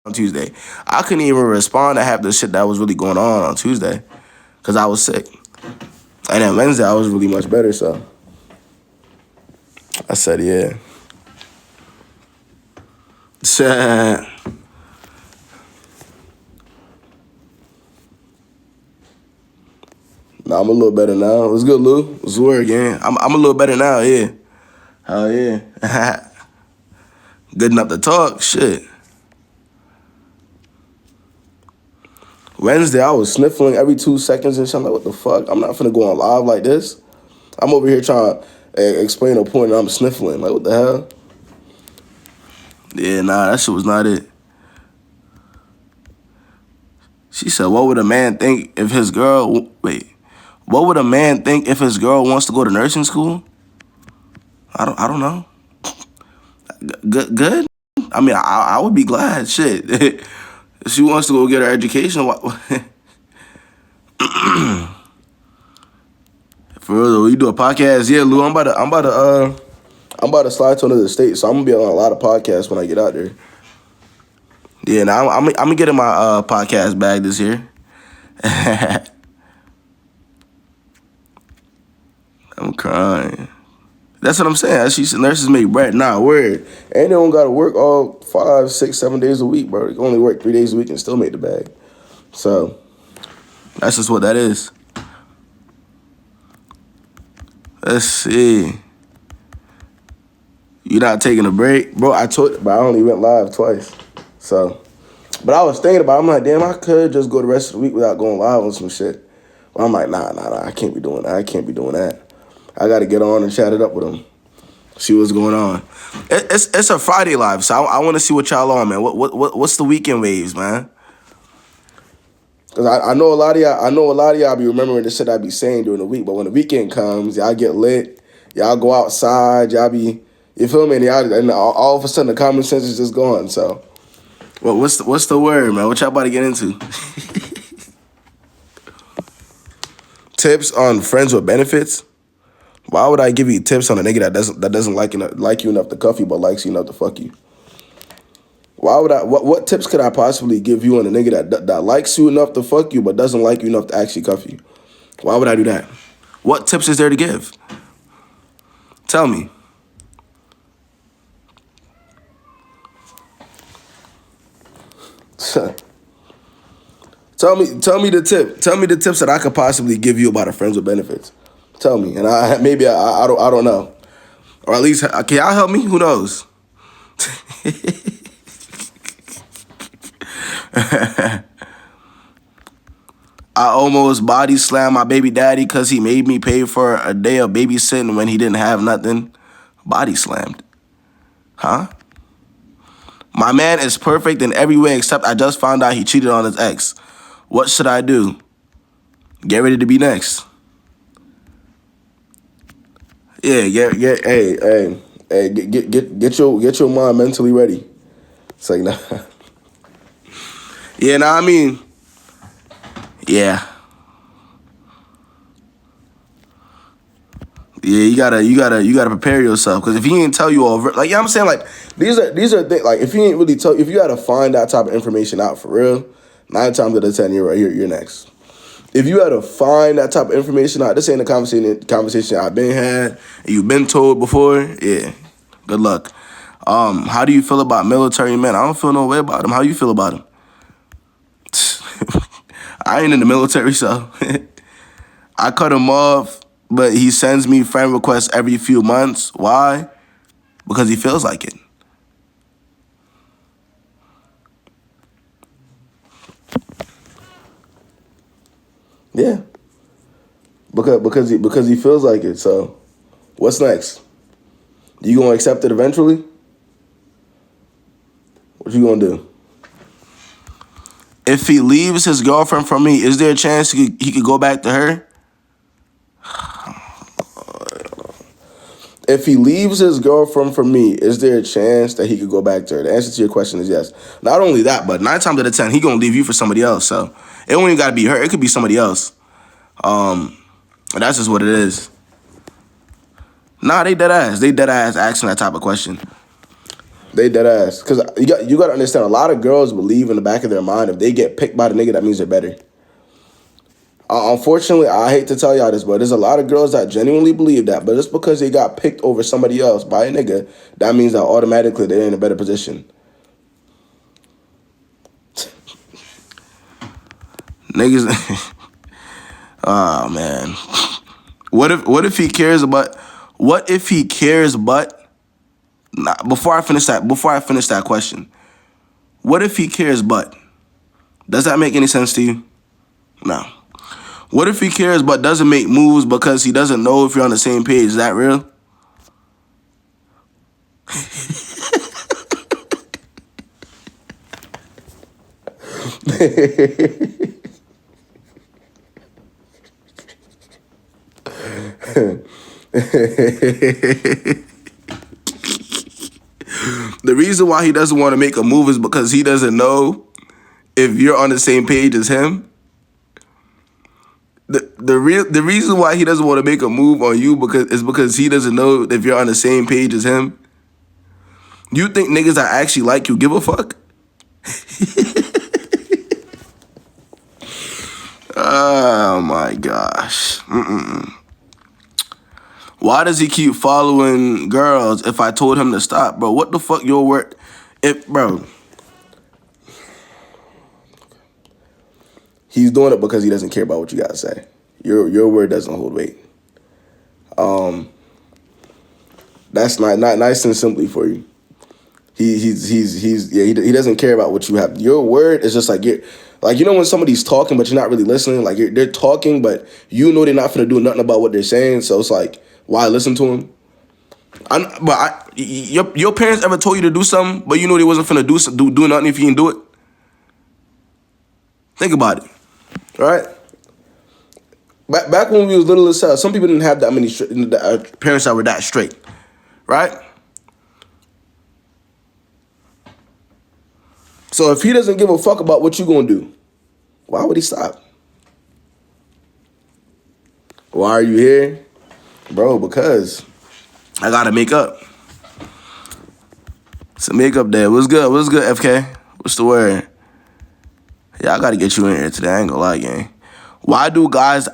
on Tuesday. I couldn't even respond to half the shit that was really going on Tuesday because I was sick. And then Wednesday, I was really much better, so I said, yeah. Nah, I'm a little better now. What's good, Lou? What's the word again? I'm a little better now, yeah. Hell yeah. Good enough to talk, shit. Wednesday, I was sniffling every 2 seconds and shit. I'm like, what the fuck? I'm not finna go on live like this. I'm over here trying to explain a point and I'm sniffling. Like, what the hell? Yeah, nah, that shit was not it. She said, what would a man think if his girl... Wait. What would a man think if his girl wants to go to nursing school? I don't know. Good? I mean, I would be glad. Shit. If she wants to go get her education... For real though, you do a podcast? Yeah, Lou, I'm about to slide to another state, so I'm gonna be on a lot of podcasts when I get out there. Yeah, now I'm gonna get in my podcast bag this year. I'm crying. That's what I'm saying. She said nurses make bread. Nah, word. And they don't gotta work all 5, 6, 7 days a week, bro. They can only work 3 days a week and still make the bag. So that's just what that is. Let's see. You not taking a break? Bro, but I only went live twice. So, but I was thinking about it. I'm like, damn, I could just go the rest of the week without going live on some shit. But I'm like, nah, I can't be doing that. I can't be doing that. I got to get on and chat it up with them. See what's going on. It's a Friday live, so I want to see what y'all on, man. What's the weekend waves, man? Cause I know a lot of y'all be remembering the shit I be saying during the week, but when the weekend comes, y'all get lit, y'all go outside, y'all be, you feel me? And all of a sudden the common sense is just gone. So, well, what's the word, man? What y'all about to get into? Tips on friends with benefits. Why would I give you tips on a nigga that doesn't like you enough to cuff you, but likes you enough to fuck you? Why would I? What tips could I possibly give you on a nigga that likes you enough to fuck you, but doesn't like you enough to actually cuff you? Why would I do that? What tips is there to give? Tell me. Tell me the tip. Tell me the tips that I could possibly give you about a friends with benefits. Tell me, and I don't know, or at least can y'all help me? Who knows? I almost body slammed my baby daddy because he made me pay for a day of babysitting when he didn't have nothing. Body slammed. Huh? My man is perfect in every way except I just found out he cheated on his ex. What should I do? Get ready to be next. Yeah, get your mind mentally ready. It's like, nah. Yeah, nah, I mean, yeah. Yeah, you gotta prepare yourself, because if he ain't tell you all, like, you know what I'm saying, like, these are things, like, if he ain't really if you gotta find that type of information out for real, 9 times out of 10 you're right here, you're next. If you had to find that type of information out, this ain't a conversation I've been had and you've been told before, yeah, good luck. How do you feel about military men? I don't feel no way about them. How you feel about them? I ain't in the military, so I cut him off, but he sends me friend requests every few months. Why? Because he feels like it. Yeah, because he feels like it. So, what's next? You gonna accept it eventually? What you gonna do? If he leaves his girlfriend for me, is there a chance he could go back to her? If he leaves his girlfriend for me, is there a chance that he could go back to her? The answer to your question is yes. Not only that, but 9 times out of 10, he gonna leave you for somebody else. So it don't even gotta be her. It could be somebody else. That's just what it is. Nah, they dead ass. They dead ass asking that type of question. They dead ass. Cause you got to understand. A lot of girls believe in the back of their mind if they get picked by the nigga, that means they're better. Unfortunately, I hate to tell y'all this, but there's a lot of girls that genuinely believe that. But just because they got picked over somebody else by a nigga, that means that automatically they're in a better position. Niggas. Oh man. What if he cares about? What if he cares but? Nah, before I finish that question, what if he cares but? Does that make any sense to you? No. What if he cares but doesn't make moves because he doesn't know if you're on the same page? Is that real? The reason why he doesn't want to make a move is because he doesn't know if you're on the same page as him. The reason why he doesn't want to make a move on you because he doesn't know if you're on the same page as him. You think niggas that actually like you give a fuck? Oh my gosh. Why does he keep following girls if I told him to stop, bro? What the fuck your word? Bro. He's doing it because he doesn't care about what you gotta say. Your word doesn't hold weight. That's not nice and simply for you. He doesn't care about what you have. Your word is just like when somebody's talking but you're not really listening. Like they're talking but you know they're not gonna do nothing about what they're saying. So it's like, why listen to them? Your parents ever told you to do something but you know they wasn't finna do nothing if you didn't do it? Think about it. All right. Back when we was little as hell, some people didn't have that many parents that were that straight, right? So if he doesn't give a fuck about what you gonna do, why would he stop? Why are you here? Bro, because I gotta make up. It's a makeup day. What's good? What's good, FK? What's the word? Yeah, I gotta get you in here today. I ain't gonna lie, gang. Why do guys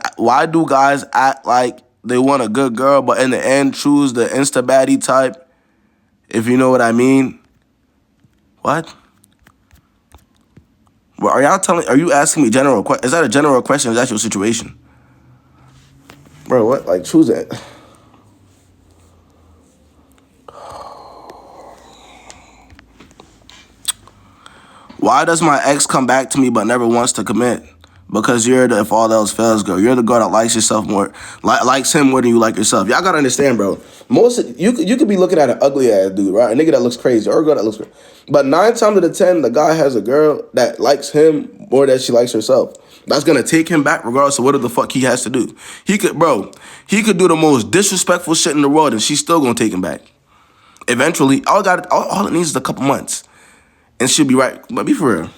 act like they want a good girl, but in the end choose the insta baddie type? If you know what I mean. What? Well, are you asking me general question? Is that a general question? Or is that your situation? Bro, what? Like, choose it. Why does my ex come back to me but never wants to commit? Because you're the if all else fails girl. You're the girl that likes yourself more, likes him more than you like yourself. Y'all gotta understand, bro. You could be looking at an ugly ass dude, right? A nigga that looks crazy or a girl that looks crazy. But 9 times out of 10, the guy has a girl that likes him more than she likes herself. That's gonna take him back regardless of what the fuck he has to do. He could do the most disrespectful shit in the world and she's still gonna take him back. Eventually, all it needs is a couple months. And she'll be right. But be for real.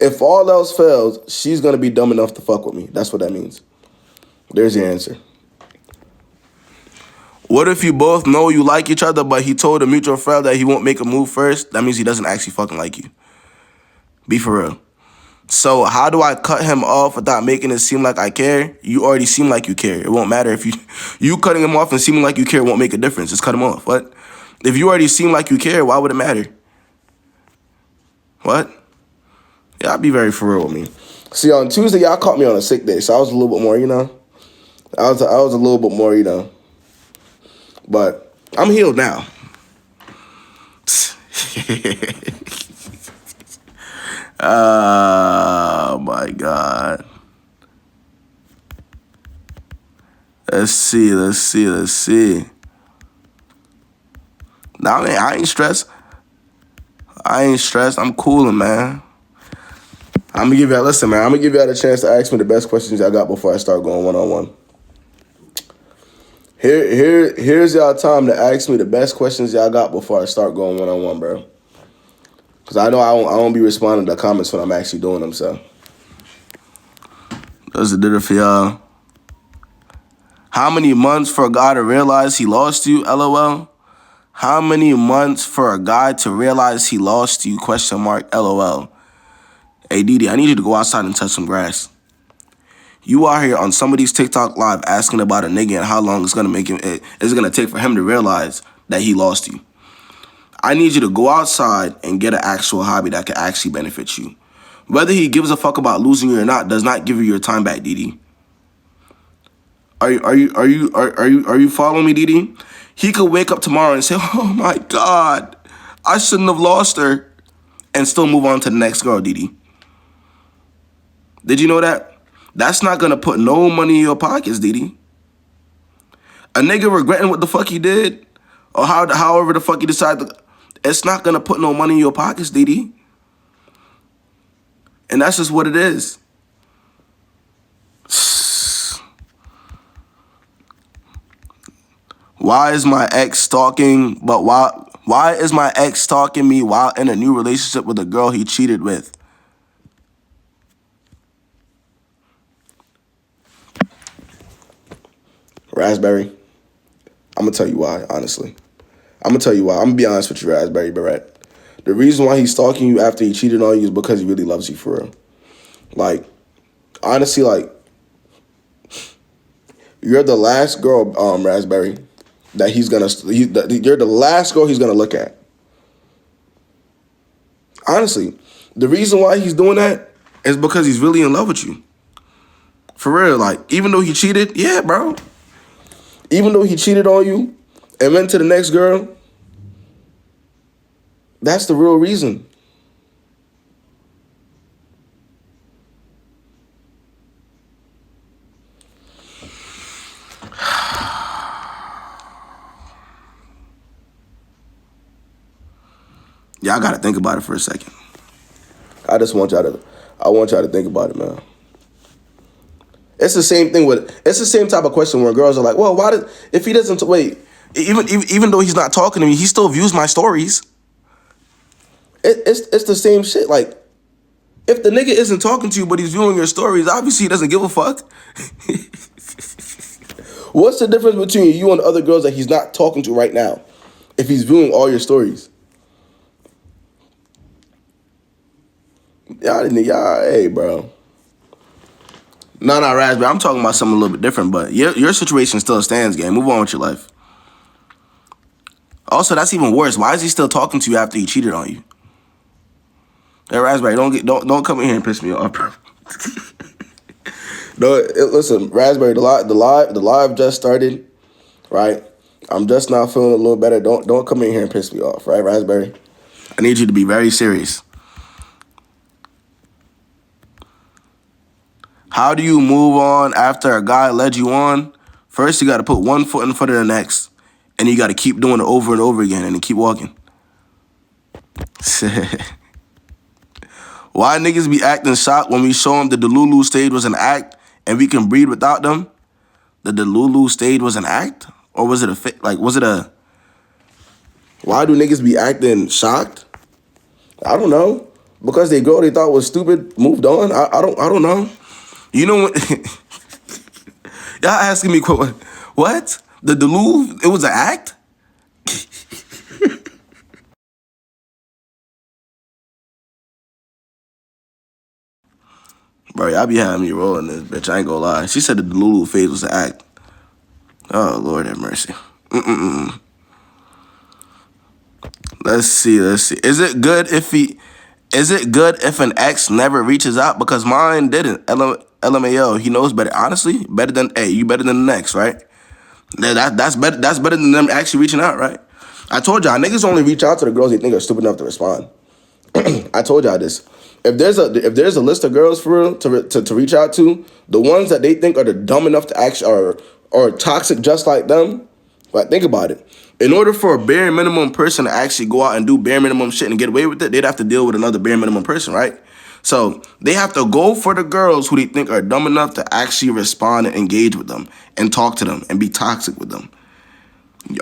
If all else fails, she's going to be dumb enough to fuck with me. That's what that means. There's your answer. What if you both know you like each other, but he told a mutual friend that he won't make a move first? That means he doesn't actually fucking like you. Be for real. So how do I cut him off without making it seem like I care? You already seem like you care. It won't matter if you cutting him off and seeming like you care won't make a difference. Just cut him off. What? If you already seem like you care, why would it matter? What? Yeah, I'll be very for real with me. See, on Tuesday, y'all caught me on a sick day, so I was a little bit more, I was a little bit more, But I'm healed now. Oh, my God. Let's see. Nah, man, I ain't stressed. I'm cooling, man. I'm gonna give y'all a chance to ask me the best questions y'all got before I start going one-on-one. Here's y'all time to ask me the best questions y'all got before I start going one-on-one, bro. Because I know I won't be responding to comments when I'm actually doing them, so. Does it did it for y'all? How many months for a guy to realize he lost you, LOL? How many months for a guy to realize he lost you? Question mark. LOL. Hey, Didi, I need you to go outside and touch some grass. You out here on somebody's TikTok live asking about a nigga and how long it's gonna take for him to realize that he lost you. I need you to go outside and get an actual hobby that can actually benefit you. Whether he gives a fuck about losing you or not does not give you your time back, Didi. Are you following me, Didi? He could wake up tomorrow and say, "Oh my God, I shouldn't have lost her," and still move on to the next girl, Didi. Did you know that? That's not gonna put no money in your pockets, Didi. A nigga regretting what the fuck he did, or however the fuck he decided, it's not gonna put no money in your pockets, Didi. And that's just what it is. Why is my ex stalking? But why is my ex stalking me while in a new relationship with a girl he cheated with? Raspberry. I'm gonna tell you why, honestly. I'm gonna tell you why. I'm gonna be honest with you, Raspberry Barrett. The reason why he's stalking you after he cheated on you is because he really loves you for real. Like, honestly, like, you're the last girl, Raspberry, that you're the last girl he's gonna look at. Honestly, the reason why he's doing that is because he's really in love with you. For real, like, even though he cheated, yeah, bro. Even though he cheated on you and went to the next girl, that's the real reason. Y'all gotta think about it for a second. I want y'all to think about it, man. It's the same thing it's the same type of question where girls are like, well, if he doesn't, wait, even though he's not talking to me, he still views my stories. It's the same shit. Like, if the nigga isn't talking to you, but he's viewing your stories, obviously he doesn't give a fuck. What's the difference between you and the other girls that he's not talking to right now if he's viewing all your stories? Y'all, hey, bro. No, Raspberry. I'm talking about something a little bit different, but your situation still stands, gang. Move on with your life. Also, that's even worse. Why is he still talking to you after he cheated on you? Hey, Raspberry, don't come in here and piss me off, bro. No, listen, Raspberry, the live just started, right? I'm just now feeling a little better. Don't come in here and piss me off, right, Raspberry? I need you to be very serious. How do you move on after a guy led you on? First, you got to put one foot in front of the next, and you got to keep doing it over and over again, and then keep walking. Why niggas be acting shocked when we show them the Delulu stage was an act and we can breathe without them? The Delulu stage was an act? Or was it why do niggas be acting shocked? I don't know. Because they girl they thought was stupid moved on? I don't know. You know what? Y'all asking me, what? The Delulu, it was an act? Bro, y'all be having me rolling this, bitch. I ain't gonna lie. She said the Delulu phase was an act. Oh, Lord have mercy. Let's see. Is it good if an ex never reaches out? Because mine didn't. LMAO, he knows better. Honestly, better than, hey, you better than the next, right? That's better than them actually reaching out, right? I told y'all, niggas only reach out to the girls they think are stupid enough to respond. I told y'all this. If there's a list of girls for real to reach out to, the ones that they think are the dumb enough to actually are toxic just like them, like, think about it. In order for a bare minimum person to actually go out and do bare minimum shit and get away with it, they'd have to deal with another bare minimum person, right? So they have to go for the girls who they think are dumb enough to actually respond and engage with them and talk to them and be toxic with them.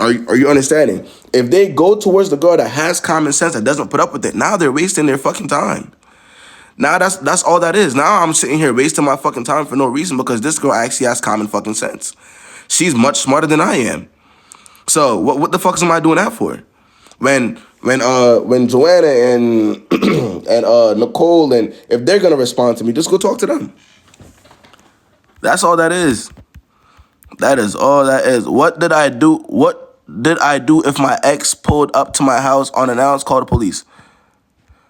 Are you understanding? If they go towards the girl that has common sense, that doesn't put up with it, now they're wasting their fucking time. Now that's all that is. Now I'm sitting here wasting my fucking time for no reason because this girl actually has common fucking sense. She's much smarter than I am. So what the fuck am I doing that for? When Joanna and and Nicole, and if they're gonna respond to me, just go talk to them. That's all that is. That is all that is. What did I do? What did I do if my ex pulled up to my house unannounced? Call the police.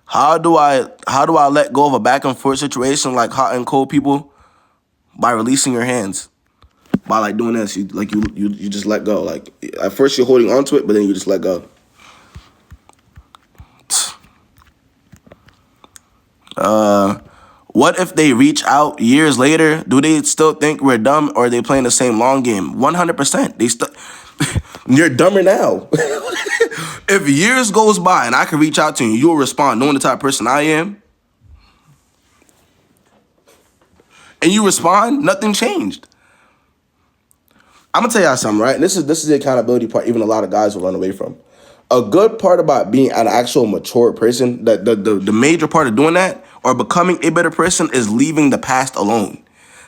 How do I let go of a back and forth situation like hot and cold people? By releasing your hands. By like doing this, you just let go. Like at first you're holding onto it, but then you just let go. What if they reach out years later? Do they still think we're dumb, or are they playing the same long game? 100%. They still. You're dumber now. If years goes by and I can reach out to you, you'll respond knowing the type of person I am. And you respond, nothing changed. I'm gonna tell y'all something, right? And this is the accountability part. Even a lot of guys will run away from. A good part about being an actual mature person, the major part of doing that or becoming a better person is leaving the past alone.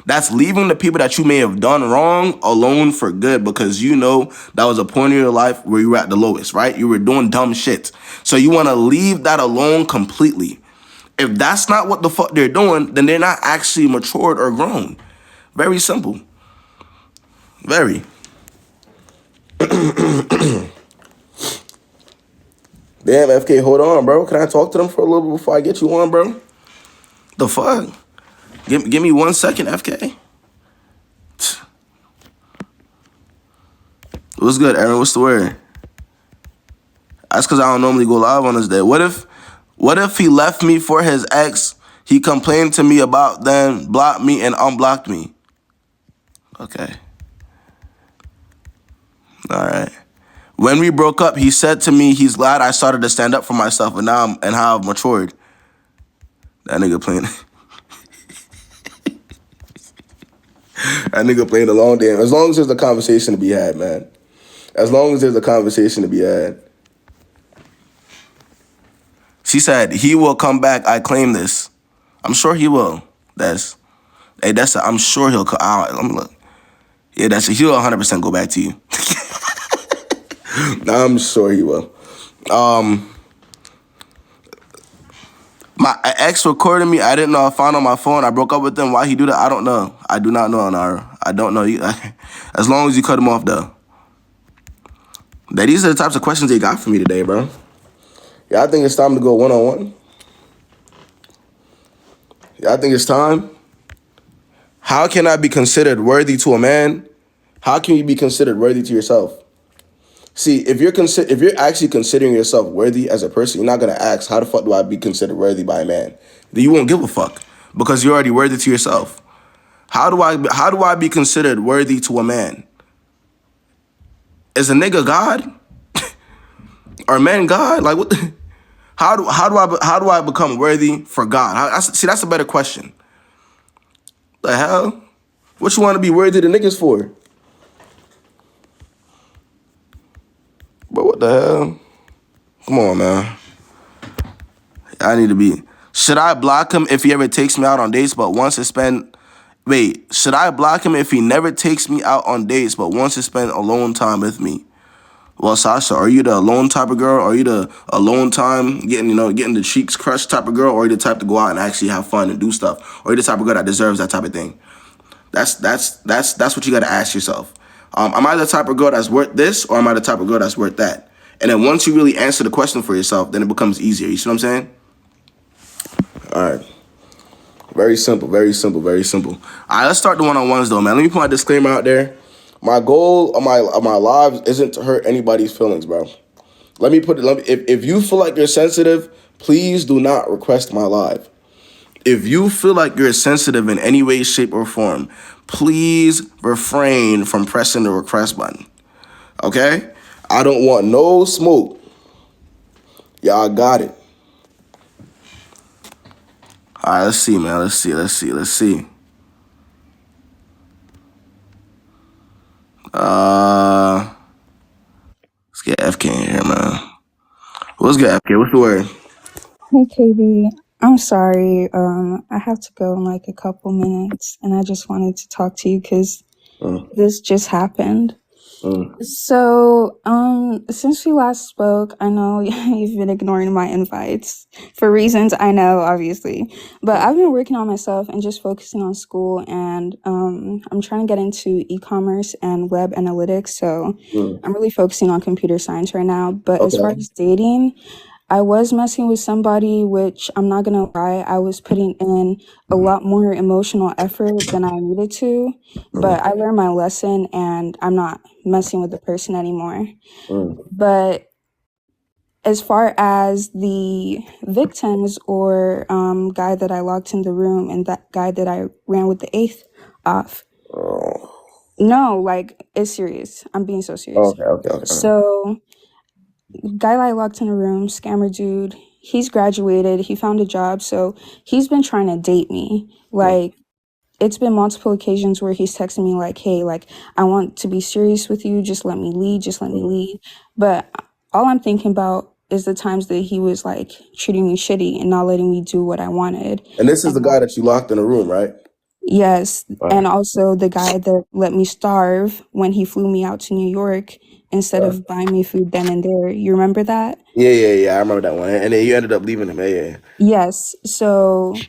That's leaving the people that you may have done wrong alone for good, because you know that was a point in your life where you were at the lowest, right? You were doing dumb shit. So you want to leave that alone completely. If that's not what the fuck they're doing, then they're not actually matured or grown. Very simple. Very. Damn, FK, hold on, bro. Can I talk to them for a little bit before I get you on, bro? The fuck? Give me 1 second, FK. What's good, Aaron? What's the word? That's because I don't normally go live on this day. What if he left me for his ex? He complained to me about them, blocked me, and unblocked me. Okay. All right. When we broke up, he said to me he's glad I started to stand up for myself, and now and how I've matured. That nigga playing. That nigga playing a long game. As long as there's a conversation to be had, man. As long as there's a conversation to be had. She said, he will come back. I claim this. I'm sure he will. I'm sure he'll come. Let me look. Yeah, he'll 100% go back to you. I'm sure he will. My ex recorded me. I didn't know. I found on my phone. I broke up with him. Why he do that? I don't know. I do not know, Anara. I don't know. As long as you cut him off, though. These are the types of questions they got for me today, bro. Yeah, I think it's time to go one-on-one. Yeah, I think it's time. How can I be considered worthy to a man? How can you be considered worthy to yourself? See, if you're actually considering yourself worthy as a person, you're not gonna ask, how the fuck do I be considered worthy by a man? Then you won't give a fuck because you're already worthy to yourself. How do I be considered worthy to a man? Is a nigga God? Are men God? Like what? How do I become worthy for God? See, that's a better question. The hell? What you want to be worthy to niggas for? But what the hell? Come on, man. I need to be. Should I block him if he ever takes me out on dates but wants to spend... Wait, should I block him if he never takes me out on dates but wants to spend alone time with me? Well, Sasha, are you the alone type of girl? Or are you the alone time, getting the cheeks crushed type of girl? Or are you the type to go out and actually have fun and do stuff? Or are you the type of girl that deserves that type of thing? That's what you got to ask yourself. Am I the type of girl that's worth this, or am I the type of girl that's worth that? And then once you really answer the question for yourself, then it becomes easier. You see what I'm saying? All right. Very simple, very simple, very simple. All right, let's start the one-on-ones, though, man. Let me put my disclaimer out there. My goal of my lives isn't to hurt anybody's feelings, bro. If you feel like you're sensitive, please do not request my live. If you feel like you're sensitive in any way, shape, or form, please refrain from pressing the request button. Okay? I don't want no smoke. Y'all got it. All right, let's see, man. Let's see. Let's get FK in here, man. What's good, FK? What's the word? Hey, KB. I'm sorry. I have to go in like a couple minutes, and I just wanted to talk to you because this just happened. Mm, So, since we last spoke, I know you've been ignoring my invites for reasons I know, obviously, but I've been working on myself and just focusing on school, and I'm trying to get into e-commerce and web analytics. So, mm. I'm really focusing on computer science right now. But as far Okay. as dating, I was messing with somebody, which I'm not gonna lie, I was putting in a lot more emotional effort than I needed to, but Mm, I learned my lesson and I'm not messing with the person anymore. mm. But as far as the victims or guy that I locked in the room and that guy that I ran with the eighth off, Oh. no, like it's serious. I'm being so serious. Okay, okay, okay. So guy that I locked in a room, scammer dude, he's graduated, he found a job, so he's been trying to date me. Mm, Like, it's been multiple occasions where he's texting me like, hey, like, I want to be serious with you, just let me lead, just let me mm. lead. But all I'm thinking about is the times that he was like treating me shitty and not letting me do what I wanted. And this is And the guy that you locked in a room, right? yes, All and right. also the guy that let me starve when he flew me out to New York instead All right. of buying me food then and there. You remember that? Yeah, yeah, yeah. I remember that one. And then you ended up leaving him. Yeah, yeah. Yes. So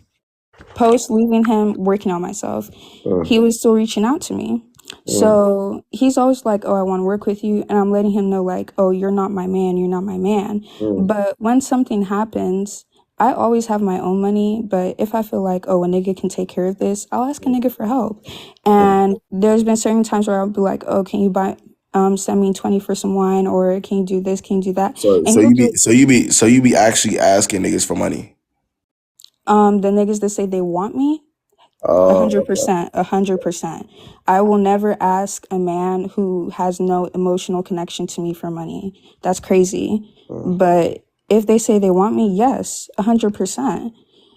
post leaving him, working on myself, Mm, he was still reaching out to me. mm, So he's always like, oh, I want to work with you. And I'm letting him know, like, oh, you're not my man. You're not my man. mm, But when something happens, I always have my own money. But if I feel like, oh, a nigga can take care of this, I'll ask a nigga for help. mm. And there's been certain times where I'll be like, oh, can you send me 20 for some wine, or can you do this? Can you do that? So And so he'll you do be so you be so you be actually asking niggas for money. the niggas that say they want me. A Oh, hundred okay. percent, 100%. I will never ask a man who has no emotional connection to me for money. That's crazy. Mm, But if they say they want me, yes, 100%.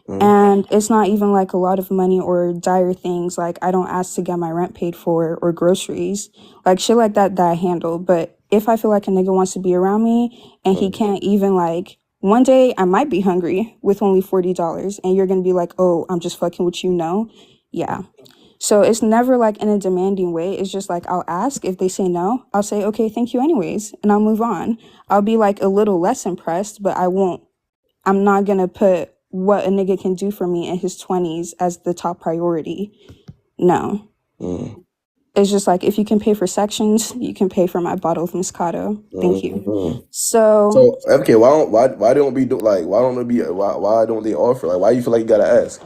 mm, And it's not even like a lot of money or dire things. Like I don't ask to get my rent paid for or groceries. Like shit like that I handle. But if I feel like a nigga wants to be around me and he mm, can't even like one day I might be hungry with only $40 and you're gonna be like, oh, I'm just fucking with you, no. Yeah. So it's never like in a demanding way. It's just like I'll ask. If they say no, I'll say, okay, thank you anyways, and I'll move on. I'll be like a little less impressed, but I'm not gonna put what a nigga can do for me in his 20s as the top priority. No. mm, It's just like if you can pay for sections, you can pay for my bottle of Moscato. Thank you. mm. So, So okay, why don't we do like why don't they offer, like, why you feel like you gotta ask?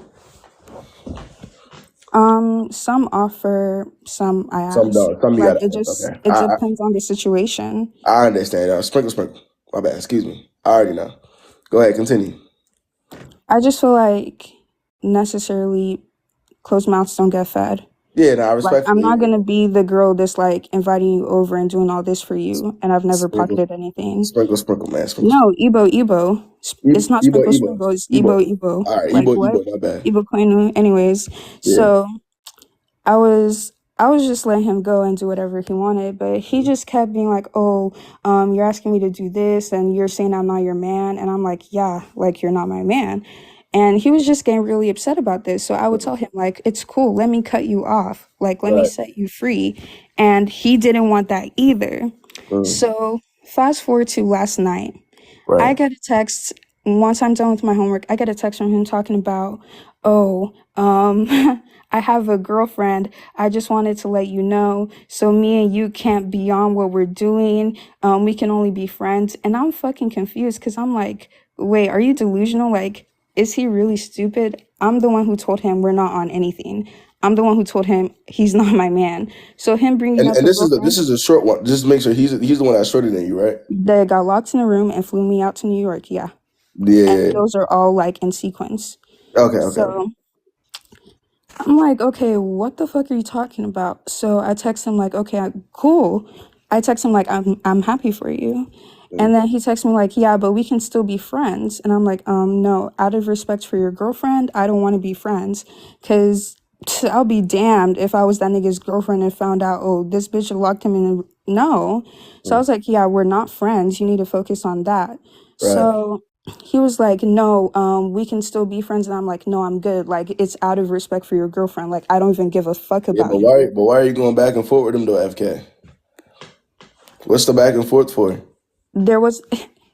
some offer, some I Some ask. don't. Some you Like gotta ask. Okay. it depends on the situation. I understand. Sprinkle, sprinkle. My bad. Excuse me. I already know. Go ahead. Continue. I just feel like necessarily closed mouths don't get fed. Yeah. No, I Like I'm respectfully. not gonna be the girl that's like inviting you over and doing all this for you, and I've never Sprinkle, pocketed anything. sprinkle, sprinkle, man. Sprinkle, No, sprinkle. Ebo. It's not Ebo, sprinkle Ebo, sprinkle. It's Ebo. Ebo. All right. Like Ebo, what? Ebo. My bad. Ebo Quenu. Anyways, Yeah. so I was just letting him go and do whatever he wanted, but he just kept being like, "Oh, you're asking me to do this, and you're saying I'm not your man," and I'm like, "Yeah, like you're not my man," and he was just getting really upset about this. So I would tell him like, "It's cool, let me cut you off, like let me Right. set you free," and he didn't want that either. Mm, So fast forward to last night. I right. get a text once I'm done with my homework. I get a text from him talking about, oh, I have a girlfriend. I just wanted to let you know. So me and you can't be on what we're doing. We can only be friends. And I'm fucking confused because I'm like, wait, are you delusional? Like, is he really stupid? I'm the one who told him we're not on anything. I'm the one who told him he's not my man. So him bringing up And a this girlfriend is a short one. Just make sure he's the one that's shorter than you, right? that got locked in a room and flew me out to New York. Yeah. And Yeah. those are all like in sequence. Okay. Okay. Okay. So I'm like, okay, what the fuck are you talking about? So I text him like, okay, cool. I text him like, I'm happy for you. And Mm, then he texts me like, yeah, but we can still be friends. And I'm like, no, out of respect for your girlfriend, I don't want to be friends. Cause I'll be damned if I was that nigga's girlfriend and found out, oh, this bitch locked him in. No. So I mm, was like, yeah, we're not friends. You need to focus on that. right. So he was like, no, we can still be friends. And I'm like, no, I'm good. Like, it's out of respect for your girlfriend. Like, I don't even give a fuck Yeah, about you. but why are you going back and forth with him though, FK? What's the back and forth for? There was,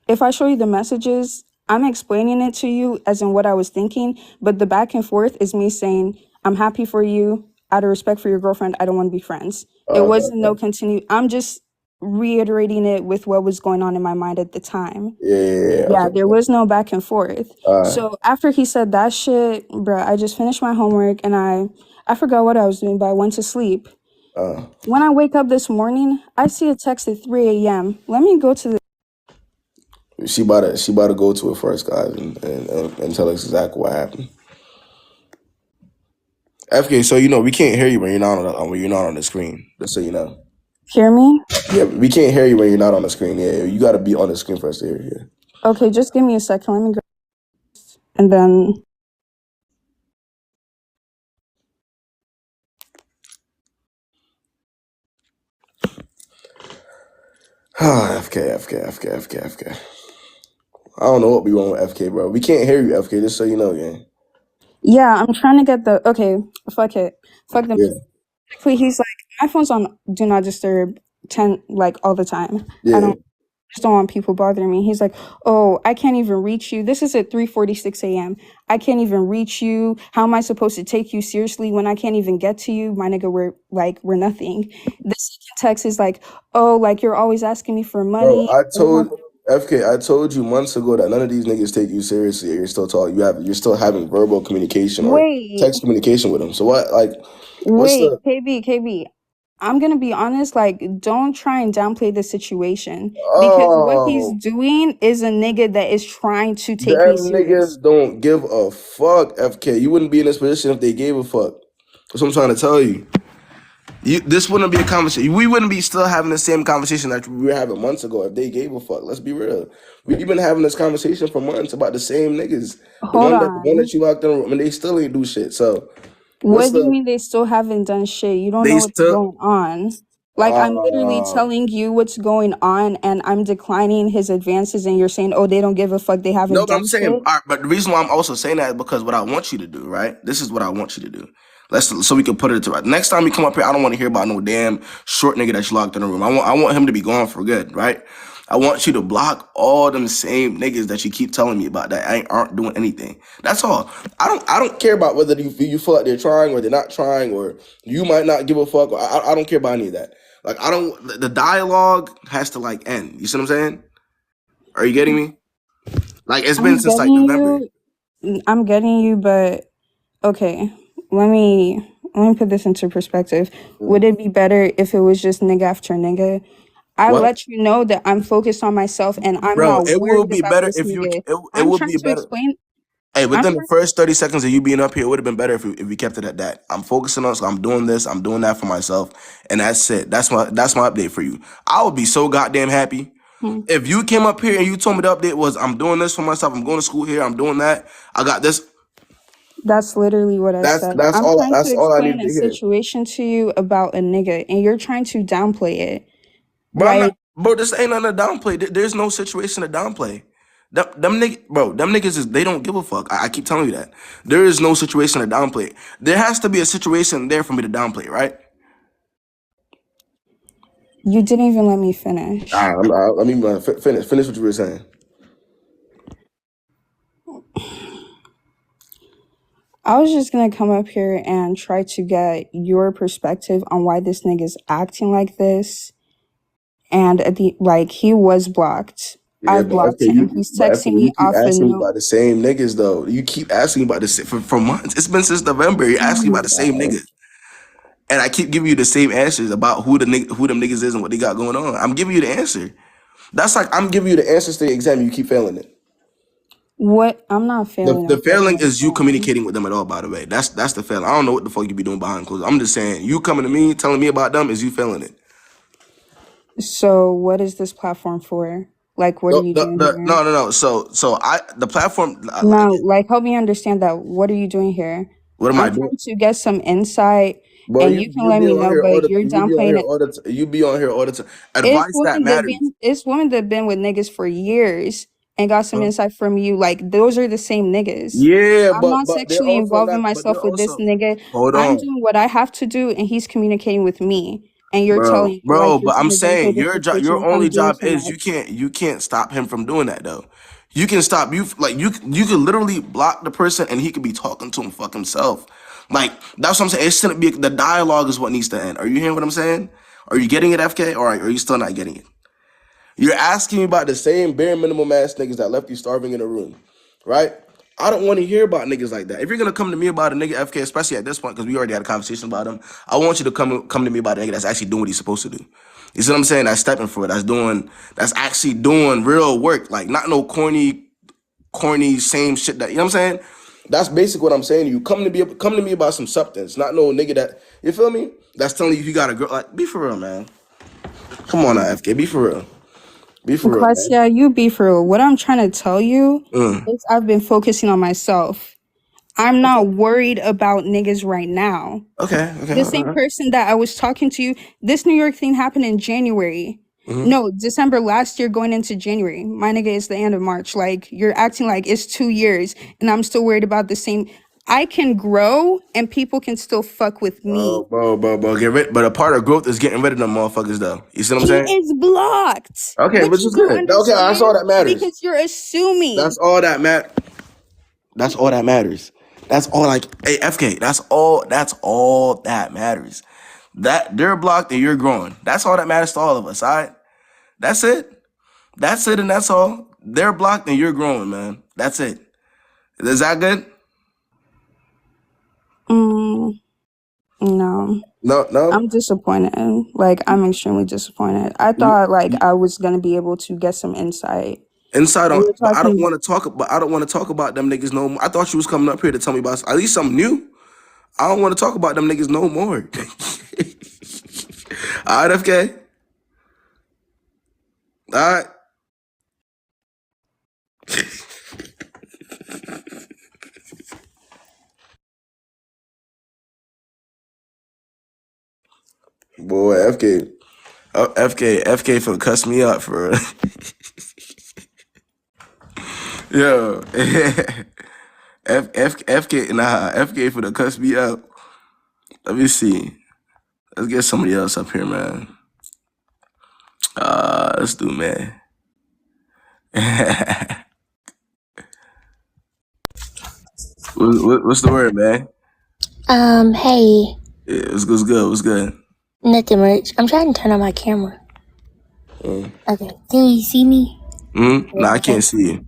if I show you the messages, I'm explaining it to you as in what I was thinking, but the back and forth is me saying, I'm happy for you. Out of respect for your girlfriend, I don't want to be friends. It Okay, wasn't no okay. continue. I'm just reiterating it with what was going on in my mind at the time. Yeah, yeah, yeah. Yeah, Okay. there was no back and forth. Alright. So after he said that shit, bruh, I just finished my homework and I forgot what I was doing, but I went to sleep. Uh, When I wake up this morning, I see a text at 3 a.m. Let me go to the she about to go to it first, guys, and tell us exactly what happened. FK, so you know we can't hear you when you're not on the screen. Just so you know. hear me. Yeah, we can't hear you when you're not on the screen. Yeah, you got to be on the screen for us to hear you. Okay, just give me a second. Let me go and then FK. I don't know what we wrong with FK, bro. We can't hear you, FK. Just so you know, gang. yeah, I'm trying to get the okay. Fuck it. Fuck them. Yeah, He's like, my phone's on do not disturb 10 like all the time. I yeah. don't just don't want people bothering me. He's like, oh, I can't even reach you. This is at 3:46 a.m. I can't even reach you. How am I supposed to take you seriously when I can't even get to you? My nigga, we're nothing. The second text is like, oh, like you're always asking me for Bro, money. I told FK, I told you months ago that none of these niggas take you seriously. You're still talking. You're still having verbal communication or Wait, text communication with them. So what? Like, what's wait, the? KB. I'm gonna be honest, like, don't try and downplay the situation because what he's Oh, doing is a nigga that is trying to take me them serious. niggas don't give a fuck, FK. You wouldn't be in this position if they gave a fuck. That's what I'm trying to tell you. This wouldn't be a conversation. We wouldn't be still having the same conversation that we were having months ago if they gave a fuck. Let's be real. We've been having this conversation for months about the same niggas. The Hold one that the one on. that you locked in the room and they still ain't do shit. So what's What do you the mean they still haven't done shit? You don't they know what's still going on. Like, I'm literally uh telling you what's going on and I'm declining his advances, and you're saying, oh, they don't give a fuck. They no, haven't but I'm done saying, shit. all right, but the reason why I'm also saying that is because what I want you to do, right? This is what I want you to do. Let's so we can put it to right. Next time you come up here, I don't want to hear about no damn short nigga that you locked in the room. I want him to be gone for good, right? I want you to block all them same niggas that you keep telling me about that aren't doing anything. That's all. I don't care about whether you feel like they're trying or they're not trying or you might not give a fuck. Or I don't care about any of that. Like I don't. The dialogue has to like end. You see what I'm saying? Are you getting me? Like it's been I'm since like getting November. you. I'm getting you, but okay. Let me put this into perspective. Would it be better if it was just nigga after nigga? I What? let you know that I'm focused on myself and I'm Bro, not it will worried be about better this if you. nigga. It I'm would trying be to better. explain. Hey, I'm within the trying. first 30 seconds of you being up here, it would have been better if we kept it at that. I'm focusing on, so I'm doing this, I'm doing that for myself, and that's it. That's my update for you. I would be so goddamn happy Hmm. if you came up here and you told me the update was I'm doing this for myself, I'm going to school here, I'm doing that, I got this. That's literally what I That's said. that's I'm all trying to that's all I explain needed a to hear. situation to you about a nigga and you're trying to downplay it. Bro, I'm not. Like, Bro, this ain't nothing to downplay. There's no situation to downplay. Them niggas is they don't give a fuck. I keep telling you that. There is no situation to downplay. There has to be a situation there for me to downplay, right? you didn't even let me All finish. right, let me finish what you were saying. I was just gonna come up here and try to get your perspective on why this nigga's acting like this. And at the like, he was blocked. Yeah, I've but blocked him. He's after texting you me keep off a asking me note. about the same niggas though. You keep asking me about this for months. It's been since November. You're Oh asking me my about the same god. niggas. And I keep giving you the same answers about who them niggas is and what they got going on. I'm giving you the answer. That's like I'm giving you the answers to the exam and you keep failing it. What? I'm not The failing the at fucking failing is you exam. communicating with them at all, by the way. That's the failing. I don't know what the fuck you be doing behind closed. I'm just saying, you coming to me, telling me about them is you failing it. So what is this platform for? Like, what are No, you doing here? no. So the platform, No, again, like, help me understand that. What are you doing here? what am I'm I doing? trying to get some insight, Bro, and you can let me know, but you're you be on downplaying here it. all the you be on here all the time. Advice that matters. It's women that been with niggas for years and got some Huh? insight from you. Like, those are the same niggas. Yeah, I'm not but they're sexually also involving not. But they're myself with this also nigga. hold I'm on. doing what I have to do, and he's communicating with me. and you're Bro, telling me like bro, this but is I'm a racial saying your discrimination. only I'm doing job too is much. you can't stop him from doing that though. You can stop you can literally block the person and he could be talking to him fuck himself. Like that's what I'm saying. It shouldn't be the dialogue is what needs to end. Are you hearing what I'm saying? Are you getting it, FK, or are you still not getting it? You're asking me about the same bare minimum ass niggas that left you starving in a room, right? I don't want to hear about niggas like that. If you're gonna come to me about a nigga FK, especially at this point, because we already had a conversation about him, I want you to come to me about a nigga that's actually doing what he's supposed to do. You see what I'm saying? That's stepping for it. That's actually doing real work. Like not no corny same shit that you know what I'm saying? That's basically what I'm saying to you. Come to me about some substance, not no nigga that you feel me? That's telling you got a girl. Like, be for real, man. Come on now, FK, be for real. Be for real, man. Gracia, you be for real. What I'm trying to tell you Mm. is I've been focusing on myself. I'm Okay. not worried about niggas right now. Okay. Okay. The same person that I was talking to, this New York thing happened in January. Mm-hmm. No, December last year going into January. My nigga, it's the end of March. Like, you're acting like it's 2 years and I'm still worried about the same. I can grow and people can still fuck with me. Bro, get rid. But a part of growth is getting rid of them motherfuckers, though. You see what I'm He saying? is blocked. Okay, What which you is don't good. Okay, that's all understand? that matters. Because you're assuming. That's all that matters. That's all that matters. That's all like hey FK, that's all that matters. That they're blocked and you're growing. That's all that matters to all of us, all right? That's it. That's it and that's all. They're blocked and you're growing, man. That's it. Is that good? Mm, no. No, no. I'm disappointed. Like, I'm extremely disappointed. I You, thought like you I was gonna be able to get some insight. inside And on you're but I don't talking. want to talk but I don't want to talk about them niggas no more. I thought you was coming up here to tell me about at least something new. I don't want to talk about them niggas no more. All right, FK. All right. Boy, FK finna cuss me out for real. Yo. FK finna cuss me out. Let me see. Let's get somebody else up here, man. Let's do man. What's the word, man? Hey, Yeah, what's good? What's good? nothing much. I'm trying to turn on my camera. Mm. Okay, can you see me? No, I can't see you.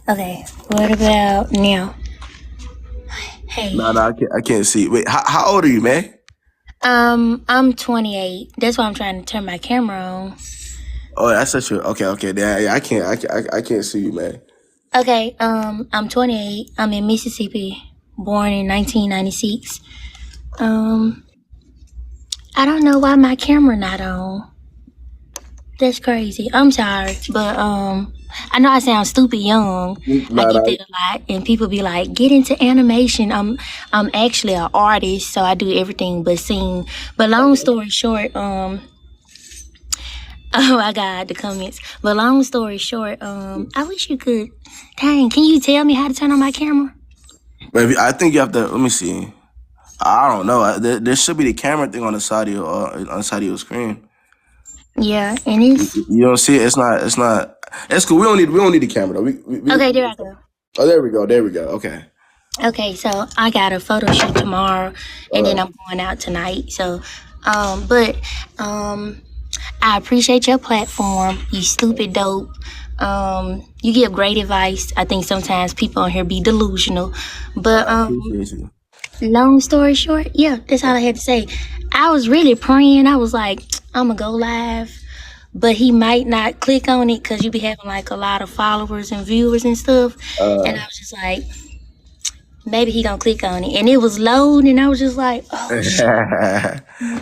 Okay, what about now? Hey, No, I can't see you. Wait, how old are you, man? I'm 28. That's why I'm trying to turn my camera on. Oh, that's such a okay. Yeah, I can't see you, man. Okay, I'm 28. I'm in Mississippi, born in 1996. Um, I don't know why my camera not on. That's crazy. I'm sorry, but I know I sound stupid young. I Nah, get nah. that a lot, and people be like, "Get into animation." I'm actually an artist, so I do everything but sing. But long story short, oh my God, the comments. But long story short, I wish you could. Dang, can you tell me how to turn on my camera? But I think you have to. Let me see. I don't know. There should be the camera thing on the side of your screen. Yeah, and it's You don't see it. It's not. It's not. It's cool. We don't need the camera though. okay. There I go. Oh, there we go. There we go. Okay. Okay, so I got a photo shoot tomorrow, and then Uh, I'm going out tonight. So, but I appreciate your platform. You stupid dope. You give great advice. I think sometimes people on here be delusional, but I appreciate you. long story short, yeah, that's all I had to say. I was really praying. I was like, I'm gonna go live, but he might not click on it because you be having like a lot of followers and viewers and stuff. And I was just like, maybe he gonna click on it, and it was loading, and I was just like, oh shit.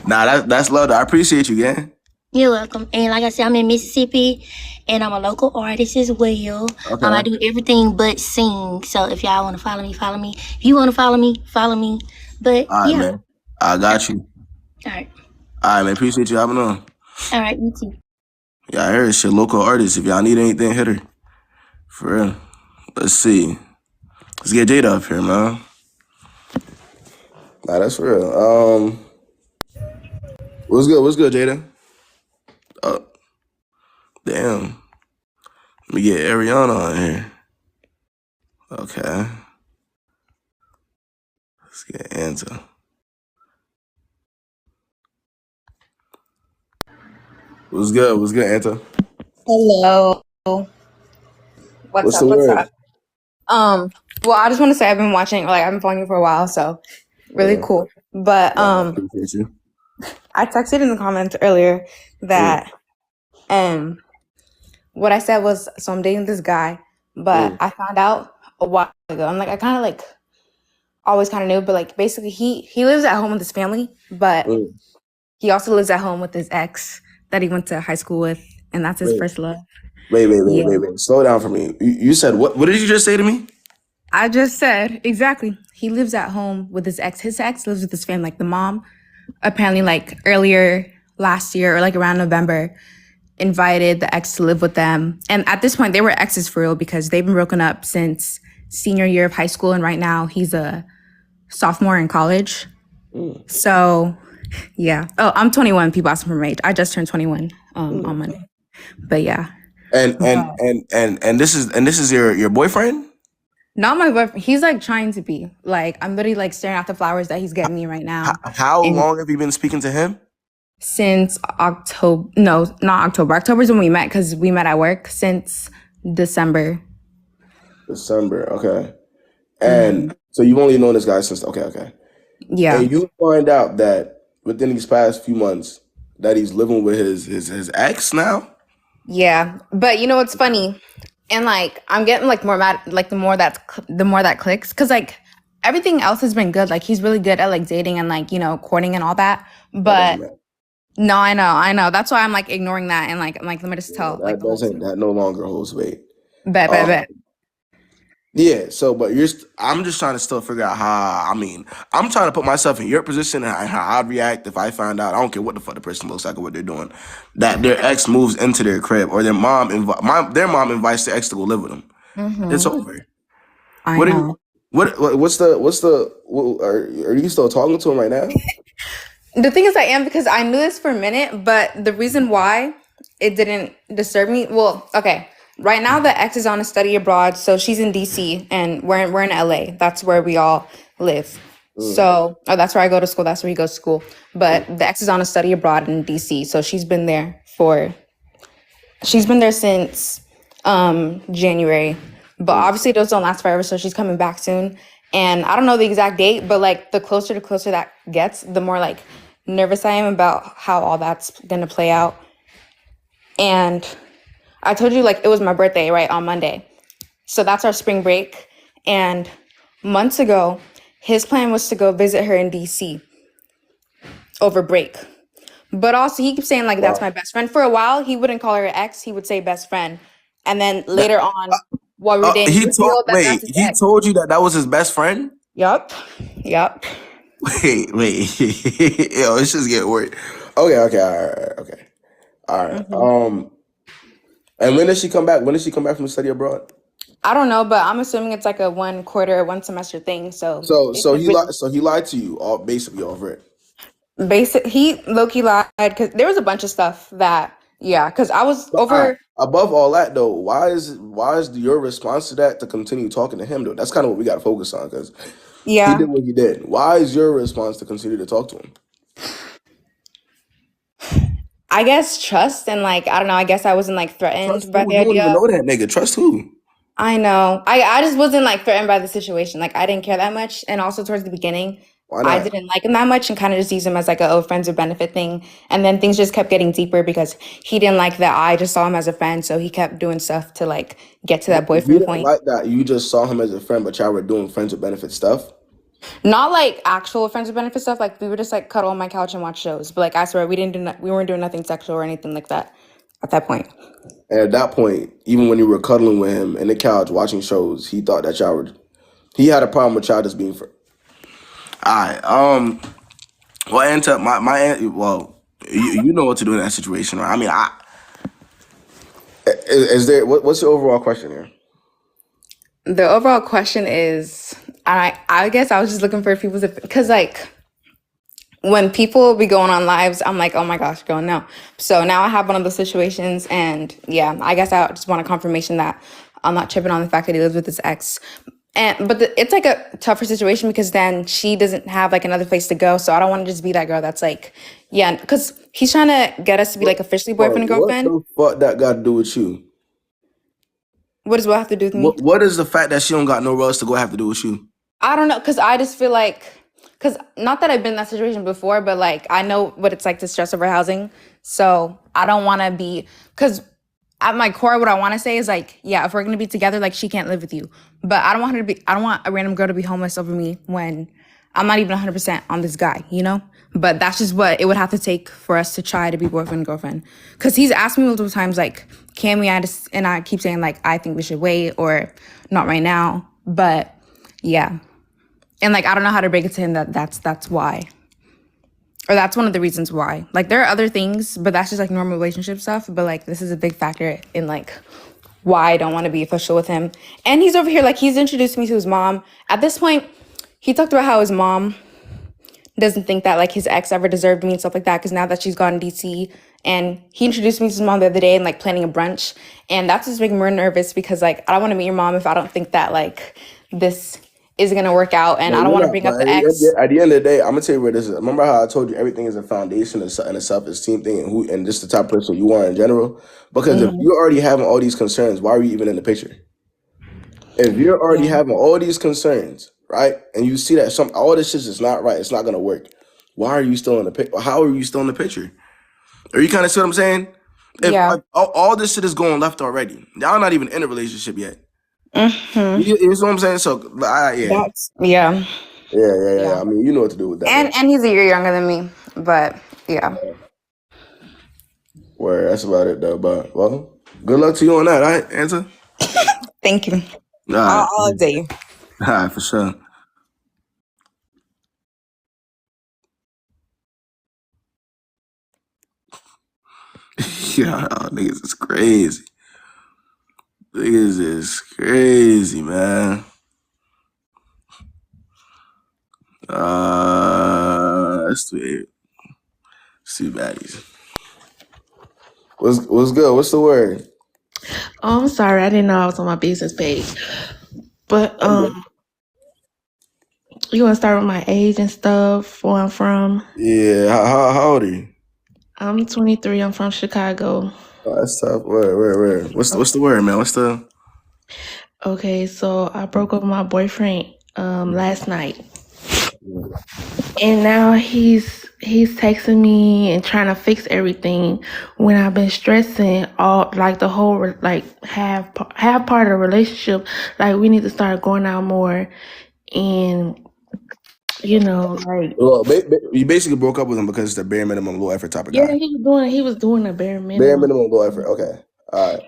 Nah, that's love. I appreciate you, gang. You're welcome. And like I said, I'm in Mississippi, and I'm a local artist as well. I Okay. do everything but sing. So if y'all want to follow me, follow me. If you want to follow me, follow me. But All right, yeah, man. I got you. all right, All right, man. Appreciate you having on. all right, you too. Yeah, I heard shit. Local artists. If y'all need anything, hit her. For real. Let's see. Let's get Jada up here, man. Nah, that's real. What's good? What's good, Jada? Oh, damn. Let me get Ariana on here. Okay. Let's get Anta. What's good? What's good, Anta? Hello. What's What's the up? What's word? up? Well, I just want to say I've been watching, like I've been following you for a while, so really Uh, cool. But I appreciate you. I texted in the comments earlier Mm, that what I said was, so I'm dating this guy, but mm, I found out a while ago. I'm like, I kind of like always kind of knew, but like basically he lives at home with his family, but mm. he also lives at home with his ex that he went to high school with, and that's his Wait, first love. wait, Yeah. wait, wait. Slow down for me. You said what? What did you just say to me? I just said exactly. He lives at home with his ex. His ex lives with his family. Like the mom, apparently, like earlier last year or like around November, invited the ex to live with them. And at this point, they were exes for real because they've been broken up since senior year of high school. And right now, he's a sophomore in college. Mm, So, yeah. Oh, I'm 21. People asking for my age. I just turned 21 mm. on Monday. But yeah, And this is your boyfriend? not my boyfriend. He's like trying to be like I'm literally like staring at the flowers that he's getting me right now. How And long have you been speaking to him? since October. No, not October. October's when we met because we met at work since December. December. Okay. Hmm. And so you've only known this guy since. Okay. Yeah. And you find out that within these past few months that he's living with his ex now. Yeah. But you know what's funny? And like I'm getting like more mad like the more that clicks cuz like everything else has been good. Like he's really good at like dating and like, courting and all that. That doesn't But matter. no, I know. That's why I'm like ignoring that and like I'm like let me just Yeah, tell like the whole story. that no longer holds weight. Bet, bet, Um, bet. yeah. So, but I'm just trying to still figure out how. I mean, I'm trying to put myself in your position and how I'd react if I found out. I don't care what the fuck the person looks like or what they're doing. That their ex moves into their crib or their mom invites the ex to go live with them. It's Hmm. over. I What are you? know. Are you still talking to him right now? The thing is, I am because I knew this for a minute, but the reason why it didn't disturb me, well, okay. Right now, the ex is on a study abroad, so she's in DC, and we're in LA. That's where we all live. Mm, So, oh, that's where I go to school. That's where he goes to school. But mm, the ex is on a study abroad in DC, so she's been there since January. But mm. obviously those don't last forever, so she's coming back soon. And I don't know the exact date, but like the closer that gets, the more like nervous I am about how all that's gonna play out. And I told you like it was my birthday, right, on Monday. So that's our spring break. And months ago, his plan was to go visit her in DC over break. But also, he keeps saying like that's Wow. my best friend. For a while, he wouldn't call her ex; he would say best friend. And then later on, while we were dating, he revealed that that's his He ex. told you that was his best friend. Yup, yup. Wait. Yo, it's just getting weird. Okay, all right. Hmm. And when does she come back? When does she come back from study abroad? I don't know, but I'm assuming it's like a 1 quarter, 1 semester thing. So So, it could really he lied to you, all basically over it. basic. He low key lied because there was a bunch of stuff that yeah. Because I was But over above all that though, why is your response to that to continue talking to him though? That's kind of what we got to focus on because he yeah. did what he did. Why is your response to continue to talk to him? I guess trust and like I don't know. I guess I wasn't like Trust threatened by who? the You don't even idea. know that nigga. Trust who? I know. I just wasn't like threatened by the situation. Like I didn't care that much. And also towards the beginning, Why I not? didn't like him that much and kind of just used him as like a oh friends with benefit thing. And then things just kept getting deeper because he didn't like that I just saw him as a friend. So he kept doing stuff to like get to that He boyfriend didn't point. like that. You just saw him as a friend, but y'all were doing friends with benefit stuff. Not like actual friends with benefit stuff. Like we would just like cuddle on my couch and watch shows. But like I swear we weren't doing nothing sexual or anything like that at that point. And at that point, even when you were cuddling with him in the couch watching shows, he thought that y'all were. He had a problem with y'all just being for. Alright. Well, Anta, well, you know what to do in that situation, right? I mean, is there what's your overall question here? The overall question is, I guess I was just looking for people's because like when people be going on lives, I'm like, oh my gosh, girl, no. So now I have one of those situations, and yeah, I guess I just want a confirmation that I'm not tripping on the fact that he lives with his ex. It's like a tougher situation because then she doesn't have like another place to go. So I don't want to just be that girl that's like, yeah, because he's trying to get us to be like officially boyfriend and What girlfriend. the fuck that got to do with you? What does what have to do with me? What is the fact that she don't got nowhere else to go have to do with you? I don't know, because I just feel like, because not that I've been in that situation before, but like I know what it's like to stress over housing. So I don't want to be, because at my core, what I want to say is like, yeah, if we're gonna be together, like she can't live with you. But I don't want her to be, I don't want a random girl to be homeless over me when I'm not even 100% on this guy, you know? But that's just what it would have to take for us to try to be boyfriend and girlfriend. Because he's asked me multiple times, like, can we? And I keep saying, like, I think we should wait or not right now. But yeah. And like, I don't know how to break it to him that's why. Or that's one of the reasons why. Like, there are other things, but that's just like normal relationship stuff. But like, this is a big factor in like why I don't want to be official with him. And he's over here, like, he's introduced me to his mom. At this point, he talked about how his mom doesn't think that like his ex ever deserved me and stuff like that, because now that she's gone to DC, and he introduced me to his mom the other day and like planning a brunch, and that's just making me more nervous because like I don't want to meet your mom if I don't think that like this is gonna work out, and No, I don't you're want to not. bring But up the ex. at the end of the day, I'm gonna tell you where this is. Remember how I told you everything is a foundation and a self-esteem thing, and just the type of person you are in general. Because if you're already having all these concerns, why are you even in the picture? If you're already having all these concerns, right, and you see that all this shit is not right, it's not gonna work. Why are you still in the picture? How are you still in the picture? Are you kind of see what I'm saying? If Yeah. like, all this shit is going left already, y'all not even in a relationship yet. You know what I'm saying? So yeah. Yeah. I mean, you know what to do with that. And he's a year younger than me, but yeah. Where that's about it though. But well, good luck to you on that. All right, answer. Thank you. All right, I'll update you. all right, for sure. Yeah, niggas is crazy. Niggas is crazy, man. Let's do baddies. What's good? What's the word? Oh, I'm sorry. I didn't know I was on my business page. But you want to start with my age and stuff, where I'm from? Yeah, how old are you? I'm 23. I'm from Chicago. Oh, that's tough. Where? What's the word, man? What's the? Okay, so I broke up with my boyfriend last night. And now he's texting me and trying to fix everything when I've been stressing all like the whole like half part of the relationship. Like we need to start going out more, and you know, like Well, you basically broke up with him because it's the bare minimum low effort type of yeah, guy. he was doing a bare Bare minimum. minimum low effort. Okay, all right.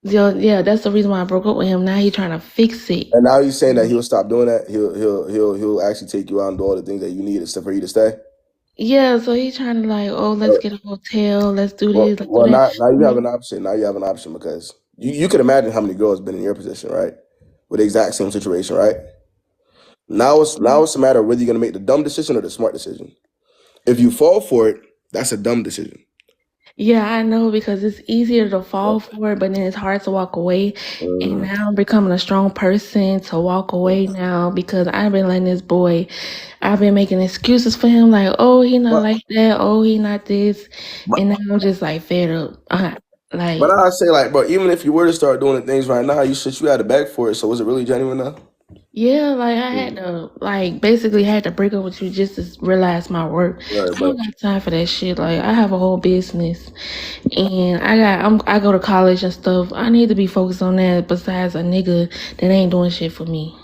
Yeah, that's the reason why I broke up with him. Now he's trying to fix it. And now he's saying that he'll stop doing that. He'll actually take you out and do all the things that you need for you to stay. Yeah, so he's trying to like, oh, let's get a hotel, let's do this, let's do that. Now you have an option. Now you have an option because you can imagine how many girls been in your position, right? With the exact same situation, right? Now it's a matter of whether you're gonna make the dumb decision or the smart decision. If you fall for it, that's a dumb decision. Yeah, I know, because it's easier to fall for it, but then it's hard to walk away. And now I'm becoming a strong person to walk away now, because I've been letting this boy, I've been making excuses for him, like, oh, he not But like that, oh, he not this, but, and now I'm just like fed up. Like, but I say like, bro, even if you were to start doing the things right now, you had to beg for it. So was it really genuine though? yeah, like I had to, like, basically had to break up with you just to realize my worth. Right, I don't got time for that shit. Like, I have a whole business, and I go to college and stuff. I need to be focused on that. Besides a nigga that ain't doing shit for me.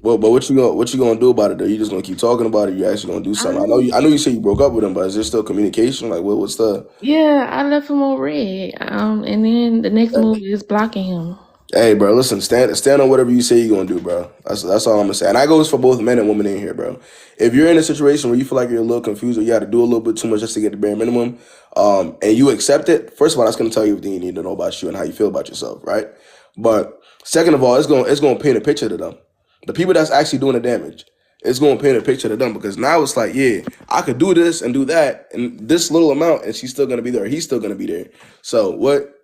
Well, but what you gonna do about it though? You just gonna keep talking about it? You actually gonna do something? I know you say you broke up with him, but is there still communication? Like, what's the? Yeah, I left him on red. And then the next move is blocking him. Hey, bro, listen, stand on whatever you say you're gonna do, bro. That's all I'm gonna say. And that goes for both men and women in here, bro. If you're in a situation where you feel like you're a little confused or you had to do a little bit too much just to get the bare minimum, and you accept it, first of all, that's gonna tell you everything you need to know about you and how you feel about yourself, right? But second of all, it's gonna paint a picture to them. The people that's actually doing the damage. it's going to paint a picture to them because now it's like, yeah, I could do this and do that and this little amount, and she's still going to be there. He's still going to be there. So what?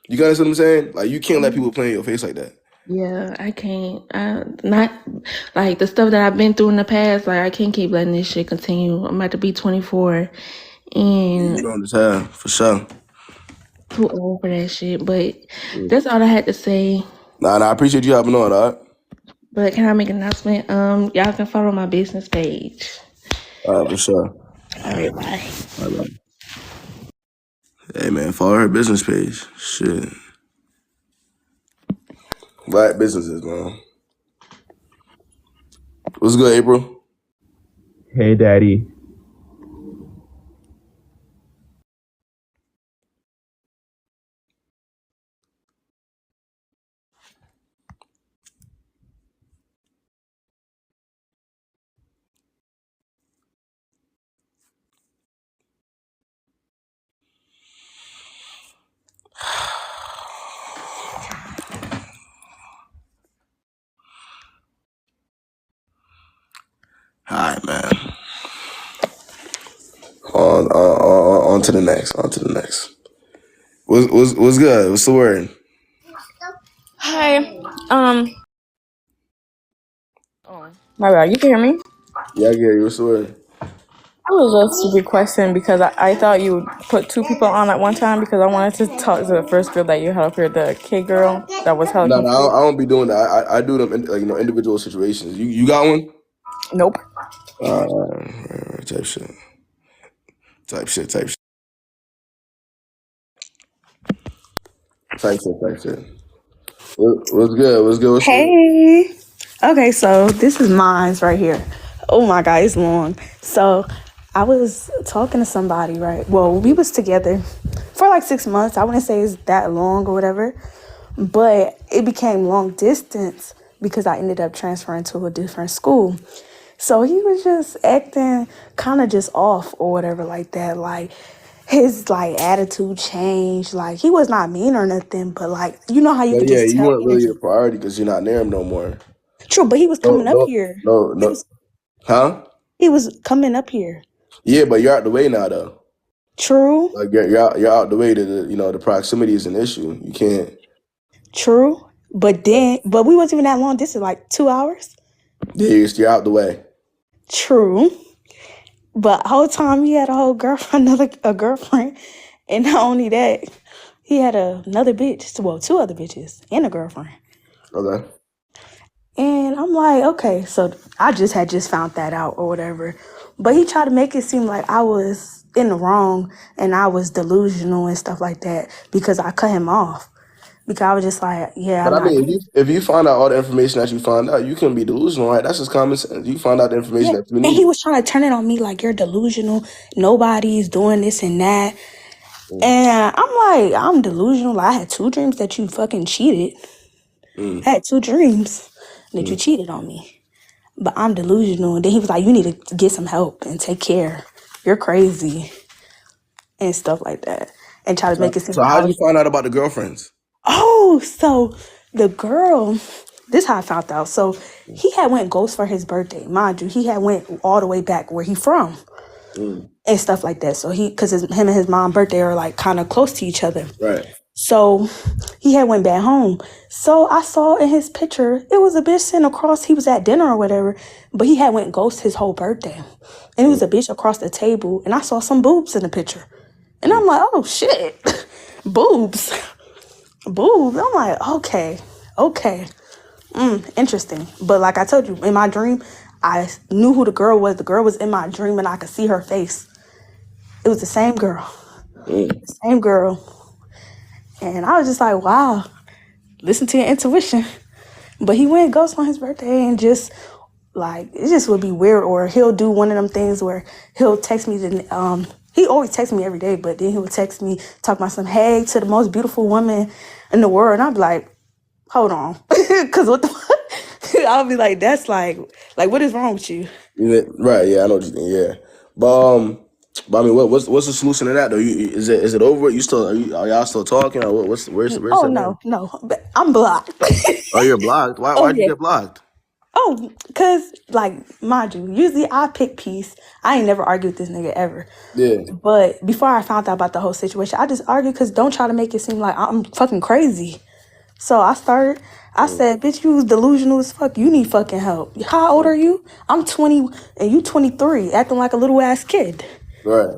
You guys know what I'm saying? Like, you can't let people play in your face like that. Yeah, I can't. Not like the stuff that I've been through in the past. Like I can't keep letting this shit continue. I'm about to be 24, and You understand? For sure. too old for that shit. But that's all I had to say. Nah, I appreciate you hopping on, dog. But can I make an announcement? Y'all can follow my business page. For sure. All right, bye. All right. Hey, man, follow her business page. Shit. Black businesses, man. What's good, April? Hey, Daddy. All right, man. On to the next. On to the next. What's good? What's the word? Hi. My bad. You can hear me? Yeah, I get you. What's the word? I was just requesting because I thought you would put two people on at one time because I wanted to talk to the first girl that you had up here, the K girl that was hella No, confused. I don't be doing that. I do them in, like, individual situations. You got one? Nope. Type shit. Type shit. Type shit. Type shit. Type shit. What's good? What's good? What's good? Hey. Okay, so this is mine right here. Oh my God, it's long. So I was talking to somebody, right? Well, we was together for like 6 months. I wouldn't say it's that long or whatever, but it became long distance because I ended up transferring to a different school. So he was just acting kind of just off or whatever like that. Like his like attitude changed. Like he was not mean or nothing, but like you know how you But could yeah, just you tell weren't really energy. a priority because you're not near him no more. True, but he was No, coming up no, here. no, He no. was Huh? he was coming up here. Yeah, but you're out the way now, though. True, Like you're out the way. To the proximity is an issue. You can't. true. But we wasn't even that long distance, like 2 hours. Yeah, you're out the way. True. But whole time he had a whole girlfriend, a girlfriend, and not only that, he had another bitch. Well, two other bitches and a girlfriend. Okay. And I'm like, okay, so I just found that out or whatever. But he tried to make it seem like I was in the wrong and I was delusional and stuff like that because I cut him off. Because I was just like, yeah, But I'm I not mean, doing if you find out all the information that you find out, you can be delusional, right? That's just common sense. You find out the yeah. information that you And he need. was trying to turn it on me like you're delusional. Nobody's doing this and that. And I'm like, I'm delusional. I had two dreams that you fucking cheated. Mm. I had two dreams that you cheated on me. But I'm delusional. And then he was like, you need to get some help and take care. You're crazy. And stuff like that. And try to make it seem So like how I did you was, find out about the girlfriends? oh, so the girl, this how I found out. So he had went ghost for his birthday. Mind you, he had went all the way back where he from. Mm. And stuff like that. So because him and his mom birthday are like kind of close to each other. Right. So he had went back home. So I saw in his picture, it was a bitch sitting across, he was at dinner or whatever, but he had went ghost his whole birthday. And it was a bitch across the table, and I saw some boobs in the picture. And I'm like, oh shit, boobs. Boobs. I'm like, okay. Interesting. But like I told you, in my dream, I knew who the girl was. The girl was in my dream and I could see her face. It was the same girl. Same girl. And I was just like, wow, listen to your intuition. But he went ghost on his birthday and just like, it just would be weird. Or he'll do one of them things where he'll text me, he always texts me every day, but then he would text me, talk about some, hey, to the most beautiful woman in the world. And I'd be like, hold on. Because what the fuck? I'll be like, that's like, what is wrong with you? Right. Yeah, I know what you mean. Yeah. But I mean, what's the solution to that though? Is it over? You still are y'all still talking? Or where's Oh, that at? no. But I'm blocked. Oh, you're blocked. Why Oh, why'd you yeah. get blocked? Oh, cause like mind you, usually I pick peace. I ain't never argued with this nigga ever. Yeah. But before I found out about the whole situation, I just argued because don't try to make it seem like I'm fucking crazy. So I said, bitch, you was delusional as fuck. You need fucking help. How old are you? I'm 20 and you 23, acting like a little ass kid. Right.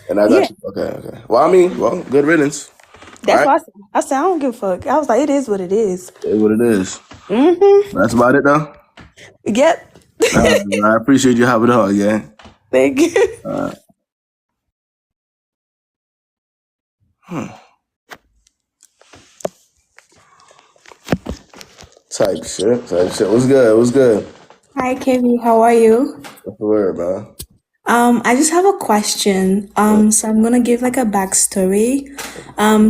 And that's Yeah, actually okay. Well, I mean, good riddance. All that's right. why I said I don't give a fuck. I was like, it is what it is. It is what it is. Mm-hmm. That's about it, though. Yep. I appreciate you having on, yeah. Thank you. Type shit. What's good? What's good? Hi, Kayb. How are you? What's the word, man? I just have a question. So I'm gonna give like a backstory.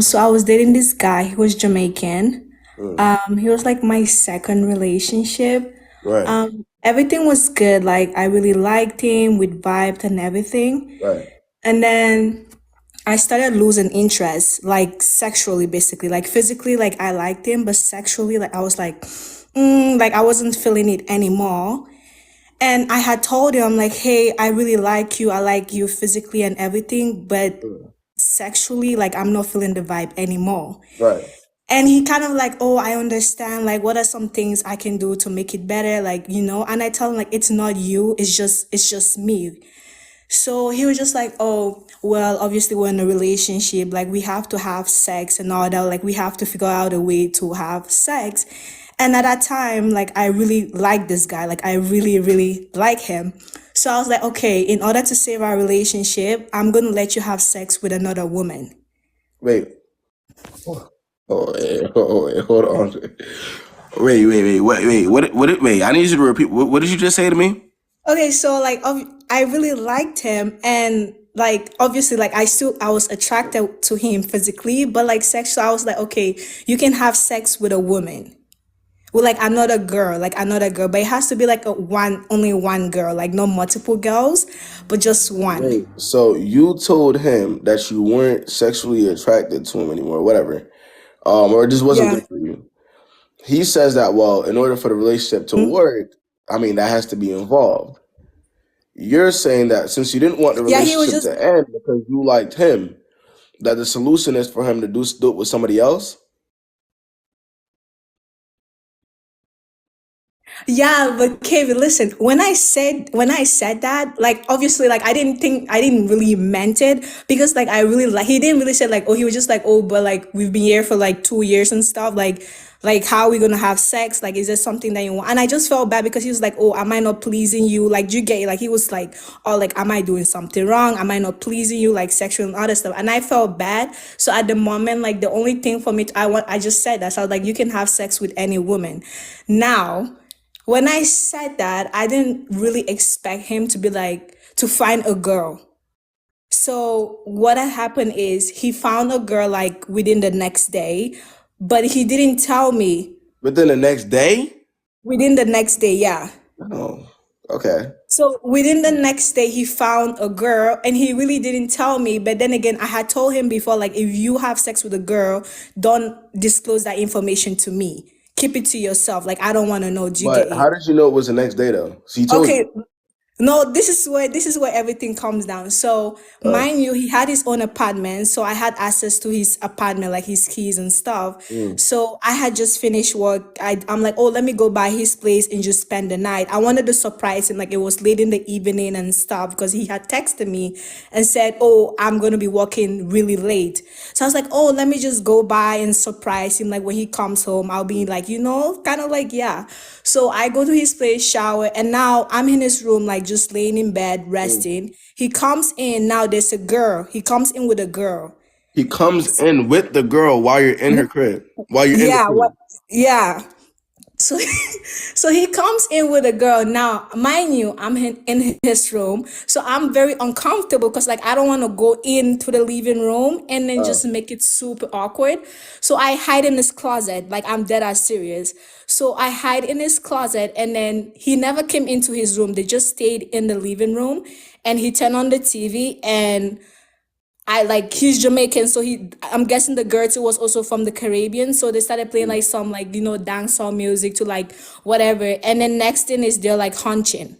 So I was dating this guy. He was Jamaican. He was like my second relationship. Right. Everything was good. Like I really liked him with vibes and everything. Right. And then I started losing interest, like sexually, basically. Like physically, like I liked him, but sexually, like I was like I wasn't feeling it anymore. And I had told him, like, hey, I really like you. I like you physically and everything, but sexually, like, I'm not feeling the vibe anymore. Right. And he kind of like, oh, I understand. Like, what are some things I can do to make it better? Like, you know, and I tell him, like, it's not you. It's just me. So he was just like, oh, well, obviously we're in a relationship. Like, we have to have sex and all that. Like, we have to figure out a way to have sex. And at that time, like, I really liked this guy. Like, I really, really like him. So I was like, okay, in order to save our relationship, I'm going to let you have sex with another woman. Wait. Wait, hold on. Wait. Wait, I need you to repeat. What did you just say to me? Okay, so like I really liked him, and like obviously like I was attracted to him physically, but like sexually I was like, okay, you can have sex with a woman. With like another girl, but it has to be like only one girl, like no multiple girls, but just one. Wait. So you told him that you weren't sexually attracted to him anymore, whatever. Or it just wasn't Yeah. good for you. He says that, well, in order for the relationship to work, I mean, that has to be involved. You're saying that since you didn't want the Yeah, he was relationship just to end because you liked him, that the solution is for him to do it with somebody else? Yeah, but Kevin, listen, when I said that, like obviously like I didn't really meant it because like I really like he didn't really say like, oh, he was just like, oh, but like we've been here for like 2 years and stuff, like how are we gonna have sex? Like is there something that you want? And I just felt bad because he was like, oh, am I not pleasing you? Like do you get it? Like he was like, oh, like am I doing something wrong? Am I not pleasing you? Like sexual and other stuff. And I felt bad. So at the moment, like the only thing for me I just said that. So I was like, you can have sex with any woman. Now when I said that, I didn't really expect him to be like, to find a girl. So what had happened is he found a girl like within the next day, but he didn't tell me. Within the next day? Within the next day, yeah. Oh, okay. So within the next day, he found a girl and he really didn't tell me. But then again, I had told him before, like, if you have sex with a girl, don't disclose that information to me. Keep it to yourself. Like, I don't want to know. Do you But get how it? did you know it was the next day though? So he told Okay, you. no, this is where everything comes down. So mind you, he had his own apartment, so I had access to his apartment, like his keys and stuff. So I had just finished work. I'm like, oh, let me go by his place and just spend the night. I wanted to surprise him, like it was late in the evening and stuff, because he had texted me and said, oh, I'm gonna be working really late. So I was like, oh, let me just go by and surprise him. Like when he comes home, I'll be like, kind of like, yeah. So I go to his place, shower, and now I'm in his room, like just laying in bed, resting. He comes in, now there's a girl. He comes in with a girl. He comes in with the girl while you're in her crib. While you're in the Yeah, crib. yeah. So, so he comes in with a girl. Now, mind you, I'm in his room, so I'm very uncomfortable because, like, I don't want to go into the living room and then just make it super awkward. So I hide in his closet, like I'm dead ass serious. So I hide in his closet, and then he never came into his room. They just stayed in the living room, and he turned on the TV, and I like he's Jamaican, so I'm guessing the girl too was also from the Caribbean. So they started playing like some like dancehall music to like whatever. And then next thing is they're like hunching.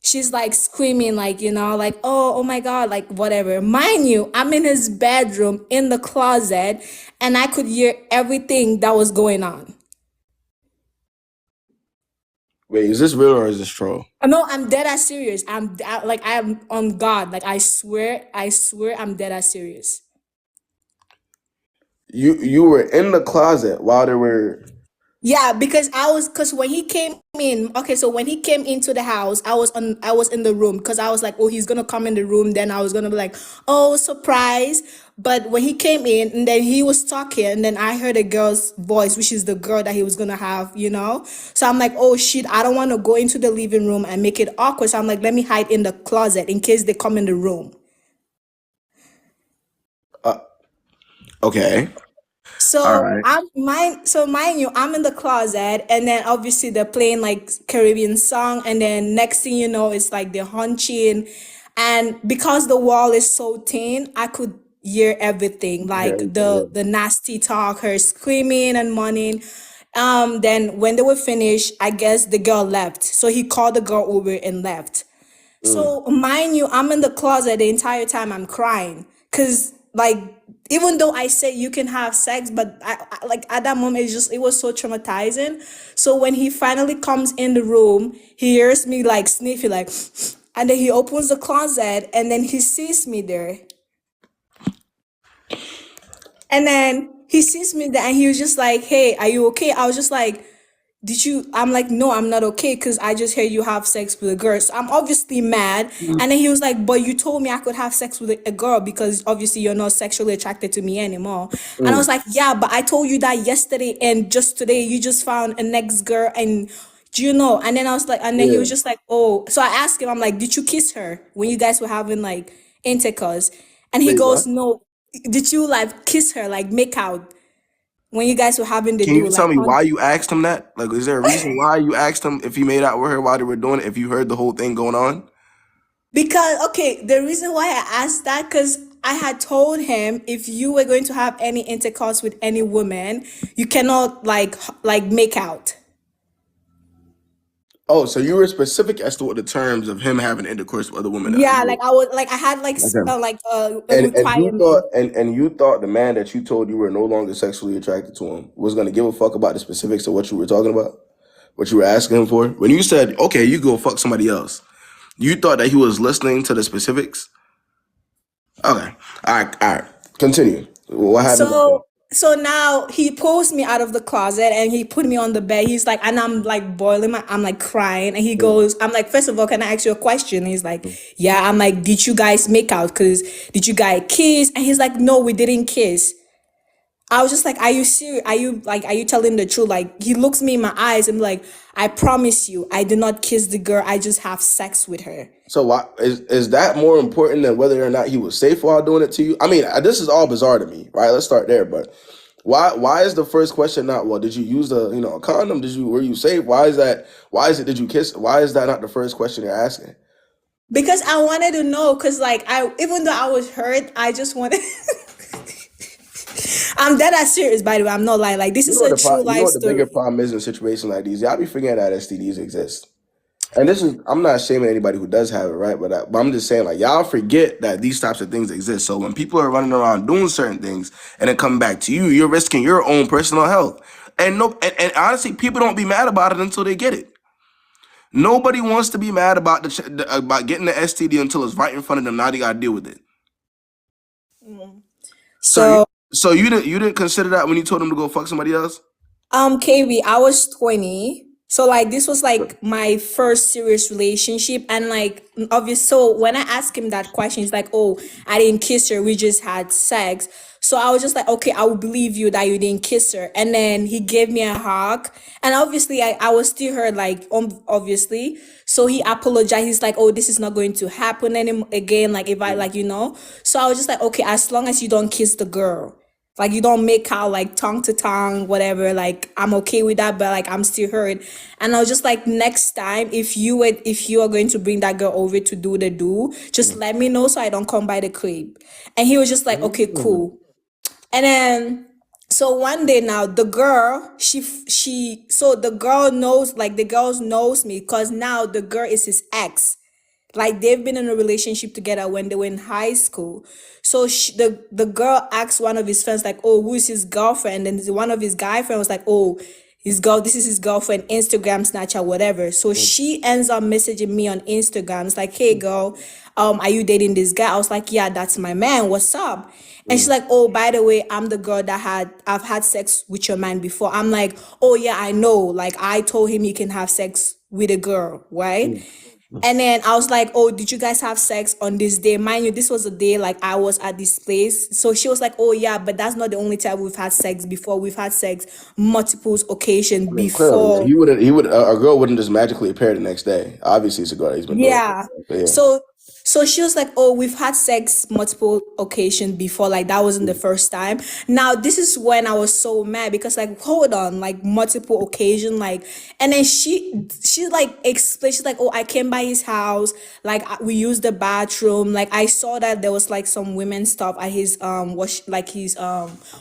She's like screaming, like, like, oh my God, like whatever. Mind you, I'm in his bedroom in the closet and I could hear everything that was going on. Wait, is this real or is this troll? No, I'm dead ass serious. I am on God. Like I swear, I'm dead ass serious. You were in the closet while there were. Yeah, because when he came in, okay, so when he came into the house, I was in the room because I was like, oh, he's gonna come in the room, then I was gonna be like, oh, surprise. But when he came in and then he was talking, and then I heard a girl's voice, which is the girl that he was gonna have. So I'm like, oh shit, I don't wanna go into the living room and make it awkward. So I'm like, let me hide in the closet in case they come in the room. Okay. All So right. mind you, I'm in the closet, and then obviously they're playing like Caribbean song, and then next thing you know, it's like they're hunching, and because the wall is so thin, I could hear everything, like the nasty talk, her screaming and moaning. Then when they were finished, I guess the girl left, so he called the girl over and left. So mind you, I'm in the closet the entire time I'm crying. Cause like even though I said you can have sex, but I like at that moment it was so traumatizing. So when he finally comes in the room, he hears me like sniffing like and then he opens the closet and then he sees me there. And then he sees me there and he was just like, hey, are you okay? I was just like, I'm like, no, I'm not okay because I just heard you have sex with a girl. So I'm obviously mad. And then he was like, but you told me I could have sex with a girl because obviously you're not sexually attracted to me anymore. And I was like, yeah, but I told you that yesterday and just today you just found a next girl and do you know? And then I was like, and then he was just like, oh. So I asked him, I'm like, did you kiss her when you guys were having like intercourse? And he Wait, goes, what? no. Did you like kiss her, like make out when you guys were having the Can do you tell like me on? why you asked him that? Like, is there a reason why you asked him if he made out with her while they were doing it? If you heard the whole thing going on? Because okay, the reason why I asked that because I had told him if you were going to have any intercourse with any woman, you cannot like make out. Oh, so you were specific as to what the terms of him having intercourse with other women are. Yeah, like I was like I had like Okay. a And you thought requirement. and you thought the man that you told you were no longer sexually attracted to him was gonna give a fuck about the specifics of what you were talking about? What you were asking him for? When you said, okay, you go fuck somebody else, you thought that he was listening to the specifics? Okay. All right. Continue. What happened after that? So now he pulls me out of the closet and he put me on the bed. He's like, and I'm like I'm like crying. And he goes, I'm like, first of all, can I ask you a question? He's like, yeah. I'm like, did you guys make out? Did you guys kiss? And he's like, no, we didn't kiss. I was just like, are you serious? Are you telling the truth? Like, he looks me in my eyes and like, I promise you, I did not kiss the girl. I just have sex with her. So why is that more important than whether or not he was safe while doing it to you? I mean, this is all bizarre to me, right? Let's start there. But why is the first question not, well, did you use a condom? Were you safe? Why is that? Why is it did you kiss? Why is that not the first question you're asking? Because I wanted to know, because like even though I was hurt, I just wanted I'm dead ass serious, by the way. I'm not lying. Like this You is know what a the true you know life what the bigger story. problem is in situations like these? Y'all be forgetting that STDs exist. And this is, I'm not shaming anybody who does have it, right? But I'm just saying, like, y'all forget that these types of things exist. So when people are running around doing certain things and then coming back to you, you're risking your own personal health. And no, and honestly, people don't be mad about it until they get it. Nobody wants to be mad about about getting the STD until it's right in front of them. Now they gotta deal with it. So, So so you didn't consider that when you told them to go fuck somebody else? KB, I was 20. So like this was like my first serious relationship and like obvious. So when I asked him that question, he's like, oh, I didn't kiss her, we just had sex. So I was just like, okay, I will believe you that you didn't kiss her. And then he gave me a hug. And obviously I was still hurt, like obviously. So he apologized. He's like, oh, this is not going to happen again. Like if I like, So I was just like, okay, as long as you don't kiss the girl. Like you don't make out like tongue to tongue, whatever. Like I'm okay with that, but like I'm still hurt. And I was just like, next time, if you are going to bring that girl over to do the do, just let me know so I don't come by the crib. And he was just like, okay, cool. And then so one day now the girl so the girl knows, like the girls knows me because now the girl is his ex. Like they've been in a relationship together when they were in high school. So the girl asked one of his friends like, oh, who is his girlfriend? And one of his guy friends was like, oh, this is his girlfriend, Instagram, Snapchat, whatever. So she ends up messaging me on Instagram. It's like, hey girl, are you dating this guy? I was like, yeah, that's my man. What's up? And she's like, oh, by the way, I'm the girl that I've had sex with your man before. I'm like, oh yeah, I know. Like I told him you can have sex with a girl, right? And then I was like, oh, did you guys have sex on this day? Mind you, this was a day like I was at this place. So she was like, oh yeah, but that's not the only time we've had sex before. We've had sex multiple occasions I mean, clearly, before. he would, a girl wouldn't just magically appear the next day. Obviously, it's a girl that he's been doing it. Yeah. But yeah. So she was like, "Oh, we've had sex multiple occasions before. Like that wasn't the first time." Now this is when I was so mad because like, hold on, like multiple occasion, like, and then she like explained. She's like, "Oh, I came by his house. Like we used the bathroom. Like I saw that there was like some women stuff at his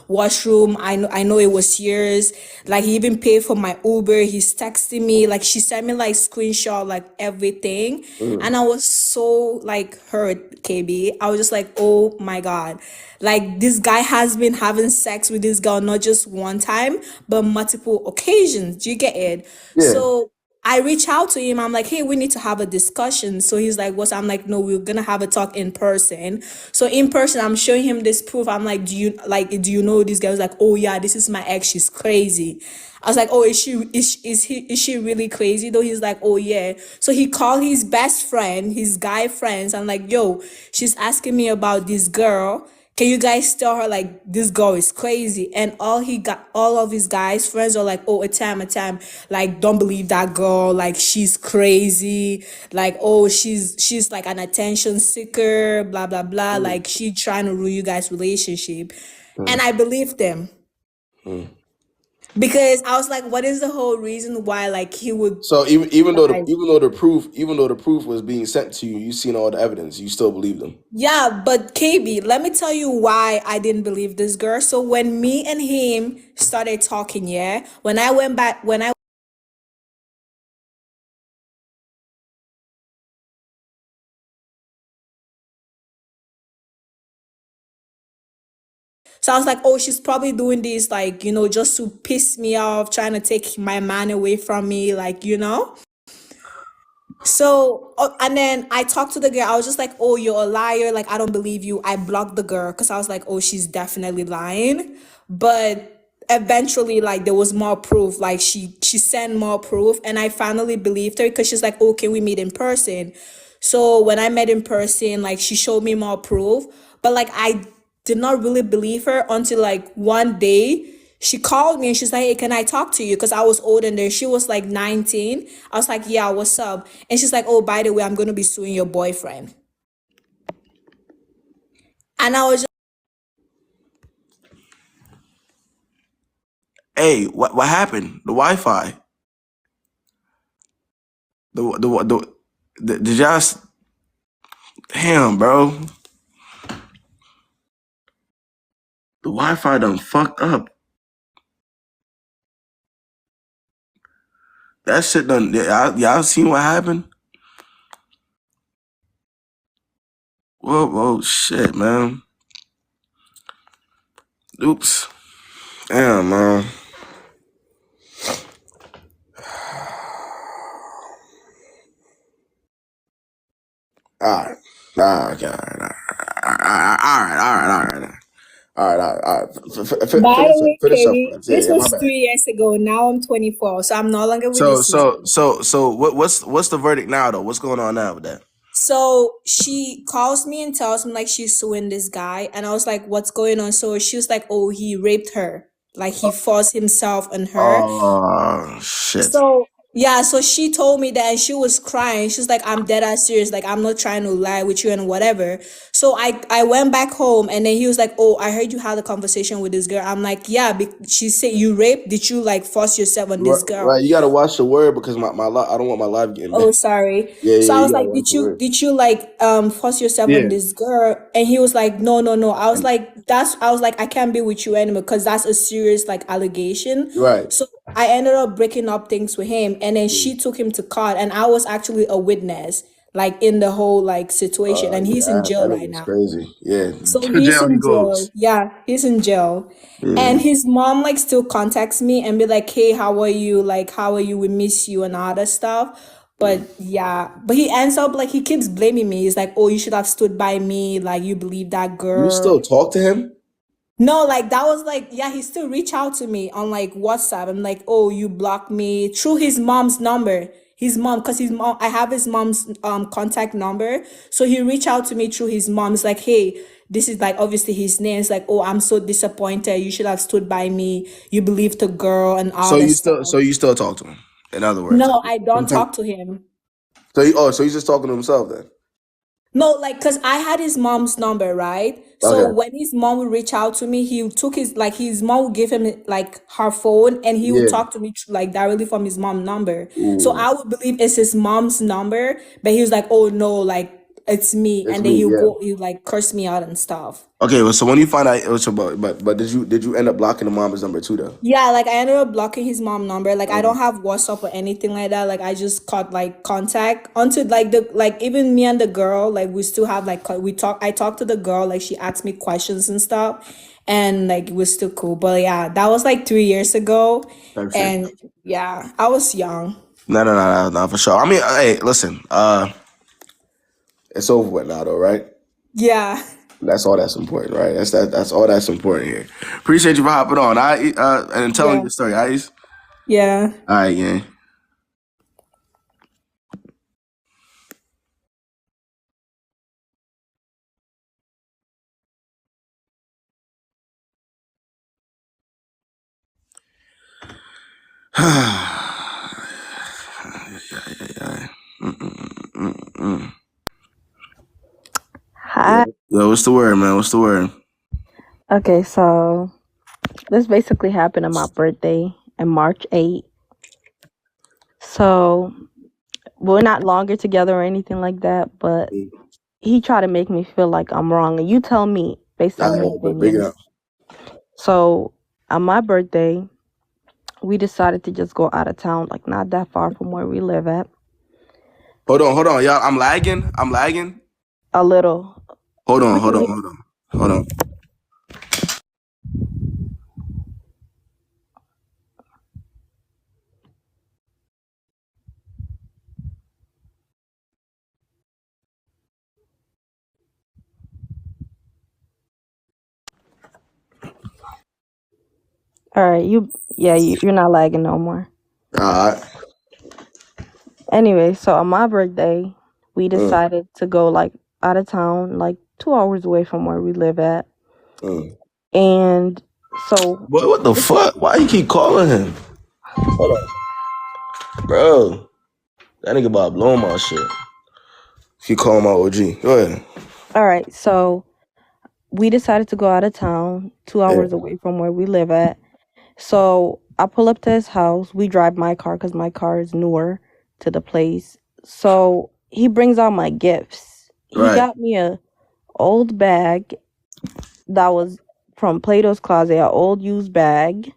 washroom. I know it was yours. Like he even paid for my Uber. He's texting me. Like she sent me like screenshot like everything, and I was so like hurt, KB. I was just like, oh my God. Like this guy has been having sex with this girl not just one time, but multiple occasions. Do you get it? Yeah. So I reach out to him. I'm like, hey, we need to have a discussion. So he's like, what's? I'm like, no, we're gonna have a talk in person. So in person, I'm showing him this proof. I'm like, do you know this guy? Was like, oh yeah, this is my ex. She's crazy. I was like, oh, is she really crazy though? He's like, oh yeah. So he called his best friend, his guy friends. I'm like, yo, she's asking me about this girl. Can you guys tell her like this girl is crazy? And all of his guys friends are like, oh, a time, like don't believe that girl, like she's crazy, like oh she's like an attention seeker, blah blah blah, like she trying to ruin you guys' relationship. And I believed them. Because I was like, what is the whole reason why like he would So even though lie? the proof was being sent to you, you seen all the evidence, you still believe them. Yeah, but KB, let me tell you why I didn't believe this girl. So when me and him started talking, yeah, when I went back, so I was like, oh, she's probably doing this, like, just to piss me off, trying to take my man away from me, like. So, and then I talked to the girl. I was just like, oh, you're a liar. Like, I don't believe you. I blocked the girl because I was like, oh, she's definitely lying. But eventually, like, there was more proof. Like, she sent more proof. And I finally believed her because she's like, oh, can we meet in person? So when I met in person, like, she showed me more proof. But, like, I did not really believe her until, like, one day she called me and she's like, hey, can I talk to you? Because I was older than her. She was like 19. I was like, yeah, what's up? And she's like, oh, by the way, I'm going to be suing your boyfriend. And I was just, Hey, what happened? The Wi-Fi. Did y'all? Damn, bro. The Wi-Fi done fucked up. That shit done. Y'all seen what happened? Whoa, shit, man. Oops. Damn, man. All right. Okay. All right. by the way, Finish up. Katie, this Yeah, my was bad. 3 years ago. Now I'm 24. So I'm no longer with So this man. what's the verdict now though? What's going on now with that? So she calls me and tells me like she's suing this guy. And I was like, what's going on? So she was like, oh, he raped her. Like he forced himself on her. Oh shit. So Yeah, so she told me that and she was crying. She's like, I'm dead ass serious. Like, I'm not trying to lie with you and whatever. So I went back home and then he was like, oh, I heard you had a conversation with this girl. I'm like, yeah, she said you raped. Did you like force yourself on this Right, girl? right. You gotta watch the word because I don't want my life getting Oh, bad. sorry. Yeah, So yeah. I You was gotta like, watch the word. did you like force yourself on Yeah. this girl? And he was like, no, no, no. I was And- like, I can't be with you anymore because that's a serious like allegation. Right. So I ended up breaking up things with him and then Mm. she took him to court and I was actually a witness like in the whole like situation and he's in Yeah, jail that right nigga's now. crazy. Yeah. So To he's jail he in jail. goes. Yeah, he's in jail. And Yeah. his mom like still contacts me and be like, "Hey, how are you? Like, how are you? We miss you and all that stuff." But yeah, but he ends up like he keeps blaming me. He's like, "Oh, you should have stood by me. Like, you believe that You girl." still talk to him? No, like that was like, yeah, he still reach out to me on like WhatsApp. I'm like, oh, you blocked me through his mom's number. His mom, because his mom, I have his mom's contact number. So he reached out to me through his mom. It's like, hey, this is like obviously his name. It's like, oh, I'm so disappointed. You should have stood by me. You believed the girl and all that stuff. So you still talk to him. In other words. No, I don't Sometimes, talk to him. so he's just talking to himself then. No, like, cause I had his mom's number, right? So Okay. when his mom would reach out to me, he took his mom would give him like her phone, and he would Yeah. talk to me like directly from his mom number. So Ooh. I would believe it's his mom's number, but he was like, "Oh no, like it's me," It's and then me, yeah. he like curse me out and stuff. Okay, well, so when you find out it was about, but did you end up blocking the mom's number too though? Yeah, like I ended up blocking his mom number. Like I Okay. don't have WhatsApp or anything like that. Like I just cut like contact onto like the like even me and the girl, like we still have like we talk I talked to the girl, like she asked me questions and stuff and like it was still cool. But yeah, that was like 3 years ago. Type shit. And yeah, I was young. No, for sure. I mean, hey, listen, it's over with now though, right? Yeah. That's all that's important, right? That's all that's important here. Appreciate you for hopping on. And telling Yeah. your story, Ice. Yeah. All right, yeah. Hi. Yo, what's the word, man? What's the word? Okay, so this basically happened on my birthday on March 8th. So we're not longer together or anything like that, but he tried to make me feel like I'm wrong. And you tell me based on your But big opinion. up. So on my birthday, we decided to just go out of town, like not that far from where we live at. Hold on, y'all. I'm lagging. A little. Hold on. All right, you're not lagging no more. All right. Anyway, so on my birthday, we decided to go like out of town, like 2 hours away from where we live at. And so Boy, what the fuck? Why you keep calling him? Hold on. Bro. That nigga about blowing my shit. Keep calling my OG. Go ahead. all right, so we decided to go out of town, 2 hours Yeah. away from where we live at. So I pull up to his house. We drive my car because my car is newer to the place. So he brings out my gifts. He Right. got me a old bag that was from Plato's Closet, an old used bag,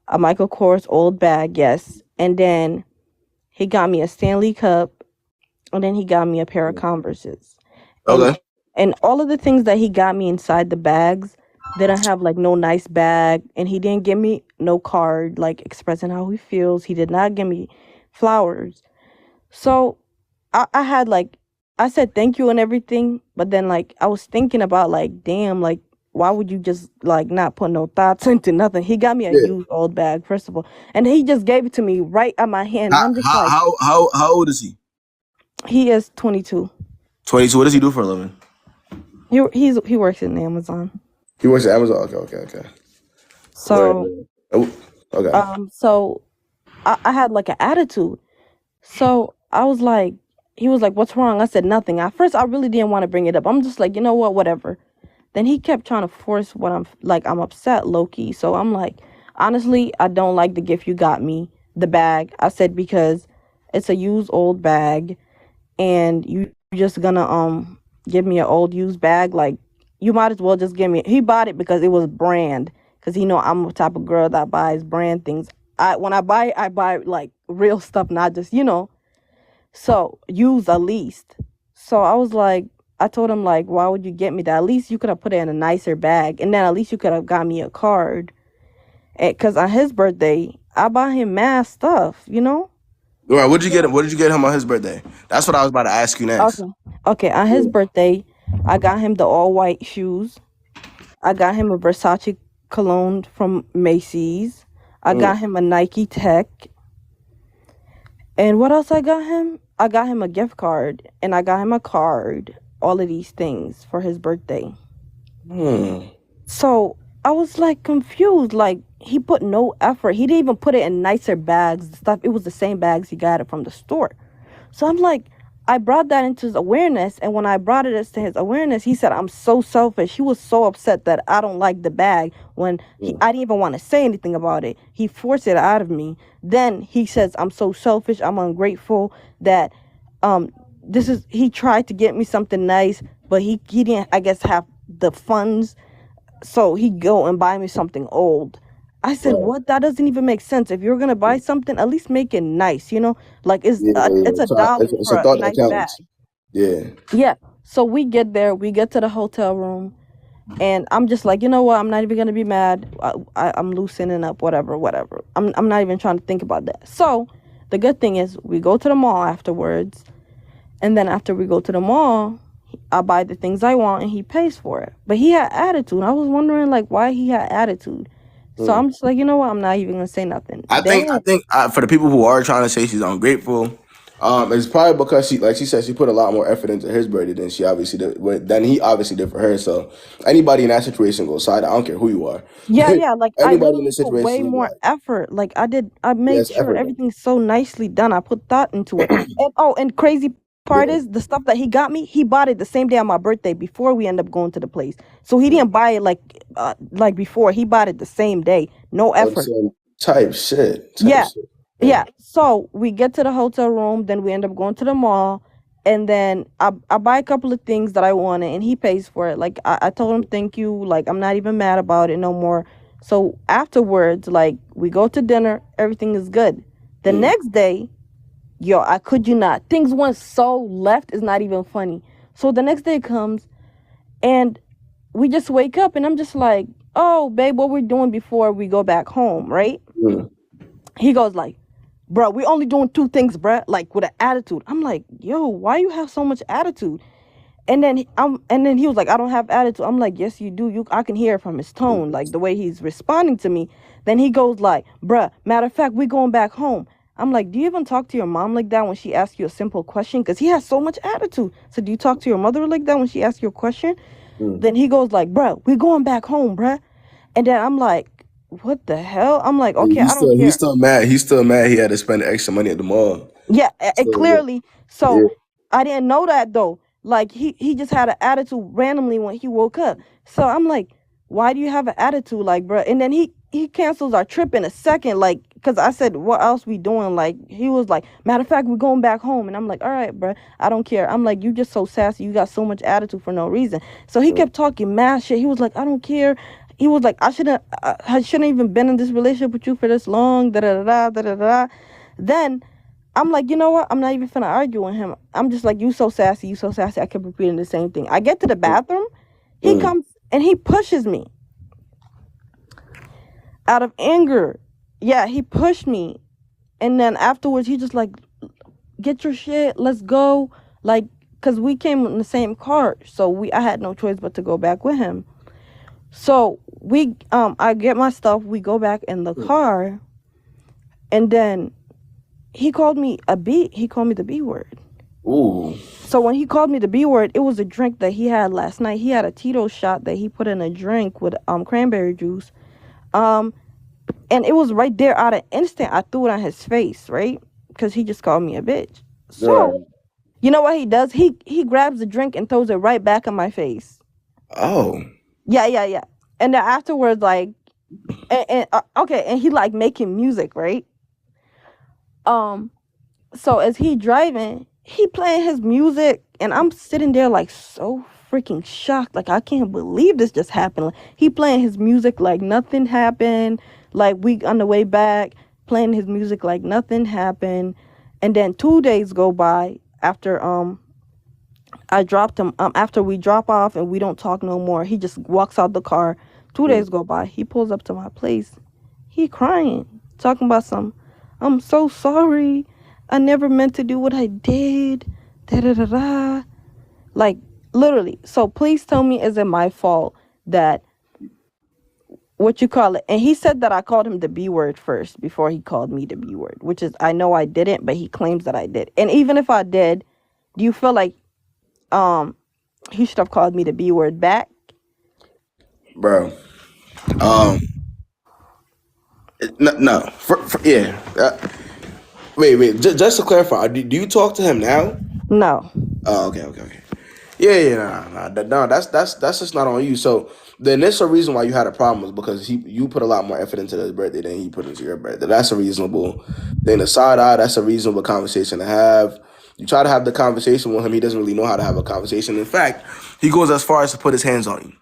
a Michael Kors old bag, yes. And then he got me a Stanley Cup, and then he got me a pair of Converses. Okay. And all of the things that he got me inside the bags didn't have like no nice bag, and he didn't give me no card like expressing how he feels. He did not give me flowers. So I had like I said thank you and everything, but then like I was thinking about like damn, like why would you just like not put no thoughts into nothing? He got me a Yeah. used old bag first of all, and he just gave it to me right at my hand, and I'm just like, How old is he? he is 22. 22. What does he do for a living? He works in Amazon. He works at Amazon. Okay. So Oh, okay. so I had like an attitude. So I was like, he was like, "What's wrong?" I said nothing. At first, I really didn't want to bring it up. I'm just like, you know what, whatever. Then he kept trying to force what I'm like. I'm upset, low key. So I'm like, honestly, I don't like the gift you got me, the bag. I said because it's a used old bag, and you just gonna give me an old used bag. Like, you might as well just give me. He bought it because it was brand. Cause he know I'm the type of girl that buys brand things. When I buy like real stuff, not just So use at least. So I was like, I told him like, why would you get me that? At least you could have put it in a nicer bag, and then at least you could have got me a card. Cause on his birthday, I bought him mad stuff. All right, what did you get him? What did you get him on his birthday? That's what I was about to ask you next. Okay. On his birthday, I got him the all white shoes. I got him a Versace cologne from Macy's. I got him a Nike Tech. And what else I got him? I got him a gift card, and I got him a card. All of these things for his birthday. So I was like confused. Like, he put no effort. He didn't even put it in nicer bags and stuff. It was the same bags he got it from the store. So I'm like, I brought that into his awareness, and when I brought it to his awareness, he said, "I'm so selfish." He was so upset that I don't like the bag when I didn't even want to say anything about it. He forced it out of me. Then he says, "I'm so selfish. I'm ungrateful that he tried to get me something nice, but he didn't, I guess, have the funds, so he go and buy me something old." I said, "What? That doesn't even make sense. If you're gonna buy something, at least make it nice, Like it's $1 It's for a a thought that nice bag." counts. Yeah. Yeah. So we get there, we get to the hotel room, and I'm just like, you know what? I'm not even gonna be mad. I'm loosening up, whatever. I'm not even trying to think about that. So the good thing is, we go to the mall afterwards, and then after we go to the mall, I buy the things I want, and he pays for it. But he had attitude. I was wondering like why he had attitude. So I'm just like, you know what? I'm not even gonna say nothing. I think for the people who are trying to say she's ungrateful, it's probably because she said she put a lot more effort into his birthday than he obviously did for her. So anybody in that situation goes side. I don't care who you are. Yeah. Like, I Anybody in literally this put way situation, more effort. Like, I made yes, sure effort. everything's so nicely done. I put thought into it. And crazy part is the stuff that he got me, he bought it the same day on my birthday before we end up going to the place. So he didn't buy it like before. He bought it the same day. No effort. Type shit. Yeah. So we get to the hotel room, then we end up going to the mall, and then I buy a couple of things that I wanted, and he pays for it. Like, I told him thank you. Like, I'm not even mad about it no more. So afterwards, like, we go to dinner, everything is good. The next day, yo, I could you not, things went so left, it's not even funny. So the next day comes, and we just wake up, and I'm just like, "Oh, babe, what we're doing before we go back home, right?" He goes like, "Bro, we only doing 2 things, bruh," like with an attitude. I'm like, "Yo, why you have so much attitude?" And then he was like, "I don't have attitude." I'm like, "Yes, you do. I can hear it from his tone, like the way he's responding to me." Then he goes like, "Bruh, matter of fact, we going back home." I'm like, "Do you even talk to your mom like that when she asks you a simple question?" Because he has so much attitude. So do you talk to your mother like that when she asks you a question? Then he goes like, "Bruh, we going back home, bruh." And then I'm like, what the hell? I'm like, okay, I don't care. He's still mad. He's still mad. He had to spend extra money at the mall. Yeah, clearly. So I didn't know that though. Like, he just had an attitude randomly when he woke up. So I'm like, why do you have an attitude, like, bro? And then he cancels our trip in a second, like, because I said, what else we doing? Like, he was like, matter of fact, we're going back home. And I'm like, all right, bro, I don't care. I'm like, you just so sassy. You got so much attitude for no reason. So he kept talking mad shit. He was like, I don't care. He was like, I shouldn't even been in this relationship with you for this long. Da da da da da da. Then I'm like, you know what? I'm not even finna argue with him. I'm just like, you so sassy, you so sassy. I kept repeating the same thing. I get to the bathroom. He comes and he pushes me out of anger. Yeah, he pushed me. And then afterwards, he just like, get your shit. Let's go. Like, because we came in the same car. So I had no choice but to go back with him. So I get my stuff. We go back in the car. And then he called me He called me the B word. Ooh. So when he called me the B word, it was a drink that he had last night. He had a Tito shot that he put in a drink with cranberry juice. And it was right there out of instant. I threw it on his face, right? Because he just called me a bitch. Right. So, you know what he does? He grabs the drink and throws it right back in my face. Oh. Yeah. And then afterwards, like, okay, and he like making music, right? So as he driving, he playing his music, and I'm sitting there like so freaking shocked. Like, I can't believe this just happened. Like, he playing his music like nothing happened. Like, we on the way back playing his music like nothing happened. And then 2 days go by after I dropped him, after we drop off and we don't talk no more. He just walks out the car. 2 days go by. He pulls up to my place. He crying, talking about I'm so sorry. I never meant to do what I did. Da da da da. Like, literally. So please tell me, is it my fault that what you call it? And he said that I called him the B word first before he called me the B word, which is, I know I didn't, but he claims that I did. And even if I did, do you feel like he should have called me the B word back? Bro. No. Yeah. Wait. Just to clarify, do you talk to him now? No. Oh, okay. Yeah. No, that's just not on you. So the initial reason why you had a problem was because you put a lot more effort into his birthday than he put into your birthday. That's a reasonable thing to side eye. That's a reasonable conversation to have. You try to have the conversation with him. He doesn't really know how to have a conversation. In fact, he goes as far as to put his hands on you.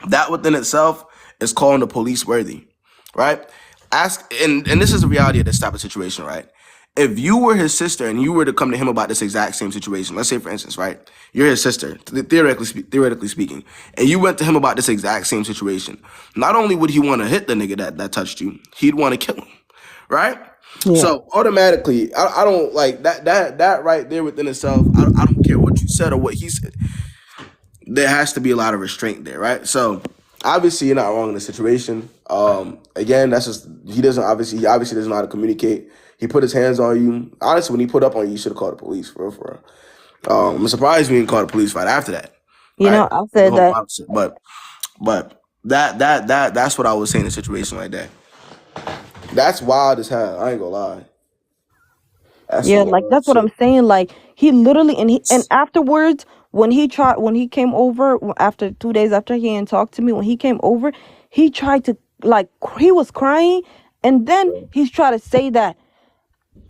That within itself is calling the police worthy, right? And this is the reality of this type of situation, right? If you were his sister and you were to come to him about this exact same situation, let's say for instance, right, you're his sister, theoretically speaking, and you went to him about this exact same situation, not only would he want to hit the nigga that touched you, he'd want to kill him, right? Yeah. So automatically, I don't like that right there within itself. I don't care what you said or what he said. There has to be a lot of restraint there, right? So obviously you're not wrong in the situation. Again, that's just he obviously doesn't know how to communicate. He put his hands on you. Honestly, when he put up on you, you should have called the police for real. I'm surprised we didn't call the police right after that. You know, I said that. But that's what I was saying in a situation like that. That's wild as hell. I ain't gonna lie. Yeah, like that's what I'm saying. Like, he literally and afterwards when he came over after 2 days after he hadn't talked to me, when he came over, he tried to, like, he was crying, and then he's trying to say that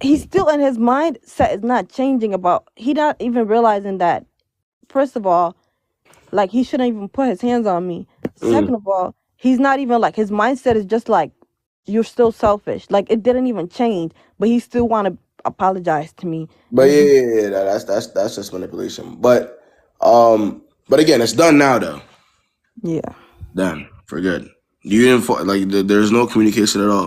he's still in his mindset is not changing about, he not even realizing that, first of all, like, he shouldn't even put his hands on me. Second of all, he's not even, like, his mindset is just like, you're still selfish. Like, it didn't even change, but he still want to apologize to me. But yeah, that's just manipulation. But again, it's done now though. Yeah. Done for good. You didn't like there's no communication at all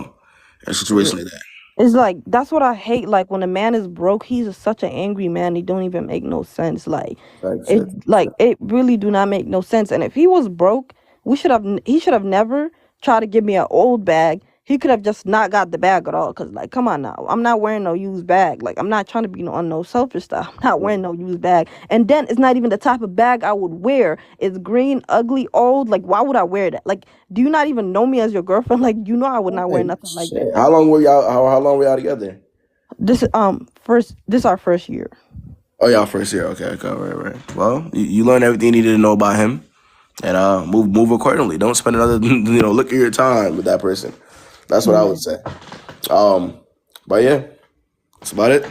in a situation like that. It's like, that's what I hate. Like, when a man is broke, he's such an angry man. He don't even make no sense. Like, it really do not make no sense. And if he was broke, he should have never tried to give me an old bag. He could have just not got the bag at all. Cause, like, come on now, I'm not wearing no used bag. Like, I'm not trying to be on no selfish stuff. I'm not wearing no used bag. And then it's not even the type of bag I would wear. It's green, ugly, old. Like, why would I wear that? Like, do you not even know me as your girlfriend? Like, you know I would not wear nothing like that. How long were y'all? How long were y'all together? This is our first year. Oh, y'all first year. Okay, right. Well, you learned everything you needed to know about him, and move accordingly. Don't spend another look at your time with that person. That's what I would say. But yeah, that's about it.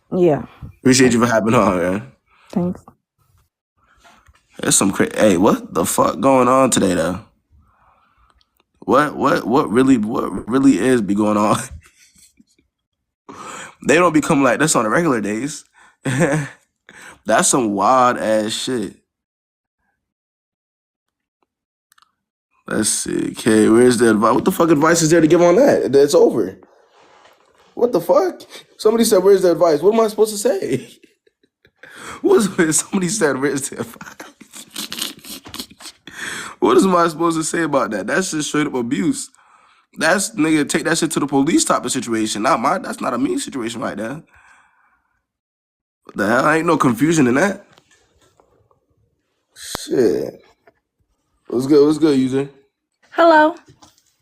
Yeah. Appreciate you for having on, man. Thanks. There's some crazy. Hey, what the fuck going on today, though? What really is be going on? They don't become like this on the regular days. That's some wild ass shit. Let's see. Okay, where's the advice? What the fuck advice is there to give on that? It's over. What the fuck? Somebody said, where's the advice? What am I supposed to say? Somebody said, where's the advice? What am I supposed to say about that? That's just straight up abuse. That's, nigga, take that shit to the police type of situation. That's not a me situation right there. What the hell? Ain't no confusion in that. Shit. What's good, user? Hello.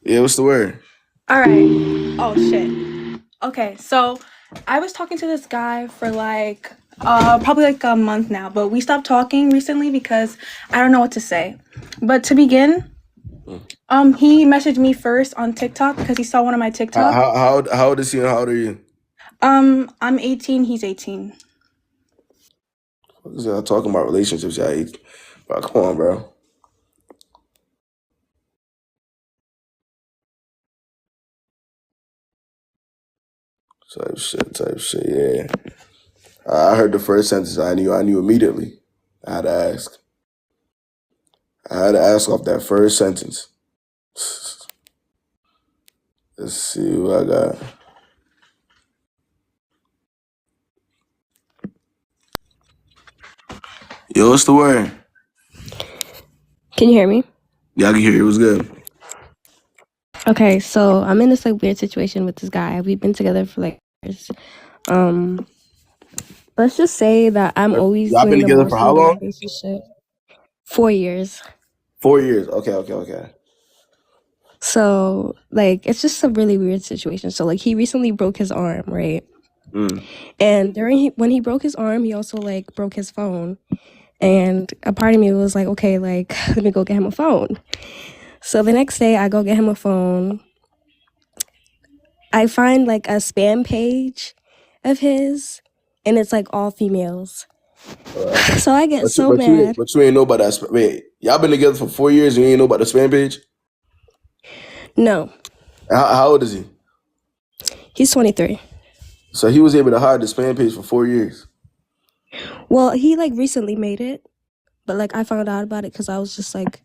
Yeah, what's the word? All right. Oh shit. Okay, so I was talking to this guy for like probably like a month now, but we stopped talking recently because I don't know what to say. But to begin, he messaged me first on TikTok because he saw one of my TikTok. How old is he and how old are you? I'm 18, he's 18. What is y'all talking about relationships, y'all? Bro, come on, bro. Type shit, yeah. I heard the first sentence. I knew immediately. I had to ask. Off that first sentence. Let's see what I got. Yo, what's the word? Can you hear me? Yeah, I can hear you. It was good. Okay, so I'm in this like weird situation with this guy. We've been together for like years. Let's just say that I'm always Y'all been doing the together for most how in the long? relationship. 4 years. 4 years. Okay. So like it's just a really weird situation. So like he recently broke his arm, right? Mm. And when he broke his arm, he also like broke his phone. And a part of me was like, okay, like let me go get him a phone. So the next day I go get him a phone. I find like a spam page of his, and it's like all females. So I get so mad. But you ain't know about that. Wait, y'all been together for 4 years and you ain't know about the spam page? No, How old is he? he's 23. So he was able to hide the spam page for 4 years. Well, he like recently made it, but like I found out about it because I was just like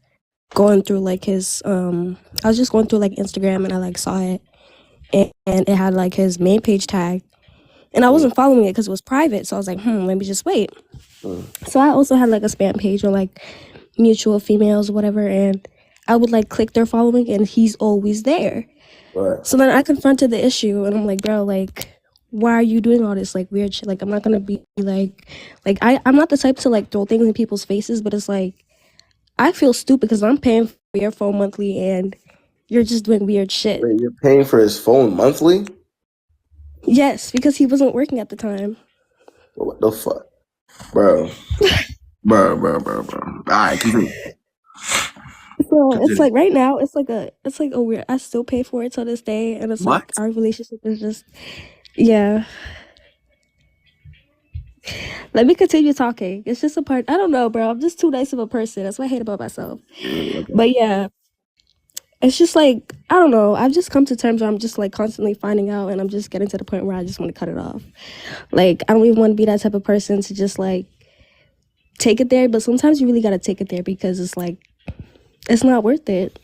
going through like his I was just going through like Instagram and I like saw it, and it had like his main page tag, and I wasn't following it because it was private. So I was like, let me just wait. So I also had like a spam page or like mutual females or whatever, and I would like click their following and he's always there. Right. So then I confronted the issue and I'm like, bro, like why are you doing all this like weird shit? Like I'm not gonna be like I'm not the type to like throw things in people's faces, but it's like I feel stupid because I'm paying for your phone monthly and you're just doing weird shit. Wait, you're paying for his phone monthly? Yes, because he wasn't working at the time. What the fuck? Bro. Bro. All right, continue. So it's like right now, it's like a weird. I still pay for it till this day, and it's like our relationship is just, yeah. Let me continue talking. It's just a part. I don't know, bro. I'm just too nice of a person. That's what I hate about myself. But yeah, it's just like I don't know. I've just come to terms where I'm just like constantly finding out, and I'm just getting to the point where I just want to cut it off. Like I don't even want to be that type of person to just like take it there. But sometimes you really gotta take it there because it's like it's not worth it.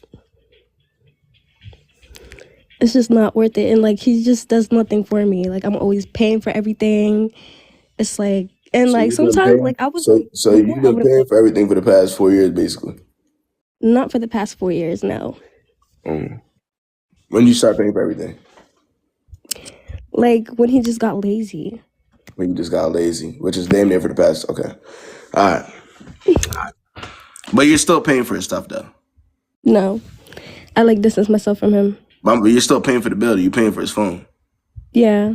It's just not worth it. And like he just does nothing for me. Like I'm always paying for everything. It's like and So like you've been sometimes paying? like I was So you've been paying for everything for the past 4 years, basically. not for the past 4 years, no. When did you start paying for everything? Like when he just got lazy. When you just got lazy, which is damn near for the past. Okay, all right. But you're still paying for his stuff though. No. I like distance myself from him. But you're still paying for the bill. You're paying for his phone. Yeah.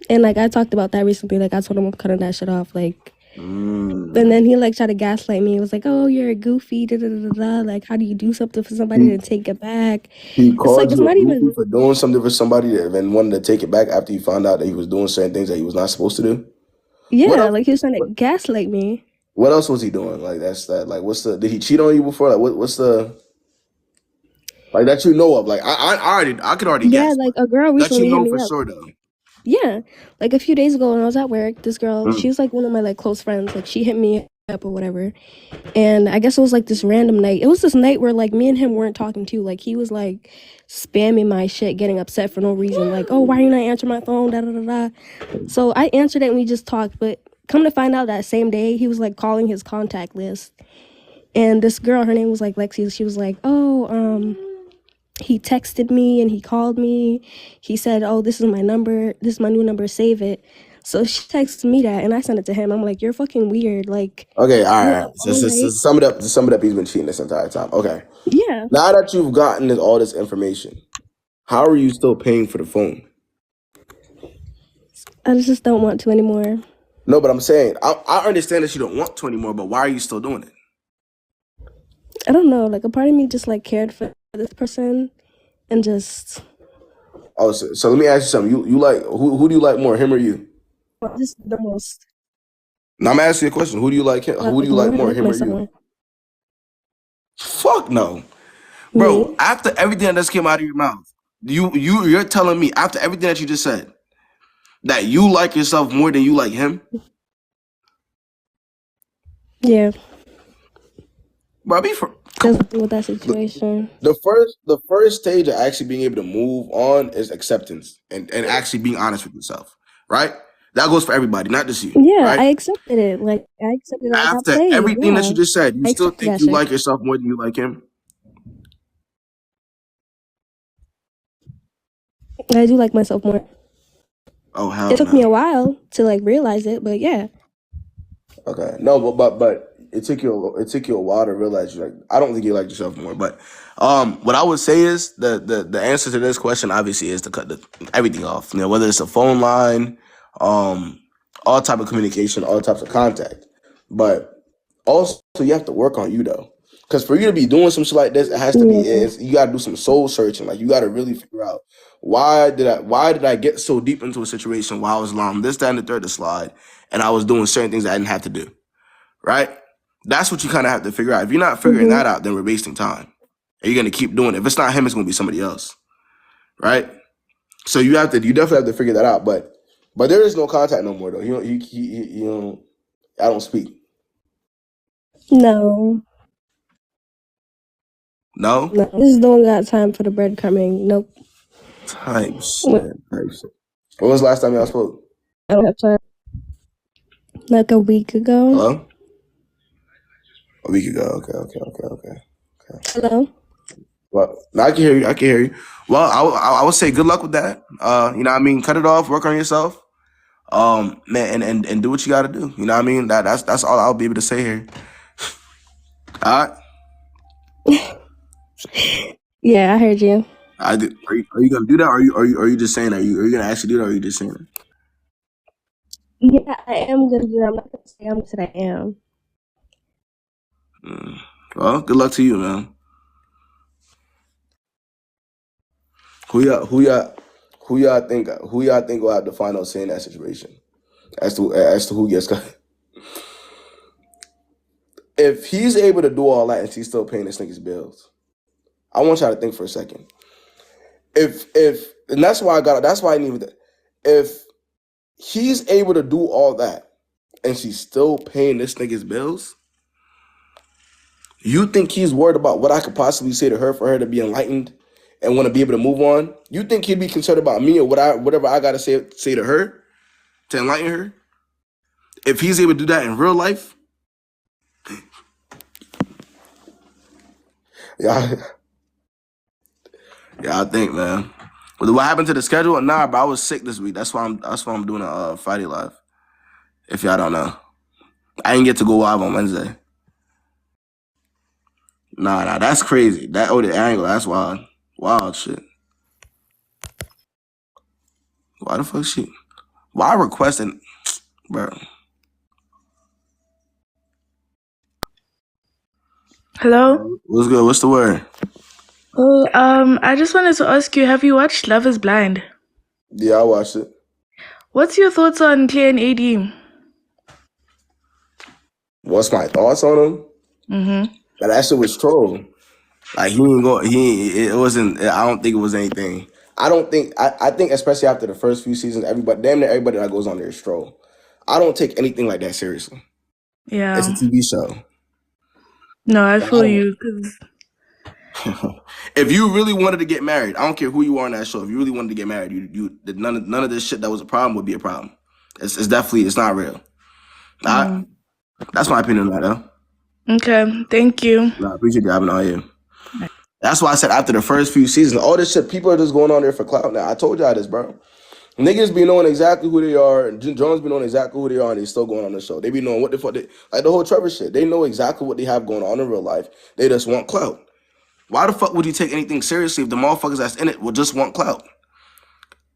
And like I talked about that recently. Like I told him I'm cutting that shit off. Like and then he like tried to gaslight me. It was like, oh, you're a goofy, da da da da. Like, how do you do something for somebody to take it back? He It's called like it's you a not goofy even for doing something for somebody and then wanted to take it back after you found out that he was doing certain things that he was not supposed to do. yeah, like he was trying to gaslight me. What else was he doing? Like that's that. Like what's the? Did he cheat on you before? Like what's the? Like that you know of? Like I could already Yeah, guess. like a girl That you recently hit know me for up. sure though. Yeah, like a few days ago when I was at work, this girl, she was like one of my like close friends. Like she hit me up or whatever, and I guess it was like this random night. It was this night where like me and him weren't talking too. Like he was like spamming my shit, getting upset for no reason. Like, oh, why you not answering my phone? Da da da da. So I answered it and we just talked. But come to find out that same day, he was like calling his contact list, and this girl, her name was like Lexi. She was like, oh, he texted me and he called me. He said, oh, this is my number. This is my new number. Save it. So she texted me that and I sent it to him. I'm like, you're fucking weird. Like, Okay, all you're right. up So, all so, so night. sum it up. He's been cheating this entire time. Okay. Yeah. Now that you've gotten all this information, How are you still paying for the phone? I just don't want to anymore. No, but I'm saying I understand that you don't want to anymore, but why are you still doing it? I don't know. Like a part of me just like cared for this person, and just Oh, so let me ask you something. You like who do you like more, him or you? just the most. Now I'm asking you a question. Who do you like? Who do you like more, I like him or myself you? more. Fuck no, bro. Me? After everything that just came out of your mouth, you're telling me after everything that you just said that you like yourself more than you like him? Yeah. Bro, be for Just with that situation. the first stage of actually being able to move on is acceptance and actually being honest with yourself, right? That goes for everybody, not just you, Yeah, right? I accepted it. Like I accepted I got After played. everything that Yeah. you just said, you I still accepted think that you shit. like yourself more than you like him? I do like myself more. Oh hell It took me no. a while to like realize it, but yeah. Okay, no, but it took you a while to realize you like. I don't think you like yourself more, but what I would say is the answer to this question obviously is to cut everything off. You know, whether it's a phone line, all type of communication, all types of contact, but also you have to work on you though, because for you to be doing some shit like this, it has to be Yeah. you got to do some soul searching. Like you got to really figure out why did I get so deep into a situation while I was allowing this, that, and the third to slide, and I was doing certain things I didn't have to do. Right? That's what you kind of have to figure out. If you're not figuring that out, then we're wasting time. And you're gonna keep doing it. If it's not him, it's gonna be somebody else. Right? So you definitely have to figure that out. But there is no contact no more though. He don't. I don't speak. No. No No. This don't got time for the breadcrumbing. Nope. type shit. Type shit. When was the last time y'all spoke? I don't have time. Like a week ago. Hello? A week ago. Okay. Hello? Well, no, I can hear you. I can hear you. Well, I would say good luck with that. You know what I mean? Cut it off, work on yourself. Man, and do what you gotta do. You know what I mean? That's all I'll be able to say here. All right. Yeah, I heard you. Are you gonna do that? Or are you just saying that? Are you gonna actually do that? Or are you just saying it? Yeah, I am gonna do that. I'm not gonna say I'm said I am. Well, good luck to you, man. Who y'all think will have the final say in that situation? As to who gets cut. If he's able to do all that and she's still paying this nigga's bills, I want y'all to think for a second. If and that's why I didn't even. If he's able to do all that and she's still paying this nigga's bills, you think he's worried about what I could possibly say to her for her to be enlightened and want to be able to move on? You think he'd be concerned about me or whatever I gotta say to her to enlighten her? If he's able to do that in real life, yeah, I think, man. But what happened to the schedule? Nah, but I was sick this week. That's why I'm doing a Friday live. If y'all don't know, I didn't get to go live on Wednesday. Nah, that's crazy. The angle, that's wild shit. Why the fuck she? Why requesting, bro? Hello? What's good? What's the word? Oh, I just wanted to ask you, have you watched Love is Blind? Yeah, I watched it. What's your thoughts on Claire and AD? What's my thoughts on him? Mm-hmm. That shit was troll. Like it wasn't. I don't think it was anything. I think especially after the first few seasons, damn near everybody that goes on there is troll. I don't take anything like that seriously. Yeah. It's a TV show. No, I feel you. 'Cause If you really wanted to get married, I don't care who you are on that show. If you really wanted to get married, none of this shit that was a problem would be a problem. It's definitely not real. That's my opinion on that though. Okay, thank you. I appreciate you having on here. That's why I said after the first few seasons, all this shit, people are just going on there for clout now. I told y'all this, bro. Niggas be knowing exactly who they are, and Jones be knowing exactly who they are, and they still going on the show. They be knowing what the fuck like the whole Trevor shit. They know exactly what they have going on in real life. They just want clout. Why the fuck would you take anything seriously if the motherfuckers that's in it will just want clout?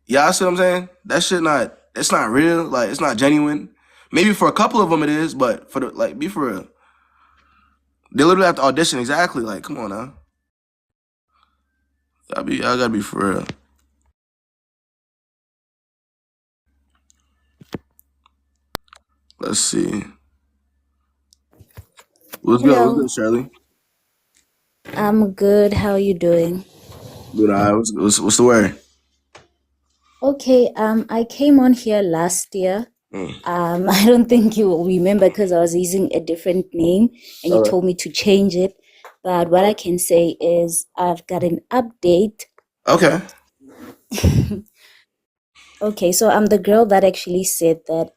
Y'all see what I'm saying? That shit it's not real. Like, it's not genuine. Maybe for a couple of them it is, but for the, like, be for real. They literally have to audition exactly. Like, come on now. Y'all gotta be for real. Let's see. What's good? What's Hello, good, Shirley? I'm good. How are you doing? Good. What's the word? Okay, I came on here last year. I don't think you will remember because I was using a different name and you All right. told me to change it. But what I can say is I've got an update. Okay. Okay, so I'm the girl that actually said that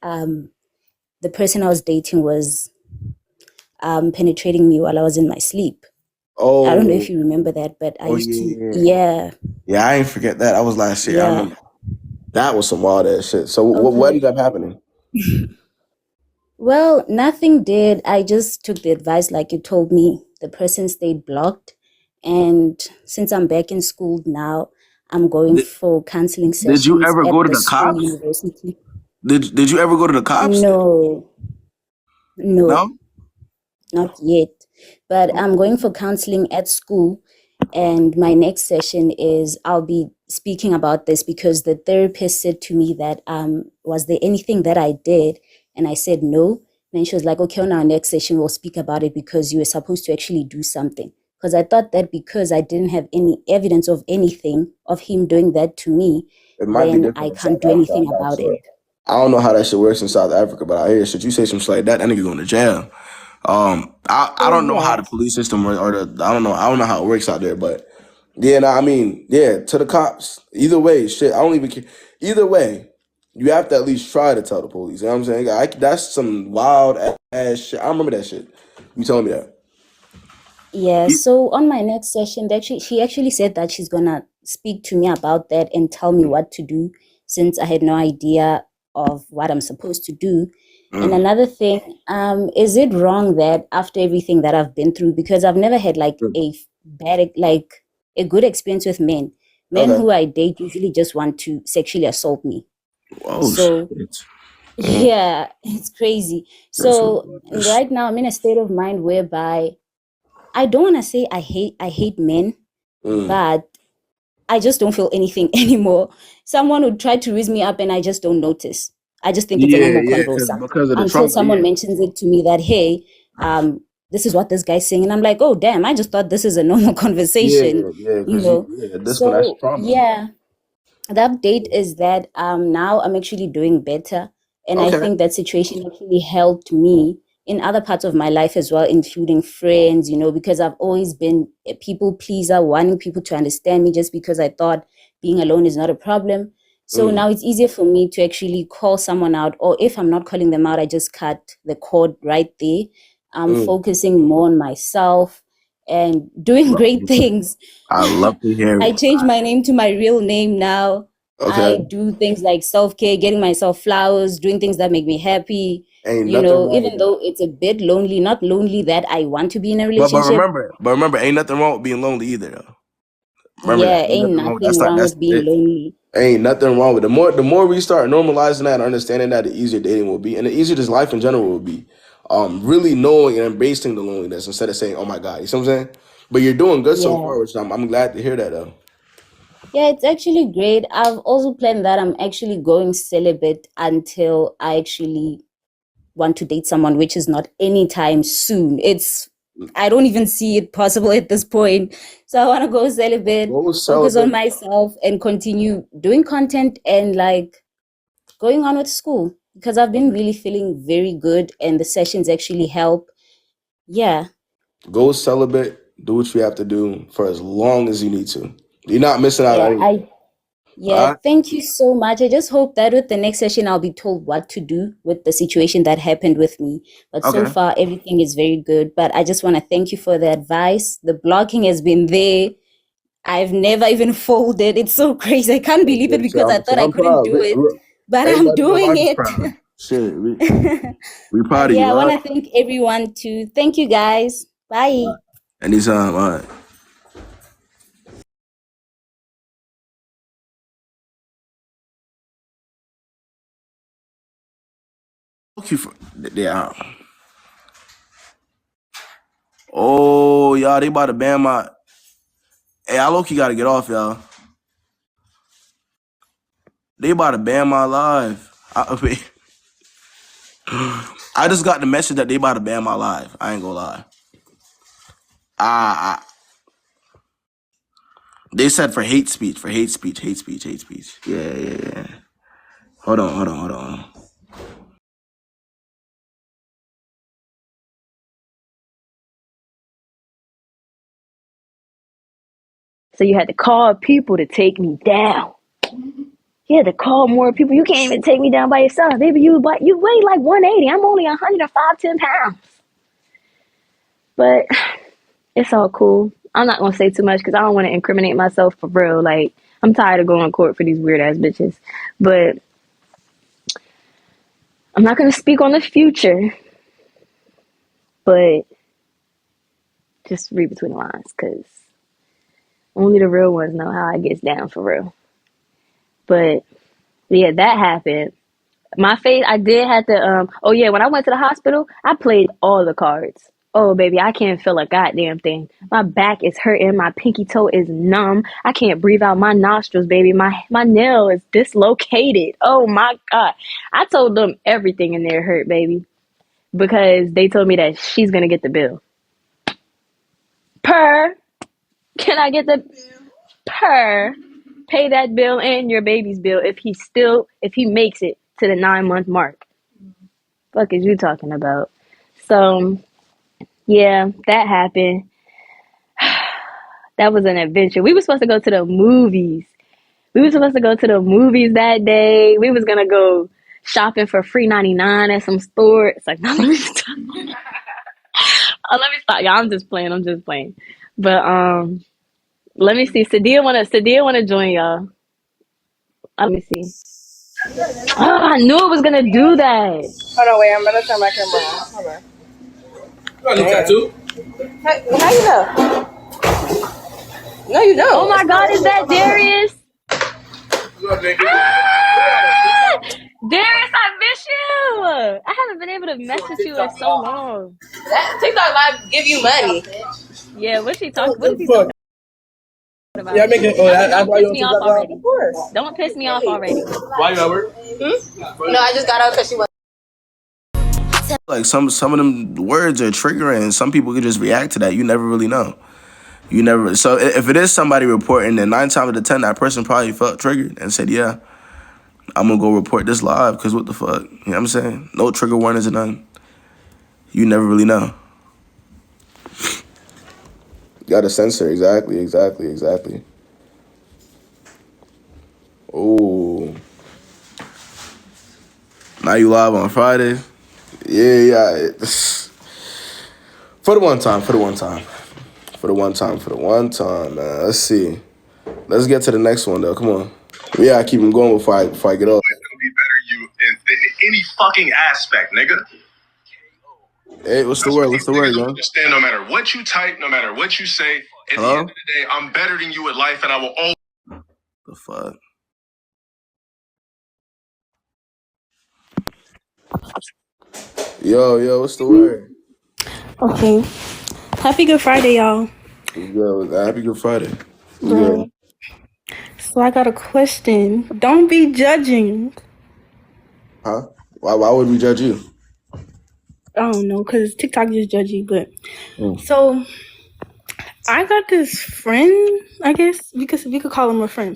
the person I was dating was penetrating me while I was in my sleep. I don't know if Oh. you remember that, but I Oh used to, yeah. yeah, Yeah, I ain't forget that. I was last year. I yeah. remember. That was some wild ass shit. So what Okay. ended up happening? Well, nothing did. I just took the advice like you told me. The person stayed blocked. And since I'm back in school now, I'm going Did, for counseling did you sessions ever go at to the the school cops? university. Did you ever go to the cops? No, no, No? not yet. But I'm going for counseling at school. And my next session is I'll be speaking about this because the therapist said to me that was there anything that I did? And I said no. Then she was like, okay, on our next session we'll speak about it because you were supposed to actually do something. Because I thought that because I didn't have any evidence of anything of him doing that to me, It might be then I different in can't South do Africa, anything I'm not about it. sure. I don't know how that shit works in South Africa, but I hear shit. You say some shit like that nigga going to jail. I So don't know how yeah. the police system or the I don't know how it works out there, but yeah, no, I mean, yeah, to the cops. Either way, shit, I don't even care. Either way, you have to at least try to tell the police. You know what I'm saying? That's some wild ass shit. I remember that shit. You telling me that? Yeah, so on my next session, that she actually said that she's gonna speak to me about that and tell me what to do since I had no idea of what I'm supposed to do. And Mm. another thing, is it wrong that after everything that I've been through, because I've never had like a good experience with men. Men Okay. who I date usually just want to sexually assault me. Oh So shit. Mm. yeah, it's crazy. That's what So it is. right now I'm in a state of mind whereby I don't want to say I hate men, Mm. but I just don't feel anything anymore. Someone would try to raise me up and I just don't notice. I just think it's a Yeah, normal yeah, convo because of the until trauma. someone Yeah. mentions it to me that, hey, this is what this guy's saying. And I'm like, oh, damn, I just thought this is a normal Yeah, conversation, yeah, you because know? this one that's So, trauma. yeah, the update is that now I'm actually doing better. And I Okay. think that situation actually helped me in other parts of my life as well, including friends, because I've always been a people pleaser, wanting people to understand me just because I thought being alone is not a problem. So Mm. now it's easier for me to actually call someone out, or if I'm not calling them out, I just cut the cord right there. I'm Mm. focusing more on myself and doing Love great to hear it. things. I love to hear I it. changed my name to my real name now. Okay. I do things like self-care, getting myself flowers, doing things that make me happy, Ain't nothing wrong with even that. though it's a bit lonely, not lonely that I want to be in a But relationship. remember, ain't nothing wrong with being lonely either though. Remember that. Yeah, Ain't ain't nothing wrong. nothing wrong That's with being it. lonely. Ain't nothing wrong with it. The more we start normalizing that and understanding that, the easier dating will be, and the easier this life in general will be. Really knowing and embracing the loneliness instead of saying, "Oh my God," you see what I'm saying? But you're doing good so Yeah. far, which I'm glad to hear that though. Yeah, it's actually great. I've also planned that I'm actually going celibate until I actually want to date someone, which is not anytime soon. I don't even see it possible at this point. So I want to go celibate, Go focus on celibate. myself, and continue doing content and like going on with school because I've been really feeling very good and the sessions actually help. Yeah. Go celibate. Do what you have to do for as long as you need to. You're not missing out on Yeah. anything. All Yeah, right. thank you so much. I just hope that with the next session, I'll be told what to do with the situation that happened with me. But so Okay. far, everything is very good. But I just want to thank you for the advice. The blocking has been there. I've never even folded. It's so crazy. I can't believe it because I thought I I'm couldn't proud. do it, Look, but I'm everybody in my doing life is it. proud. Shit, we But proud of yeah, you. I All want right. to thank everyone too. Thank you guys. All Bye. right. Anytime. All right. Yeah. Oh, y'all, they about to ban my. Hey, I low-key gotta get off, y'all. They about to ban my live. I just got the message that they about to ban my live. I ain't gonna lie. They said for hate speech, hate speech. Yeah. Hold on. So you had to call people to take me down. You had to call more people. You can't even take me down by yourself. Baby, you weigh like 180. I'm only 105, 10 pounds. But it's all cool. I'm not going to say too much because I don't want to incriminate myself for real. Like, I'm tired of going to court for these weird ass bitches. But I'm not going to speak on the future. But just read between the lines because only the real ones know how I gets down for real. But yeah, that happened. My face, I did have to, oh yeah, when I went to the hospital, I played all the cards. Oh baby, I can't feel a goddamn thing. My back is hurting, my pinky toe is numb. I can't breathe out my nostrils, baby. My nail is dislocated. Oh my God. I told them everything in there hurt, baby. Because they told me that she's gonna get the bill. Can I get the pay that bill and your baby's bill if he makes it to the 9-month mark. Fuck is you talking about? So yeah, that happened. That was an adventure. We were supposed to go to the movies. That day. We was gonna go shopping for free 99 at some store. It's like, no, let me stop. Let me stop. Y'all, I'm just playing. But let me see. Sadia wanna join y'all. Let me see. Oh, I knew it was gonna do that. Hold on, wait. I'm gonna turn my camera on. Hold on. You got a new tattoo? Hey, how you know? No, you don't. Oh my God, is that Darius? Darius, I miss you. I haven't been able to message you in so long. That TikTok live give you money. Yeah, what is he talking about? Yeah, I'm making. Don't piss me off already. Of course. Don't piss me off already. Why you at work? No, I just got out because she was. Like some of them words are triggering, and some people can just react to that. You never really know. So if it is somebody reporting, then 9 times out of 10, that person probably felt triggered and said, "Yeah, I'm gonna go report this live." Because what the fuck? You know what I'm saying? No trigger warnings or nothing. You never really know. You gotta censor. Exactly. Oh. Now you live on Friday? Yeah. For the one time, man. Let's see. Let's get to the next one, though. Come on. We gotta keep them going before I get off. It's gonna be better you in any fucking aspect, nigga. Hey, what's the word, man? Understand, no matter what you type, no matter what you say, at the end of the day, I'm better than you at life, and I will always. The fuck? Yo, what's the word? Okay. Happy Good Friday, y'all. Yo, happy Good Friday. Right. So I got a question. Don't be judging. Huh? Why would we judge you? I don't know, because TikTok is judgy, but so I got this friend, I guess, because we could call him a friend.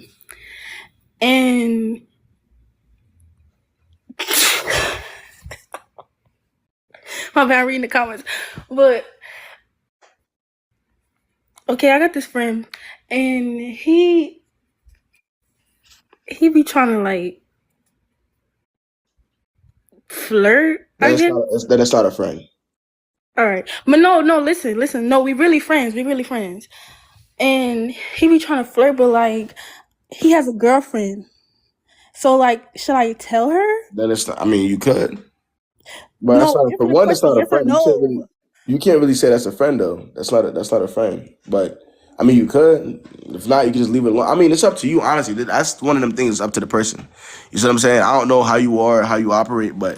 And my bad, reading the comments. But okay, I got this friend and he be trying to like flirt. That's not a friend. All right. But no, listen. No, we really friends. And he be trying to flirt, but like he has a girlfriend. So like, should I tell her? Then it's not, I mean, you could. But No, it's not a friend. No. You can't really say that's a friend though. That's not a friend. But I mean, you could. If not, you can just leave it alone. I mean, it's up to you, honestly. That's one of them things. Up to the person. You see what I'm saying? I don't know how you are, how you operate, but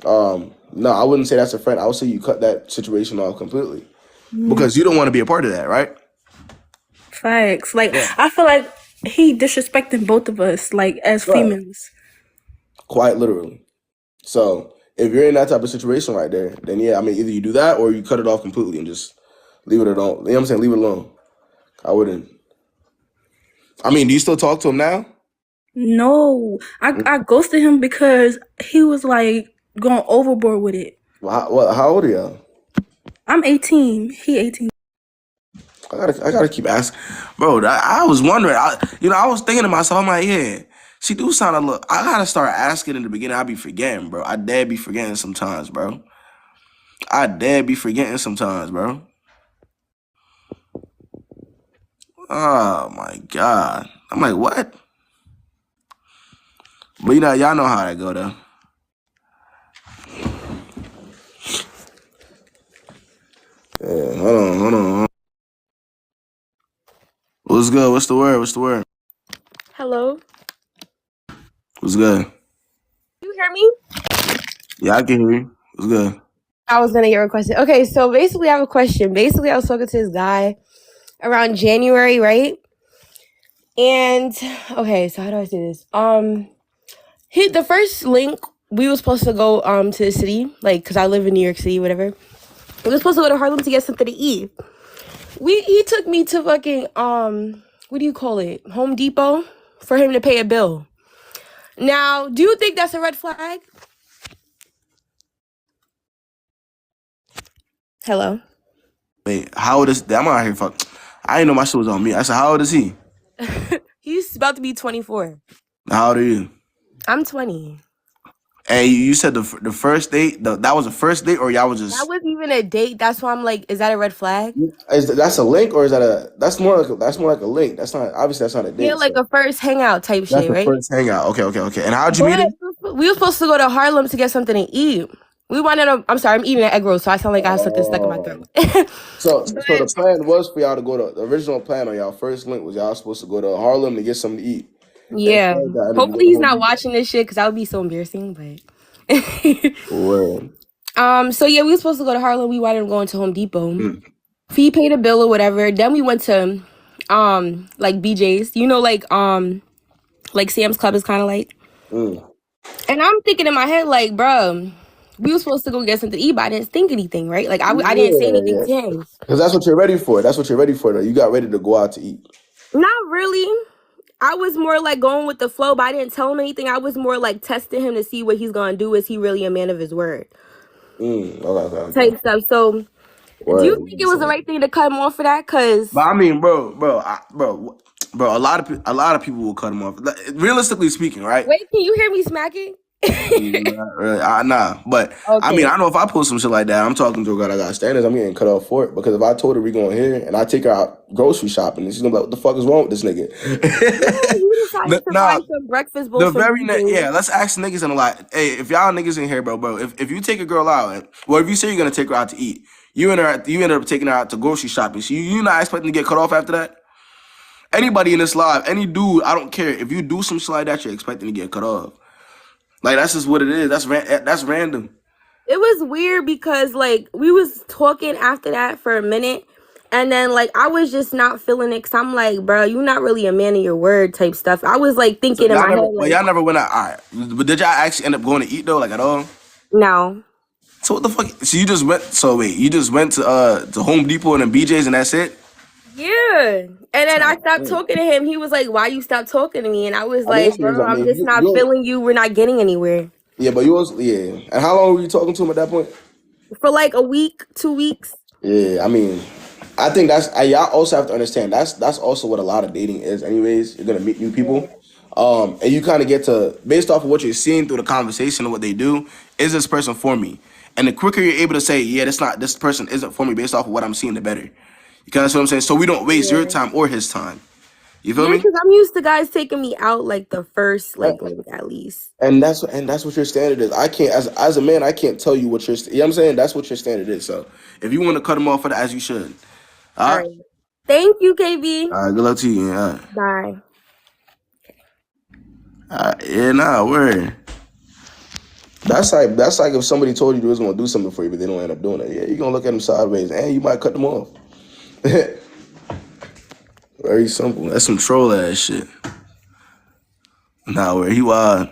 No, I wouldn't say that's a friend. I would say you cut that situation off completely because you don't want to be a part of that, right? Facts. Like, Yeah. I feel like he disrespecting both of us, like, as Right. females. Quite literally. So if you're in that type of situation right there, then yeah, I mean, either you do that or you cut it off completely and just leave it alone. You know what I'm saying? Leave it alone. I wouldn't. I mean, do you still talk to him now? No, I ghosted him because he was like going overboard with it. Well, how old are y'all? I'm 18. He 18. I gotta keep asking, bro. I was wondering. I was thinking to myself, I'm like, yeah, she do sound a little. I gotta start asking in the beginning. I be forgetting, bro. I dare be forgetting sometimes, bro. Oh my god. I'm like, what? But y'all know how that go though. Yeah, hold on. What's good? What's the word? Hello. What's good? You hear me? Yeah, I can hear you. What's good? I was gonna get requested. Okay, so basically I have a question. Basically, I was talking to this guy around January, right? And okay, so how do I say this? The first link we were supposed to go to the city, like, cause I live in New York City, whatever. We were supposed to go to Harlem to get something to eat. He took me to fucking what do you call it? Home Depot for him to pay a bill. Now, do you think that's a red flag? Hello. Wait, how old is? I'm out here. Fuck. I didn't know my shit was on me. I said, how old is he? He's about to be 24. How old are you? I'm 20. And you said the first date. That was the first date, or y'all was just? That wasn't even a date. That's why I'm like, is that a red flag? That's a link, or is that a? That's more like a link. That's not obviously that's not a date. Yeah, like so. a first hangout type That's shit, the right? first hangout. Okay. And how'd you meet him? We were supposed to go to Harlem to get something to eat. I'm sorry, I'm eating an egg roll, so I sound like I have something stuck in my throat. So the plan was for y'all to go to the original plan on y'all first link was y'all supposed to go to Harlem to get something to eat. Yeah. Hopefully he's not watching this shit because that would be so embarrassing. But so yeah, we were supposed to go to Harlem. We wanted to go into Home Depot. He paid a bill or whatever. Then we went to like BJ's. You know, like Sam's Club is kind of like. And I'm thinking in my head, like, bro, we were supposed to go get something to eat, but I didn't think anything, right? Like, I didn't say anything to him. Because that's what you're ready for. That's what you're ready for, though. You got ready to go out to eat. Not really. I was more like going with the flow, but I didn't tell him anything. I was more like testing him to see what he's going to do. Is he really a man of his word? Okay. Type stuff. So, do you think it was the right thing to cut him off for that? But I mean, bro, a lot of people will cut him off. Realistically speaking, right? Wait, can you hear me smacking? Not really. Nah, but Okay. I mean, I know if I post some shit like that, I'm talking to a girl that got standards, I'm getting cut off for it. Because if I told her we going here and I take her out grocery shopping, and she's gonna be like, "What the fuck is wrong with this nigga?" You decided to buy some breakfast bowls. Let's ask niggas and like, hey, if y'all niggas in here, bro, if you take a girl out, if you say you're gonna take her out to eat, you end up taking her out to grocery shopping. So you not expecting to get cut off after that? Anybody in this live, any dude, I don't care. If you do some shit like that, you're expecting to get cut off. Like, that's just what it is. That's random. It was weird because, like, we was talking after that for a minute. And then, like, I was just not feeling it because I'm like, bro, you're not really a man of your word type stuff. I was, like, thinking in my head. But y'all never went out. All right. But did y'all actually end up going to eat, though, like, at all? No. So what the fuck? So you just went to Home Depot and then BJ's and that's it? Yeah. And then I stopped talking to him. He was like, why you stopped talking to me? And I was like, bro, I'm just not feeling you. We're not getting anywhere. Yeah, but And how long were you talking to him at that point? For like a week, 2 weeks. Yeah, I mean, I think y'all also have to understand that's also what a lot of dating is anyways. You're gonna meet new people. And you kind of get to, based off of what you're seeing through the conversation and what they do, is this person for me? And the quicker you're able to say, yeah, this person isn't for me based off of what I'm seeing, the better. You kind of see what I'm saying? So we don't waste your time or his time. You feel me? Because I'm used to guys taking me out like the first link at least. And that's what your standard is. I can't, as a man, I can't tell you what your, you know what I'm saying? That's what your standard is. So if you want to cut him off for that, as you should. All right. Thank you, KB. All right, good luck to you. Bye. Yeah, nah, word. That's like if somebody told you they was gonna do something for you, but they don't end up doing it. Yeah, you're gonna look at them sideways, and you might cut them off. Very simple. That's some troll ass shit. Nah, where he wild.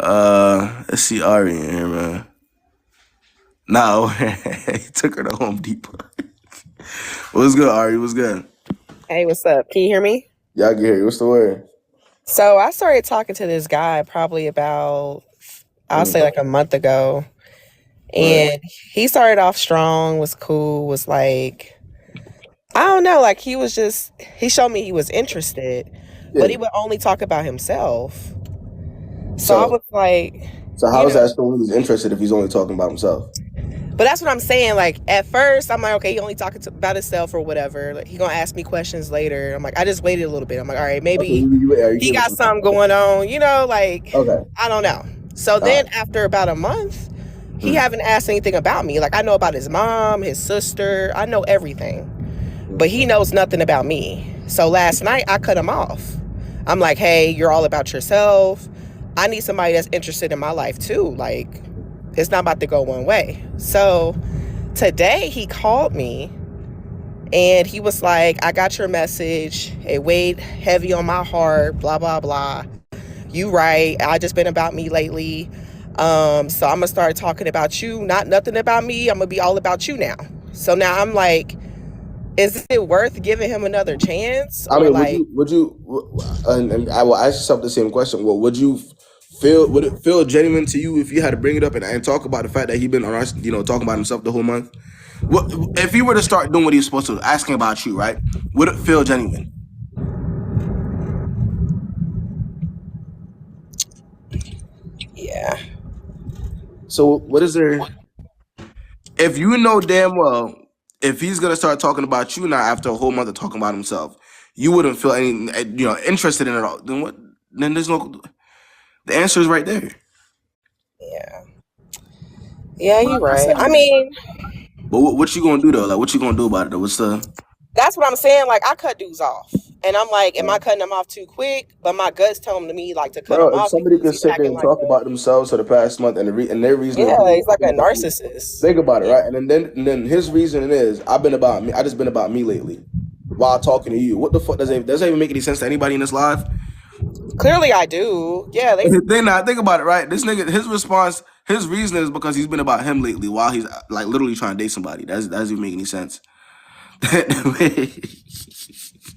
Let's see Ari in here, man. Nah, he took her to Home Depot. What's good, Ari? What's good? Hey, what's up? Can you hear me? Yeah, I can hear you. What's the word? So I started talking to this guy probably about, I'll say like a month ago. And he started off strong, was cool, was like, I don't know, like he showed me he was interested, but he would only talk about himself. So I was like, so how is that showing he's interested if he's only talking about himself? But that's what I'm saying. Like at first, I'm like, okay, he only talking about himself or whatever. Like he gonna ask me questions later. I'm like, I just waited a little bit. I'm like, all right, maybe he got something going on. Like I don't know. So then after about a month, he haven't asked anything about me. Like I know about his mom, his sister. I know everything, but he knows nothing about me. So last night I cut him off. I'm like, hey, you're all about yourself. I need somebody that's interested in my life too. Like. It's not about to go one way. So today he called me and he was like, I got your message. It weighed heavy on my heart, blah, blah, blah. You right. I just been about me lately. So I'm going to start talking about you, not nothing about me. I'm going to be all about you now. So now I'm like, is it worth giving him another chance? I mean, would you, and I will ask yourself the same question. Well, would it feel genuine to you if you had to bring it up and talk about the fact that he been on, talking about himself the whole month? What if he were to start doing what he's supposed to, asking about you, right? Would it feel genuine? Yeah. So what is there? If you know damn well, if he's gonna start talking about you now after a whole month of talking about himself, you wouldn't feel any, interested in it all. Then what? Then there's no. The answer is right there. Yeah, you're right. I mean, but what you gonna do though? Like, what you gonna do about it though? What's the? That's what I'm saying. Like, I cut dudes off, and I'm like, am I cutting them off too quick? But my gut's telling me like to cut them off. If somebody can sit there and talk about themselves for the past month and their reason, he's like a narcissist. Think about it, right? And then his reasoning is, I've been about me. I just been about me lately, while talking to you. What the fuck does that even make any sense to anybody in this live? Clearly, I do. Yeah, think about it, right? This nigga, his response, his reason is because he's been about him lately, while he's like literally trying to date somebody. That doesn't even make any sense. And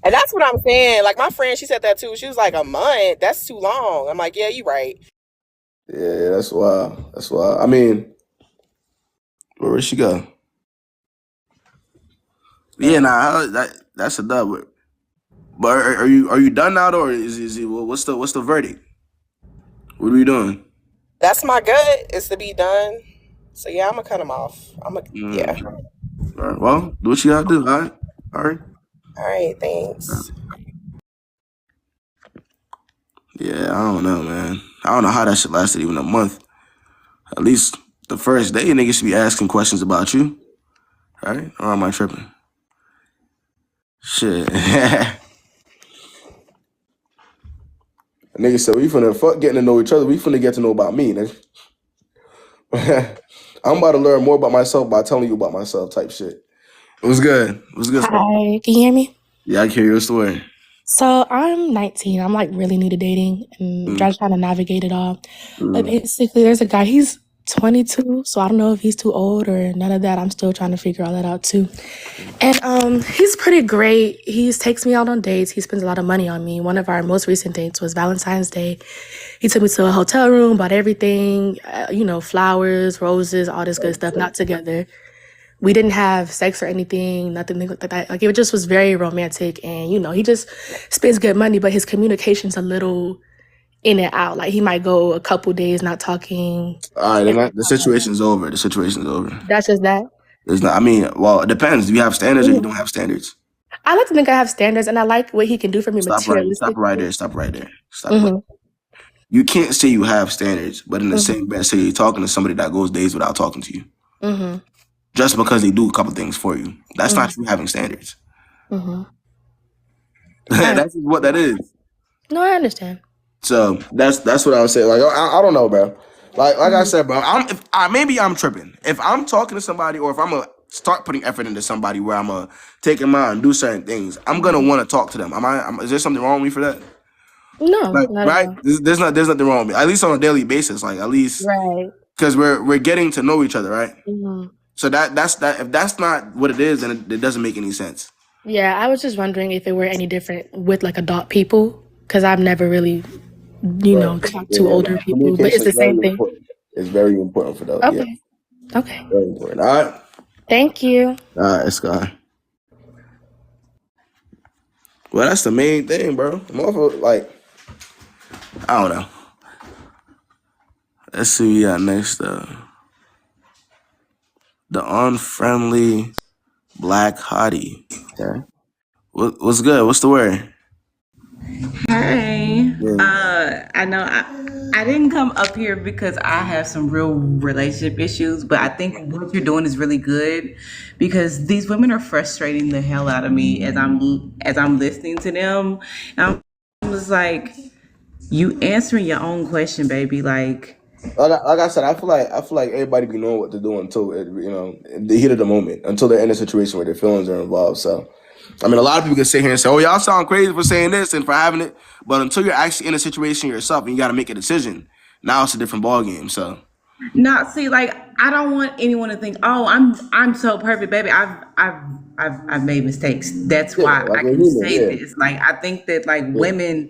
that's what I'm saying. Like my friend, she said that too. She was like, a month? That's too long. I'm like, yeah, you're right. Yeah, that's wild. That's wild. I mean, where'd she go? Yeah, that's a dub. But are you done now, or is it what's the verdict? What are we doing? That's my gut, is to be done. So yeah, I'm gonna cut him off. Yeah. All right, well, do what you gotta do. All right. All right, thanks. Yeah, I don't know, man. I don't know how that shit lasted even a month. At least the first day, niggas should be asking questions about you. Right? Or am I tripping? Shit. Nigga said, we finna fuck getting to know each other. We finna get to know about me, nigga. I'm about to learn more about myself by telling you about myself type shit. What's good? What's good? Hi, can you hear me? Yeah, I can hear your story. So I'm 19. I'm like really new to dating and just trying to navigate it all. But basically, there's a guy. He's 22, so I don't know if he's too old or none of that. I'm still trying to figure all that out too. And he's pretty great. He takes me out on dates. He spends a lot of money on me. One of our most recent dates was Valentine's Day. He took me to a hotel room, bought everything, flowers, roses, all this good stuff. Not together. We didn't have sex or anything, nothing like that. Like, it just was very romantic. And, he just spends good money, but his communication's a little in and out. Like, he might go a couple days not talking. All right, the situation's over. The situation's over. That's just that? There's not, it depends. Do you have standards or you don't have standards? I like to think I have standards, and I like what he can do for me materialistically. Stop right there. You can't say you have standards, but in the same breath, say you're talking to somebody that goes days without talking to you. Just because they do a couple things for you. That's not you having standards. That's what that is. No, I understand. So that's what I would say. Like, I don't know, bro. Like I said, bro. Maybe I'm tripping. If I'm talking to somebody, or if I'm gonna start putting effort into somebody, where I'm gonna take them out and do certain things, I'm gonna want to talk to them. Is there something wrong with me for that? No, Like, not at right? all. There's nothing wrong with me. At least on a daily basis. Like, at least Right. because we're getting to know each other, right? Mm-hmm. So that's that. If that's not what it is, then it doesn't make any sense. Yeah, I was just wondering if it were any different with like adult people, because I've never really, Right. talked to Yeah. older people, but Communication it's is the very same thing. important. It's very important for those. Yeah. Okay. Okay. Very important. All right. Thank you. All right, Sky. Well, that's the main thing, bro. Motherfucker, like, I don't know. Let's see what we got next. The unfriendly black hottie. Okay. What's good? What's the word? Hey, Yeah. I know I didn't come up here because I have some real relationship issues, but I think what you're doing is really good because these women are frustrating the hell out of me as I'm listening to them. And I'm just like, you answering your own question, baby. Like I said, I feel like everybody be knowing what to do until in the heat of the moment, until they're in a situation where their feelings are involved. So, I mean, a lot of people can sit here and say, "Oh, y'all sound crazy for saying this and for having it," but until you're actually in a situation yourself and you got to make a decision, now it's a different ball game. So, Not see, like I don't want anyone to think, oh, I'm so perfect, baby. I've made mistakes. That's yeah, why like I we're can human. say Yeah, this. Like I think that like yeah, women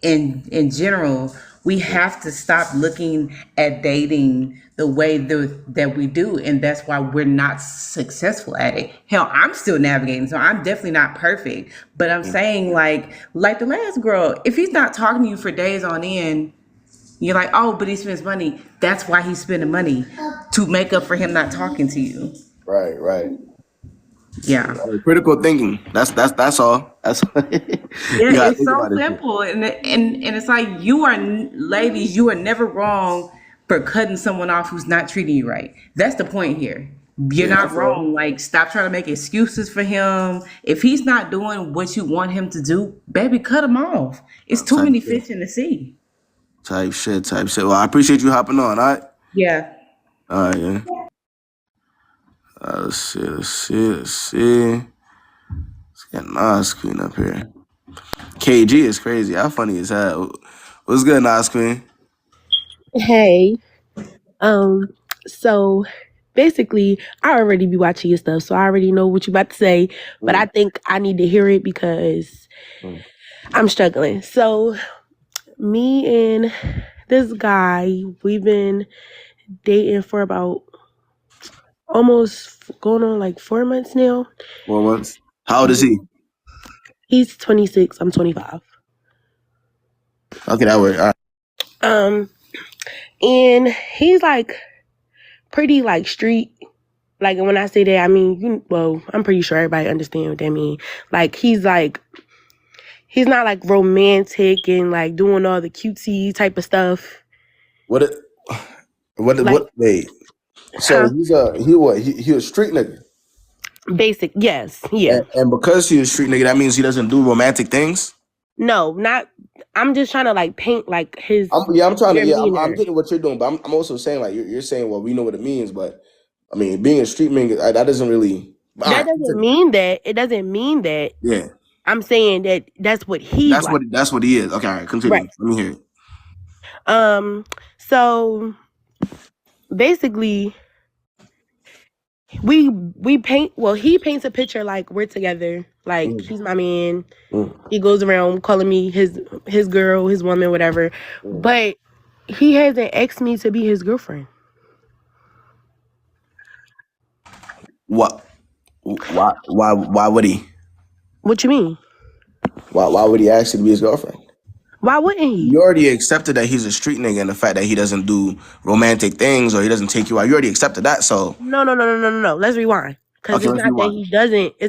in general, we have to stop looking at dating the way that we do, and that's why we're not successful at it. Hell, I'm still navigating, so I'm definitely not perfect. But I'm saying like the last girl, if he's not talking to you for days on end. You're like, oh, but he spends money. That's why he's spending money to make up for him not talking to you. right. Yeah. Critical thinking. That's all. That's you Yeah, gotta it's think so about it. simple. And it's like ladies, you are never wrong for cutting someone off who's not treating you right. That's the point here. You're Yeah, not wrong. Like, stop trying to make excuses for him. If he's not doing what you want him to do, baby, cut him off. It's too many fish in the sea. type shit. Well, I appreciate you hopping on. All right. Yeah. All right. Yeah. Let's see. Let's get Nas Queen up here. KG is crazy. How funny is that? What's good, Nas Queen? Hey, so basically, I already be watching your stuff, so I already know what you about to say, but I think I need to hear it because I'm struggling. So, me and this guy, we've been dating for about almost going on like 4 months now. 4 months. How old is he? He's 26, I'm 25. Okay, that works. All right. And he's like pretty like street. Like when I say that, I mean, I'm pretty sure everybody understands what that means. Like he's not like romantic and like doing all the cutesy type of stuff. What? Wait. So he's he a street nigga. Basic, yes, yeah. And because he's a street nigga, that means he doesn't do romantic things. No, not. I'm just trying to like paint like his. I'm getting what you're doing, but I'm also saying like you're saying, well, we know what it means, but I mean, being a street nigga, that doesn't really. That doesn't mean that. It doesn't mean that. Yeah. I'm saying that that's what he's like. That's what he is. Okay, all right, continue. Right. Let me hear it. So basically, we paint. Well, he paints a picture like we're together. Like he's my man. He goes around calling me his girl, his woman, whatever. But he hasn't asked me to be his girlfriend. What? Why would he? What you mean? Why would he ask you to be his girlfriend? Why wouldn't he? You already accepted that he's a street nigga and the fact that he doesn't do romantic things or he doesn't take you out. You already accepted that, so. No. Let's rewind. Because it's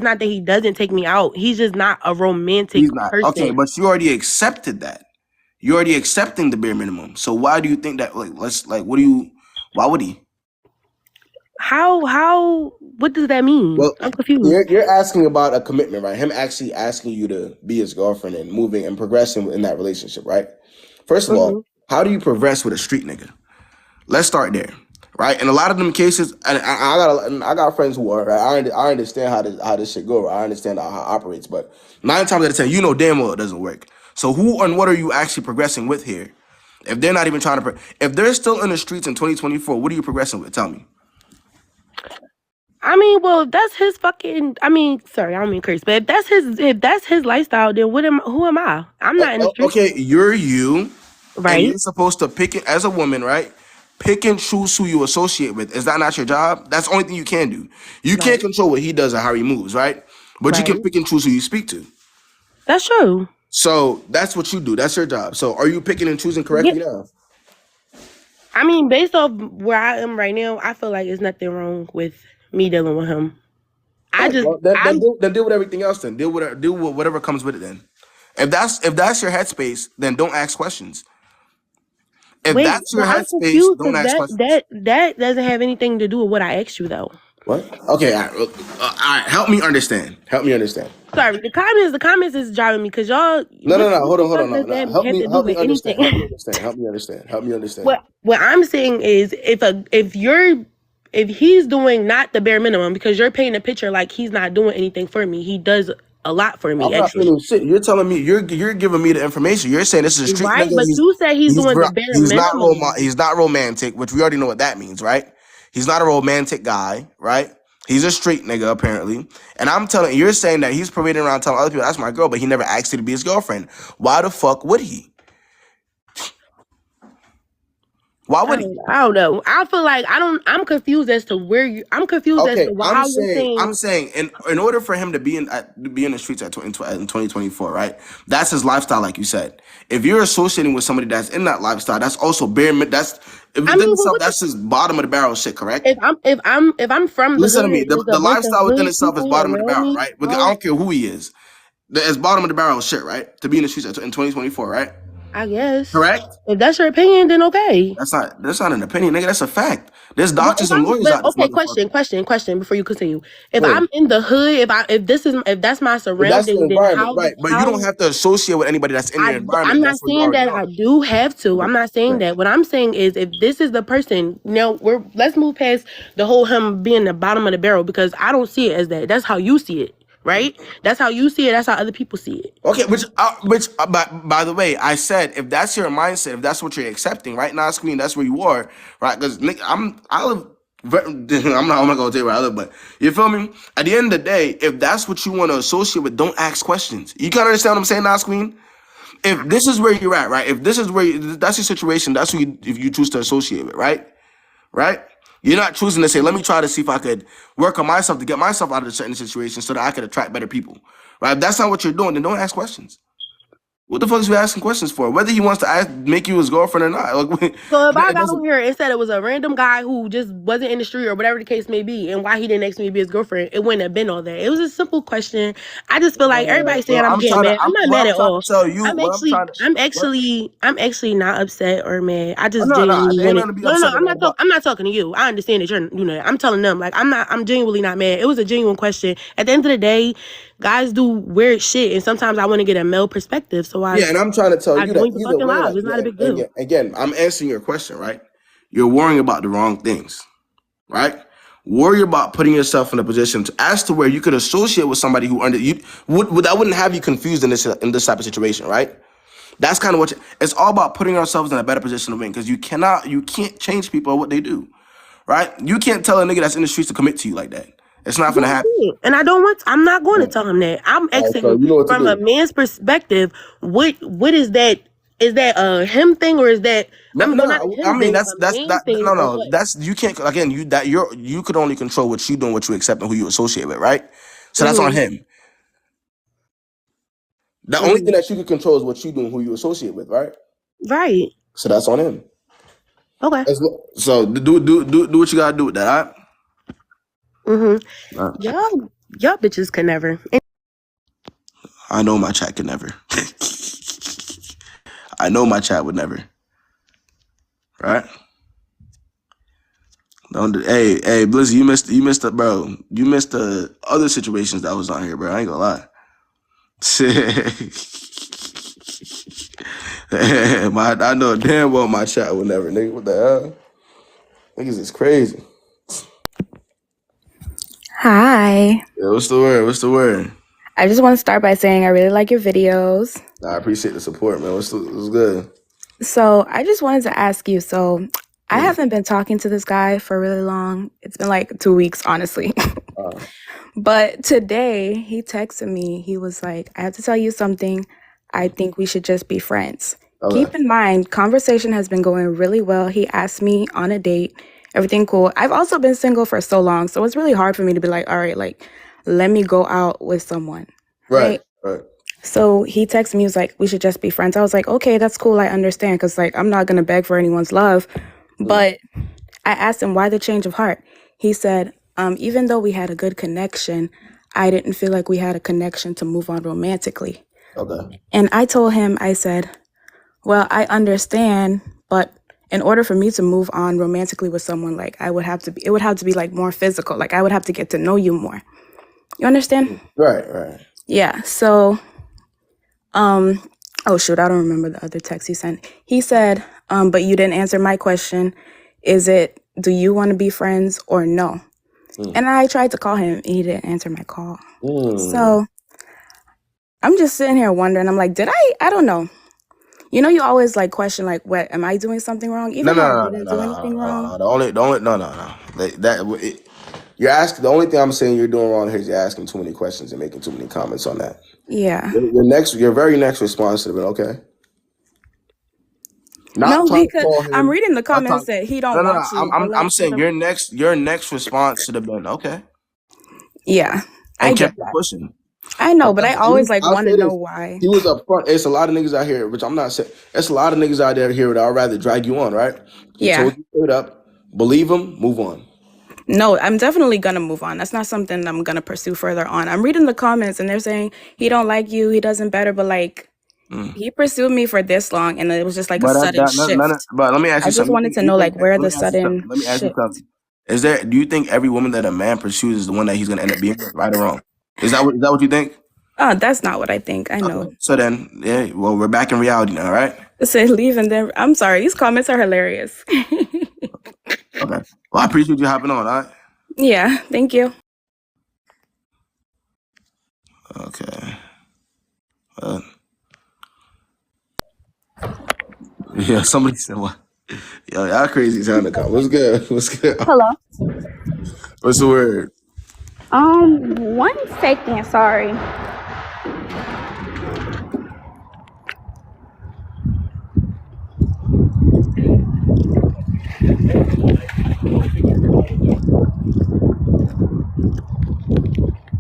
not that he doesn't take me out. He's just not a romantic person. Okay, but you already accepted that. You're already accepting the bare minimum. So why do you think that why would he? How what does that mean? Well, I'm confused. You're asking about a commitment, right? Him actually asking you to be his girlfriend and moving and progressing in that relationship, right? First of all, how do you progress with a street nigga? Let's start there, right? In a lot of them cases, and I got friends who are, right? I understand how this shit go. Right? I understand how it operates, but 9 times out of 10, you know damn well it doesn't work. So who and what are you actually progressing with here? If they're not even trying to, if they're still in the streets in 2024, what are you progressing with? Tell me. I mean, well, that's his fucking. I mean, sorry, I don't mean curse, but if that's his lifestyle, then who am I? I'm not in the streets. Okay, you're you, right? And you're supposed to pick it as a woman, right? Pick and choose who you associate with. Is that not your job? That's the only thing you can do. You can't control what he does or how he moves, right? But you can pick and choose who you speak to. That's true. So that's what you do. That's your job. So are you picking and choosing correctly now? I mean, based off where I am right now, I feel like there's nothing wrong with me dealing with him. Then deal with everything else. Then deal with whatever comes with it. Then, if that's your headspace, then don't ask questions. If that's your headspace, don't ask questions. That doesn't have anything to do with what I asked you, though. What? Okay, all right. Help me understand. Sorry, the comments is driving me because y'all. No. Hold on. No. Help me understand. Help me understand. What I'm saying is, if he's doing not the bare minimum, because you're painting a picture like he's not doing anything for me, he does a lot for me. I'm not feeling shit. You're telling me you're giving me the information. You're saying this is a street right, nigga. But you said he's doing the bare minimum. He's not romantic, which we already know what that means, right? He's not a romantic guy, right? He's a street nigga, apparently. And you're saying that he's parading around telling other people that's my girl, but he never asked you to be his girlfriend. Why the fuck would he? Why would he? I don't know. I feel like I'm confused as to where you. I'm confused as to why I'm saying in order for him to be in the streets in 2024, right? That's his lifestyle, like you said. If you're associating with somebody that's in that lifestyle, that's also that's his bottom of the barrel shit, correct? If I'm from listen to me, the lifestyle within itself is bottom of the barrel, right? I don't care who he is. It's bottom of the barrel shit, right? To be in the streets in 2024, right? I guess. Correct? If that's your opinion, then okay. That's not an opinion, nigga. That's a fact. There's doctors and lawyers out there. Okay, question before you continue. If I'm in the hood, if that's my surrounding, that's the environment, then right? But you don't have to associate with anybody that's in your environment. I'm not saying that I do have to. I'm not saying that. What I'm saying is, if this is the person, let's move past the whole him being the bottom of the barrel, because I don't see it as that. That's how you see it. Right? That's how you see it. That's how other people see it. Okay, by the way, I said if that's your mindset, if that's what you're accepting, right now, screen, that's where you are, right? Because I'm not gonna tell you where I live, but you feel me? At the end of the day, if that's what you want to associate with, don't ask questions. You kind of understand what I'm saying now, screen? If this is where you're at, right? If this is that's your situation, that's who if you choose to associate with, right? Right? You're not choosing to say, let me try to see if I could work on myself to get myself out of a certain situation so that I could attract better people. Right? If that's not what you're doing, then don't ask questions. What the fuck is you asking questions for? Whether he wants to make you his girlfriend or not. So if I got on here and said it was a random guy who just wasn't in the street or whatever the case may be, and why he didn't ask me to be his girlfriend, it wouldn't have been all that. It was a simple question. I just feel like everybody's saying I'm getting mad. I'm not mad at all. I'm actually not upset or mad. I just genuinely I'm not talking to you. I understand that you're I'm telling them, like, I'm genuinely not mad. It was a genuine question. At the end of the day, guys do weird shit, and sometimes I want to get a male perspective. So and I'm trying to tell you that either way, it's not a big deal. Again, I'm answering your question, right? You're worrying about the wrong things, right? Worry about putting yourself in a position as to where you could associate with somebody who wouldn't have you confused in this type of situation, right? That's kind of what it's all about, putting ourselves in a better position to win, because you can't change people or what they do, right? You can't tell a nigga that's in the streets to commit to you like that. It's not gonna happen. And I'm not going to tell him that. I'm asking from a man's perspective, what is that? Is that a him thing, or is that that's you can't, again, you could only control what you do and what you accept and who you associate with, right? So that's on him. The only thing that you can control is what you do and who you associate with, right? Right. So that's on him. Okay. So do what you gotta do with that, all right? Y'all bitches can never. I know my chat could never. I know my chat would never. Right? Hey, Blizzy, you missed it, bro. You missed the other situations that was on here, bro. I ain't gonna lie. I know damn well my chat would never, nigga. What the hell? Niggas is crazy. Hi. Yeah, what's the word? What's the word? I just want to start by saying I really like your videos. I appreciate the support, man. What's good? So I just wanted to ask you, I haven't been talking to this guy for really long. It's been like 2 weeks, honestly. But today he texted me. He was like, I have to tell you something. I think we should just be friends. Okay. Keep in mind, conversation has been going really well. He asked me on a date, everything cool. I've also been single for so long, so it's really hard for me to be like, all right, like, let me go out with someone. Right. So he texted me, he was like, we should just be friends. I was like, okay, that's cool. I understand. Cause like, I'm not going to beg for anyone's love. But I asked him why the change of heart. He said, even though we had a good connection, I didn't feel like we had a connection to move on romantically. Okay. And I told him, I said, well, I understand, but in order for me to move on romantically with someone, like it would have to be like more physical. Like I would have to get to know you more. You understand? Right. Yeah. So, oh shoot, I don't remember the other text he sent. He said, but you didn't answer my question. Do you want to be friends or no? And I tried to call him and he didn't answer my call. So I'm just sitting here wondering, I'm like, I don't know. You know, you always like question, like, what, am I doing something wrong? Even though I didn't do anything wrong. The only, no. You're asking, the only thing I'm saying you're doing wrong here is you're asking too many questions and making too many comments on that. Yeah. Your very next response should have been, okay. No, because I'm reading the comments that he don't want you. I'm saying your next response should have been, okay. Yeah. And kept pushing. I know, but I always like want to know why. He was upfront. It's a lot of niggas out here, which I'm not saying. It's a lot of niggas out there here that I'd rather drag you on, right? Yeah. He told you straight up, believe him, move on. No, I'm definitely gonna move on. That's not something I'm gonna pursue further on. I'm reading the comments and they're saying he don't like you, he doesn't better, but like he pursued me for this long and it was just like a sudden shift. But let me ask you something. I just wanted to know like where the sudden Let me ask you something. Do you think every woman that a man pursues is the one that he's gonna end up being with, right or wrong? Is that what you think? That's not what I think. I know. So then, yeah, well, we're back in reality now, right? Say leave and then I'm sorry. These comments are hilarious. Okay. Well, I appreciate you hopping on, all right? Yeah, thank you. Okay. Yeah, somebody said what? Yo, y'all crazy as hell in the car. What's good? What's good? Hello. What's the word? 1 second, sorry.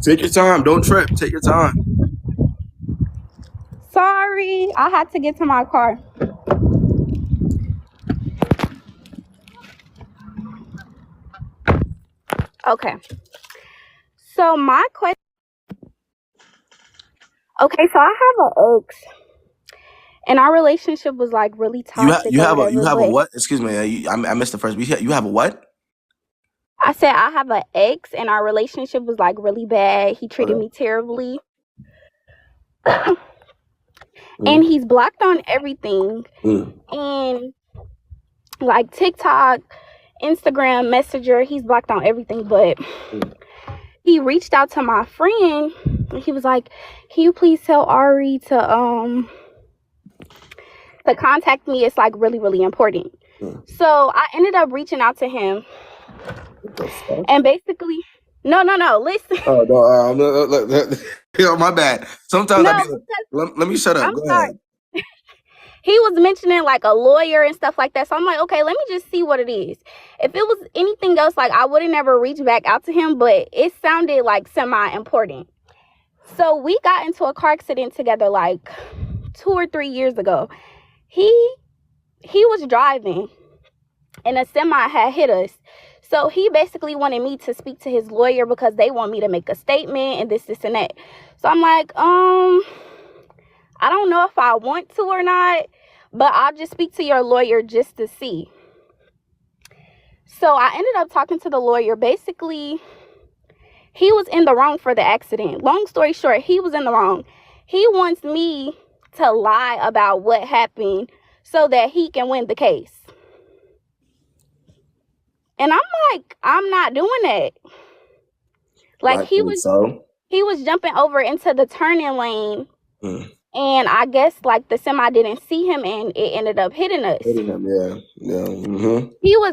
Take your time. Don't trip. Take your time. Sorry, I had to get to my car. Okay. So my question. Okay, so I have an ex, and our relationship was like really toxic. You have a what? Excuse me. I missed the first. You have a what? I said I have an ex, and our relationship was like really bad. He treated me terribly. And he's blocked on everything. And like TikTok, Instagram, Messenger, he's blocked on everything. But he reached out to my friend. And he was like, can you please tell Ari to contact me? It's like really, really important. So I ended up reaching out to him. And basically, no, listen. Oh, no, my bad. Sometimes let me shut up. Go ahead. He was mentioning like a lawyer and stuff like that. So I'm like, okay, let me just see what it is. If it was anything else, like I would have never reached back out to him, but it sounded like semi-important. So we got into a car accident together like 2 or 3 years ago. He was driving and a semi had hit us. So he basically wanted me to speak to his lawyer because they want me to make a statement and this and that. So I'm like, I don't know if I want to or not, but I'll just speak to your lawyer just to see. So I ended up talking to the lawyer. Basically, he was in the wrong for the accident. Long story short, he was in the wrong. He wants me to lie about what happened so that he can win the case. And I'm like, I'm not doing that. Like Right. So. he was jumping over into the turning lane, and I guess like the semi didn't see him, and it ended up hitting us. Hitting him, yeah.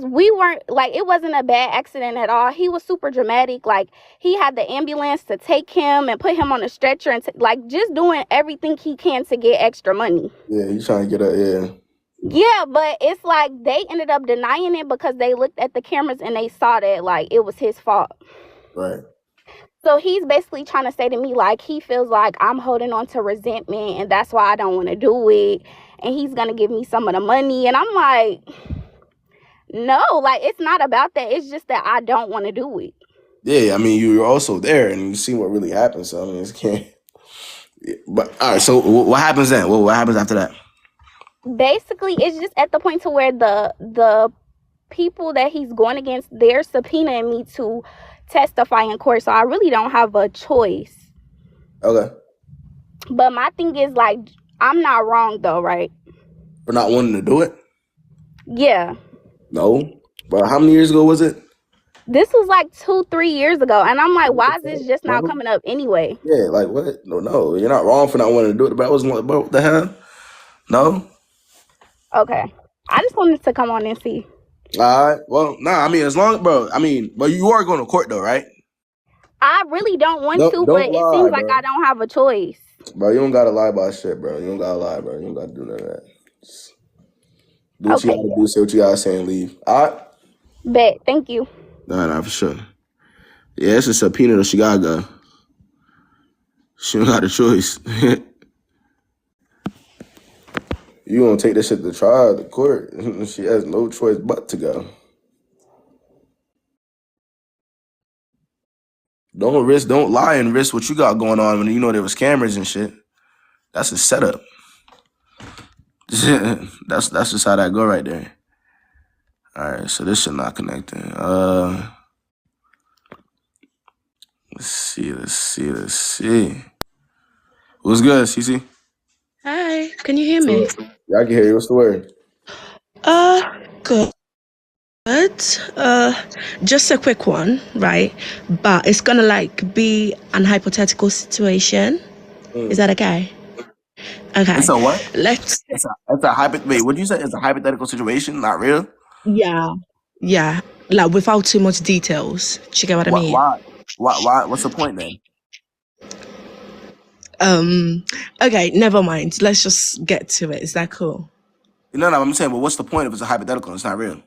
We weren't like, it wasn't a bad accident at all. He was super dramatic. Like he had the ambulance to take him and put him on a stretcher and like just doing everything he can to get extra money. Yeah, he's trying to get up. Yeah. Yeah, but it's like they ended up denying it because they looked at the cameras and they saw that like it was his fault. Right. So he's basically trying to say to me like he feels like I'm holding on to resentment and that's why I don't want to do it. And he's going to give me some of the money. And I'm like, no, like it's not about that. It's just that I don't want to do it. Yeah, I mean, you were also there and you see what really happened. So, I mean, it can't. But, all right, so what happens then? What happens after that? Basically, it's just at the point to where the people that he's going against, they're subpoenaing me to testify in court. So I really don't have a choice. Okay. But my thing is, like, I'm not wrong, though, right? For not wanting to do it? Yeah. No. But how many years ago was it? This was like 2-3 years ago. And I'm like, why is this just now coming up anyway? Yeah, like, what? No, you're not wrong for not wanting to do it. But I was like, what the hell? No? Okay. I just wanted to come on and see. All right. Well, nah, I mean, as long, bro, I mean, but you are going to court, though, right? I really don't want to, but it seems like I don't have a choice. Bro, you don't got to lie about shit, bro. You don't got to lie, bro. You don't got to do none of that. Just do what you got to do, say what you got to say, and leave. All right? Bet. Thank you. Nah, for sure. Yeah, it's a subpoena that she got to go. She don't got a choice. You gonna take this shit to trial, to court. She has no choice but to go. Don't lie and risk what you got going on when you know there was cameras and shit. That's a setup. that's just how that go right there. All right, so this shit not connecting. Let's see. What's good, Cece? Hi, can you hear me? Yeah, I can hear you. What's the word? Good. Just a quick one, right? But it's gonna like be an hypothetical situation. Is that okay? Okay. It's a what? Let's. It's a wait, what'd you say? It's a hypothetical situation, not real? Yeah. Like without too much details. Do you get what I mean? Why? What's the point then? Okay, never mind. Let's just get to it. Is that cool? No, I'm saying, well, what's the point if it's a hypothetical? It's not real.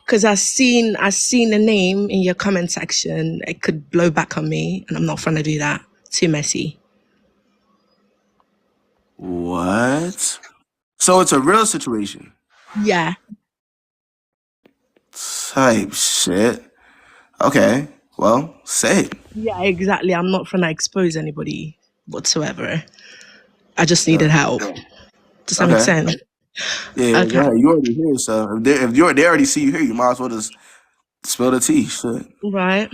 Because I seen the name in your comment section. It could blow back on me, and I'm not trying to do that. Too messy. What? So it's a real situation? Yeah. Type shit. Okay. Well, say it. Yeah, exactly. I'm not trying to expose anybody whatsoever. I just needed help. Does that make sense? Yeah, Okay. yeah, you already here, so if they already see you here, you might as well just spill the tea. Shit. Right.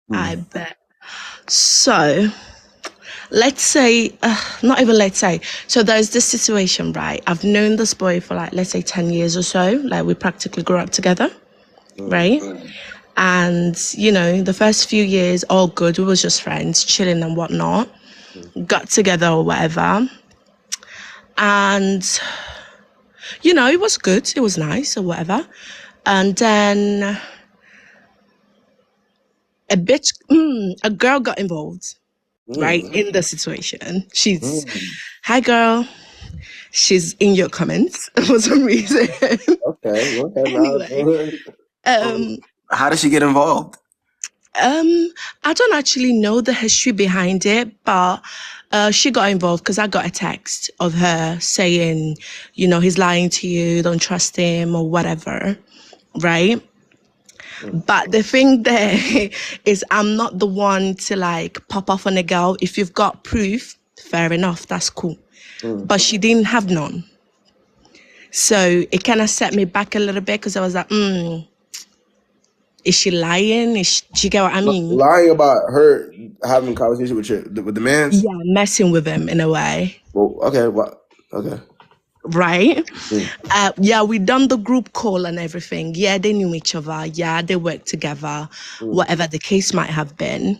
I bet. So, let's say, not even let's say. So there's this situation, right? I've known this boy for like, let's say 10 years or so. Like we practically grew up together, right? And, you know, the first few years, all good. We was just friends, chilling and whatnot. Got together or whatever. And, you know, it was good. It was nice or whatever. And then a girl got involved, right, in the situation. Hi, girl. She's in your comments for some reason. Okay. Anyway, how did she get involved? I don't actually know the history behind it, but she got involved because I got a text of her saying, you know, he's lying to you, don't trust him or whatever, right? But the thing there is I'm not the one to like pop off on a girl. If you've got proof, fair enough, that's cool. But she didn't have none. So it kind of set me back a little bit because I was like, is she lying? Do you get what I mean? Lying about her having a conversation with the man? Yeah, messing with him in a way. Well, okay. Well, okay. right? Yeah, we done the group call and everything. Yeah, they knew each other. Yeah, they worked together, whatever the case might have been.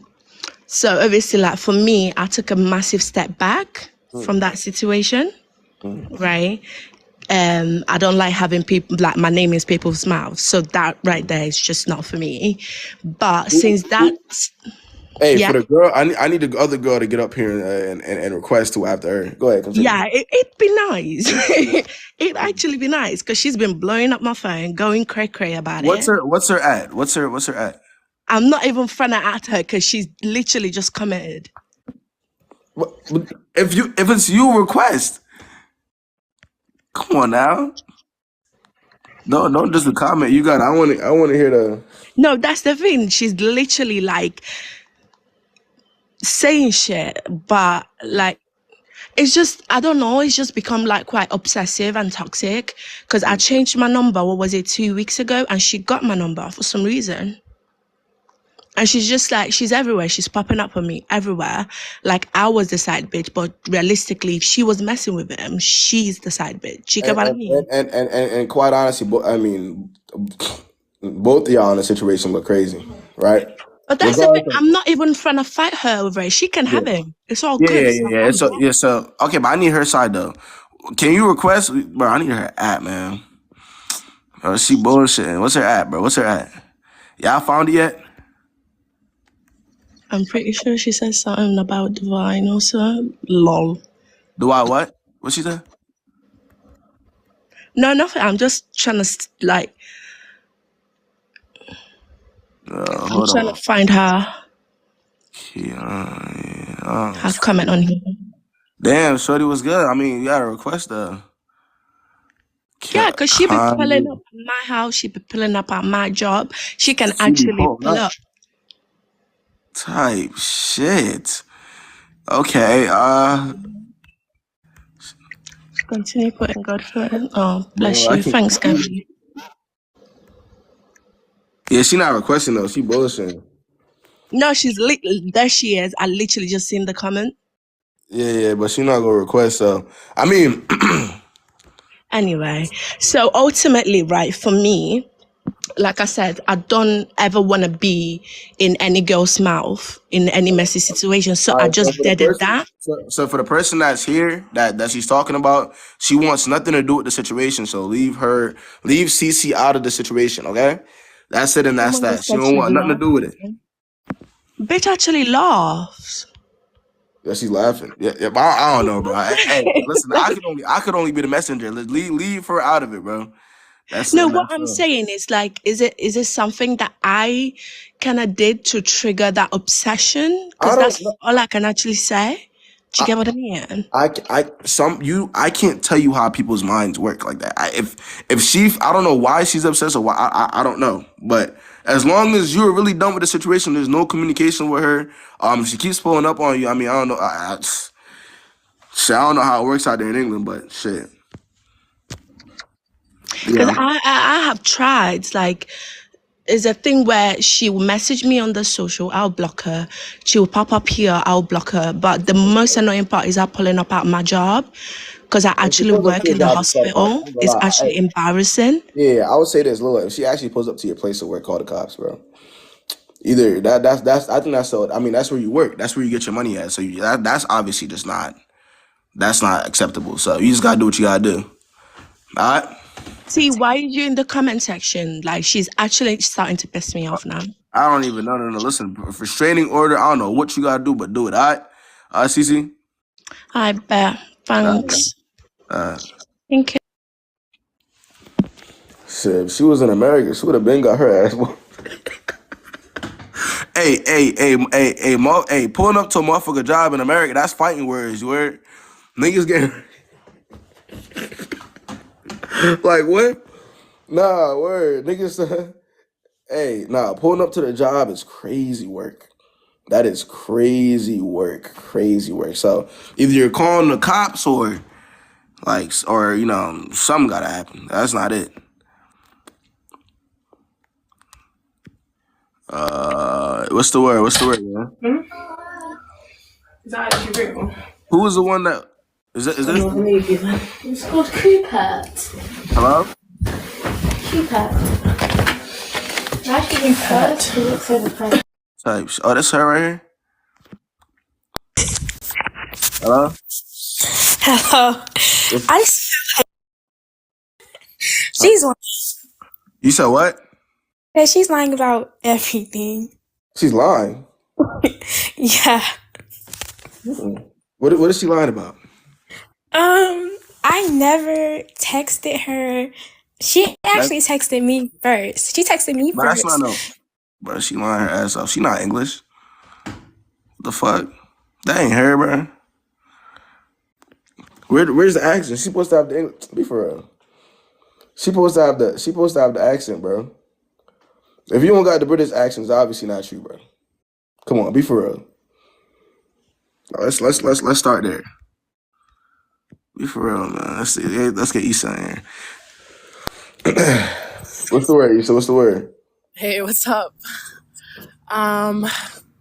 So obviously, like for me, I took a massive step back from that situation, right? I don't like having people like my name in people's mouths. So that right there is just not for me. But since that's Hey, yeah. for the girl, I need the other girl to get up here and request to after her. Go ahead, continue. Yeah, it'd be nice. It'd actually be nice because she's been blowing up my phone, going cray about What's it. her at? What's her at? I'm not even trying to at her because she's literally just commented. If it's you request, come on now. No, don't just a comment. You got. I want to hear the. No, that's the thing. She's literally like saying shit, but like it's just I don't know. It's just become like quite obsessive and toxic because I changed my number. What was it, 2 weeks ago? And she got my number for some reason. And she's just like, she's everywhere. She's popping up on me everywhere. Like I was the side bitch, but realistically, if she was messing with him, she's the side bitch. You get what I mean? And quite honestly, I mean, both of y'all in the situation look crazy, right? But that's the thing. I'm not even trying to fight her over it. She can have him. It's all good. Yeah. So okay, but I need her side though. Can you request, bro? I need her at, man. Bro, she bullshitting. What's her at, bro? What's her at? Y'all found it yet? I'm pretty sure she said something about Divine also. Lol. Do I what? What she said? No, nothing. I'm just trying to like. I'm trying to find her. Her comment on here. Damn, shorty was good. I mean, you gotta request her. Yeah, because she be pulling up at my house. She be pulling up at my job. She can actually pull up. Type shit. Okay, continue putting God first. Oh, bless you. Thanks, Gabby. Yeah, she not requesting though. She bullshitting. No, there she is. I literally just seen the comment. Yeah, but she not gonna request. So I mean, anyway, so ultimately, right, for me, like I said, I don't ever want to be in any girl's mouth in any messy situation. So I just deaded that. So for the person that's here that she's talking about, she wants nothing to do with the situation. So leave CC out of the situation, okay? That's it and that's that. She don't want nothing to do with it. Bitch actually laughs. Yeah, she's laughing. Yeah, but I don't know, bro. Hey, listen, I could only be the messenger. Leave her out of it, bro. What I'm saying is like, is it something that I kind of did to trigger that obsession? Because that's all I can actually say. Do you get what I mean? I can't tell you how people's minds work like that. If she, I don't know why she's obsessed or why, I don't know. But as long as you're really done with the situation, there's no communication with her. She keeps pulling up on you. I mean, I don't know. I don't know how it works out there in England, but shit. Because I have tried, like, it's a thing where she will message me on the social, I'll block her. She will pop up here, I'll block her. But the most annoying part is her pulling up at my job because I actually work in the hospital. It's actually embarrassing. Yeah, I would say this, Lil. If she actually pulls up to your place of work, call the cops, bro. Either that's I think that's so. I mean, that's where you work. That's where you get your money at. So that's obviously just not. That's not acceptable. So you just gotta do what you gotta do. All right. See, why are you in the comment section? Like, she's actually starting to piss me off now. I don't even know. No. Listen, restraining order. I don't know what you gotta do, but do it. All right. Cece. I bet. Thanks. Thank you. Shit, if she was in America, she would have been got her ass. Hey, pulling up to a motherfucker job in America, that's fighting words, you heard? Niggas getting like what? Nah, word. Niggas pulling up to the job is crazy work. That is crazy work. Crazy work. So either you're calling the cops or something gotta happen. That's not it. What's the word, man? Is that real? Who was the one that Is this? No, let me give it. It's called Coupet. Hello? Coupet. Actually, first, it looks overpriced. Type. Oh, that's her right here. Hello? Hello. I just feel like she's lying. You said what? Yeah, she's lying about everything. She's lying. Yeah. What is she lying about? I never texted her. She actually texted me first. She texted me But that's first. not no. Bro, she lying her ass off. She not English. What the fuck? That ain't her, bro. Where's the accent? She supposed to have the English. Be for real. She supposed to have the accent, bro. If you don't got the British accent, it's obviously not you, bro. Come on, be for real. Let's start there. Be for real, man. Let's see. Let's get Issa in here. What's the word, Issa? What's the word? Hey, what's up?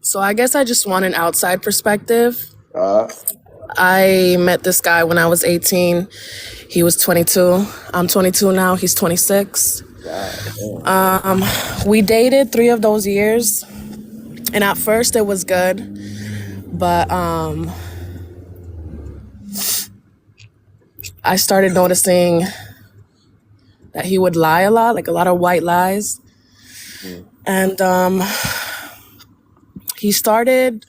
So I guess I just want an outside perspective. I met this guy when I was 18. He was 22. I'm 22 now. He's 26. We dated 3 of those years, and at first it was good, but I started noticing that he would lie a lot, like a lot of white lies. And he started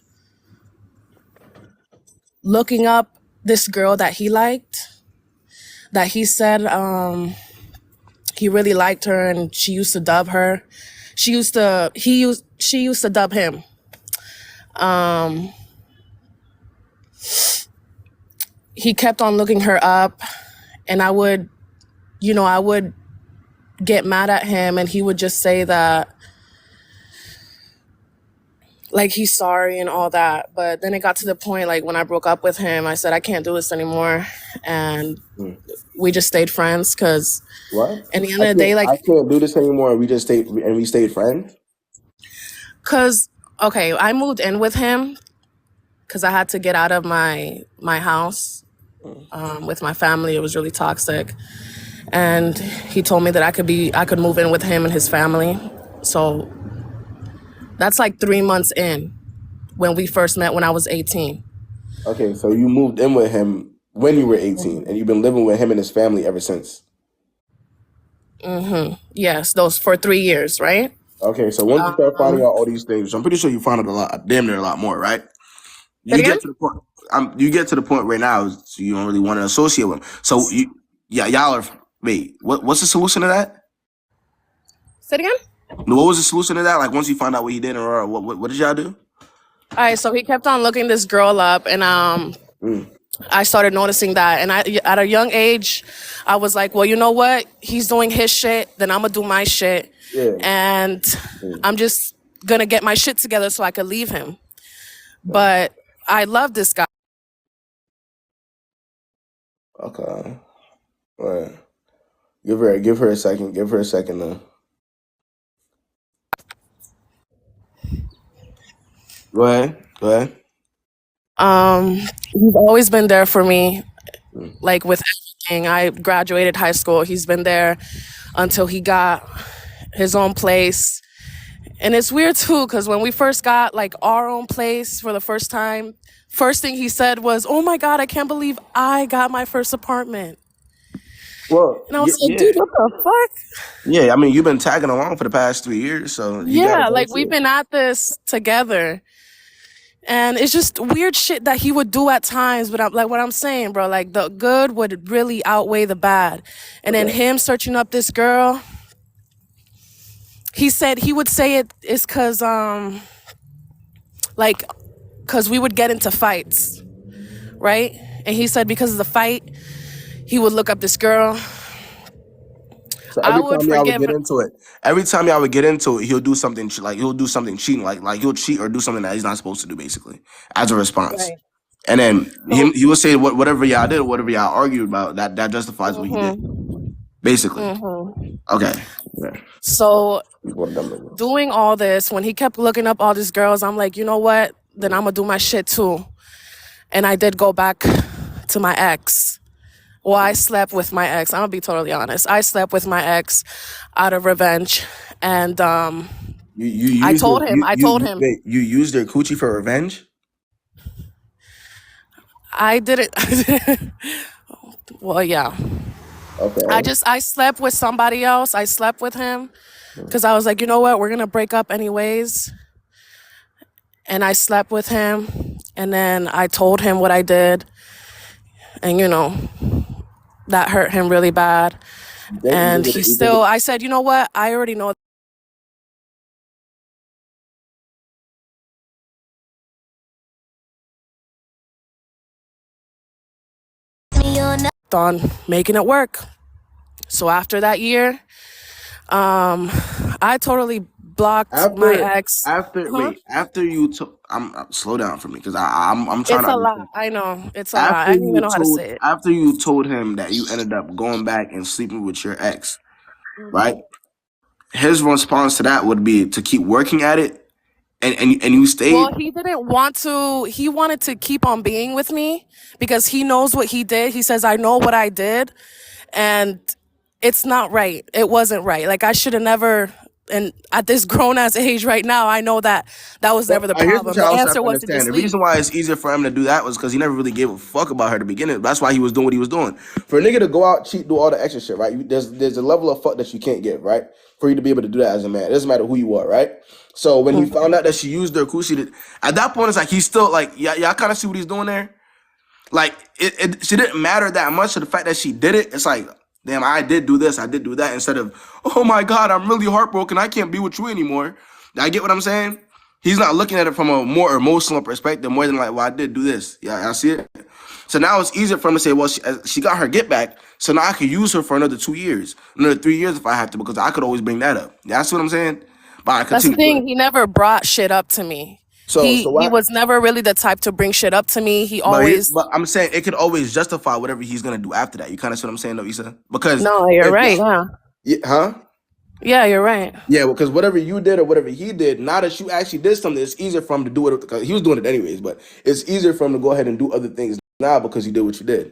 looking up this girl that he liked, that he said he really liked her, and she used to dub her. She used to dub him. He kept on looking her up, and I would get mad at him, and he would just say that, like, he's sorry and all that. But then it got to the point, like, when I broke up with him, I said, I can't do this anymore. And we just stayed friends, because What? at the end of the day, like, I can't do this anymore. And we stayed friends. because, okay, I moved in with him because I had to get out of my house with my family. It was really toxic. And he told me that I could move in with him and his family. So that's like 3 months in when we first met when I was 18. Okay, so you moved in with him when you were 18, and you've been living with him and his family ever since. Yes, those for 3 years, right? Okay, so once you start finding out all these things, I'm pretty sure you found out damn near a lot more, right? You get to the point. You get to the point right now, so you don't really want to associate with him. So y'all are. Wait, what's the solution to that? Say it again? What was the solution to that? Like, once you found out what he did, or what did y'all do? All right, so he kept on looking this girl up, and I started noticing that. And at a young age, I was like, well, you know what? He's doing his shit, then I'm gonna do my shit. Yeah. And I'm just gonna get my shit together so I could leave him. But I love this guy. Okay. All right. Give her a second. Give her a second though. Go ahead. He's always been there for me, like with everything. I graduated high school. He's been there until he got his own place. And it's weird too, because when we first got like our own place for the first time, first thing he said was, "Oh my God, I can't believe I got my first apartment." Well, And I was like, dude, what the fuck? Yeah, I mean, you've been tagging along for the past 3 years, so Yeah, like we've been at this together. And it's just weird shit that he would do at times, but like what I'm saying, bro, like the good would really outweigh the bad. And then him searching up this girl, he said he would say it is because we would get into fights, right? And he said because of the fight, he would look up this girl. So every time y'all would get into it, he'll do something cheating, like he'll cheat or do something that he's not supposed to do, basically, as a response. Right. And then he will say whatever y'all did, whatever y'all argued about, that justifies what he did, basically. Okay. Yeah. So doing all this, when he kept looking up all these girls, I'm like, you know what? Then I'm gonna do my shit too. And I did go back to my ex. Well, I slept with my ex. I'm gonna be totally honest. I slept with my ex out of revenge, and You I used told him. wait, you used their coochie for revenge? I didn't. Well, yeah. Okay. I slept with somebody else. I slept with him because I was like, you know what? We're gonna break up anyways. And I slept with him, and then I told him what I did, and that hurt him really bad. And he still, I said, you know what? I already know. On making it work. So after that year, I totally blocked my ex. After you took, I'm slow down for me because I'm trying It's to a lot. understand. I know it's a lot. I don't even know how to say it. After you told him that you ended up going back and sleeping with your ex, right? His response to that would be to keep working at it, and you stayed. Well, he didn't want to. He wanted to keep on being with me because he knows what he did. He says, I know what I did, and it's not right. It wasn't right. Like, I should have never. And at this grown ass age right now, I know that was never the Here's what problem. The y'all also have answer to was to understand. just The leave. reason why it's easier for him to do that was because he never really gave a fuck about her to begin with. That's why he was doing what he was doing. For a nigga to go out, cheat, do all the extra shit, right? There's a level of fuck that you can't give, right? For you to be able to do that as a man. It doesn't matter who you are, right? So when he found out that she used their coochie, at that point, it's like he's still like, y'all kind of see what he's doing there? Like, she didn't matter that much to the fact that she did it. It's like, damn, I did do this, I did do that, instead of, oh my God, I'm really heartbroken, I can't be with you anymore. I get what I'm saying? He's not looking at it from a more emotional perspective, more than like, well, I did do this. Yeah, I see it. So now it's easier for him to say, well, she got her get back, so now I could use her for another 2 years, another 3 years if I have to, because I could always bring that up. Yeah, that's what I'm saying? But I That's the continue. thing. He never brought shit up to me. He was never really the type to bring shit up to me. He always. But I'm saying it could always justify whatever he's gonna do after that. You kind of see what I'm saying, though, Issa? Because No, you're right. Huh? Yeah, you're right. Yeah, because whatever you did or whatever he did, now that you actually did something, it's easier for him to do it because he was doing it anyways. But it's easier for him to go ahead and do other things now because you did what you did,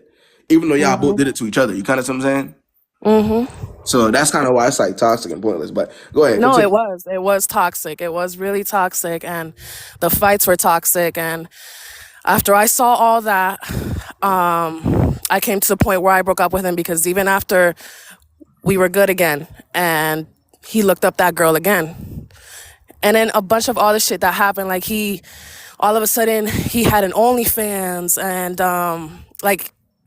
even though y'all both did it to each other. You kind of see what I'm saying? Mm-hmm. So that's kind of why it's like toxic and pointless. But go ahead. No, continue. it was toxic. It was really toxic, and the fights were toxic. And after I saw all that, I came to the point where I broke up with him because even after we were good again, and he looked up that girl again, and then a bunch of other shit that happened. Like all of a sudden, he had an OnlyFans, and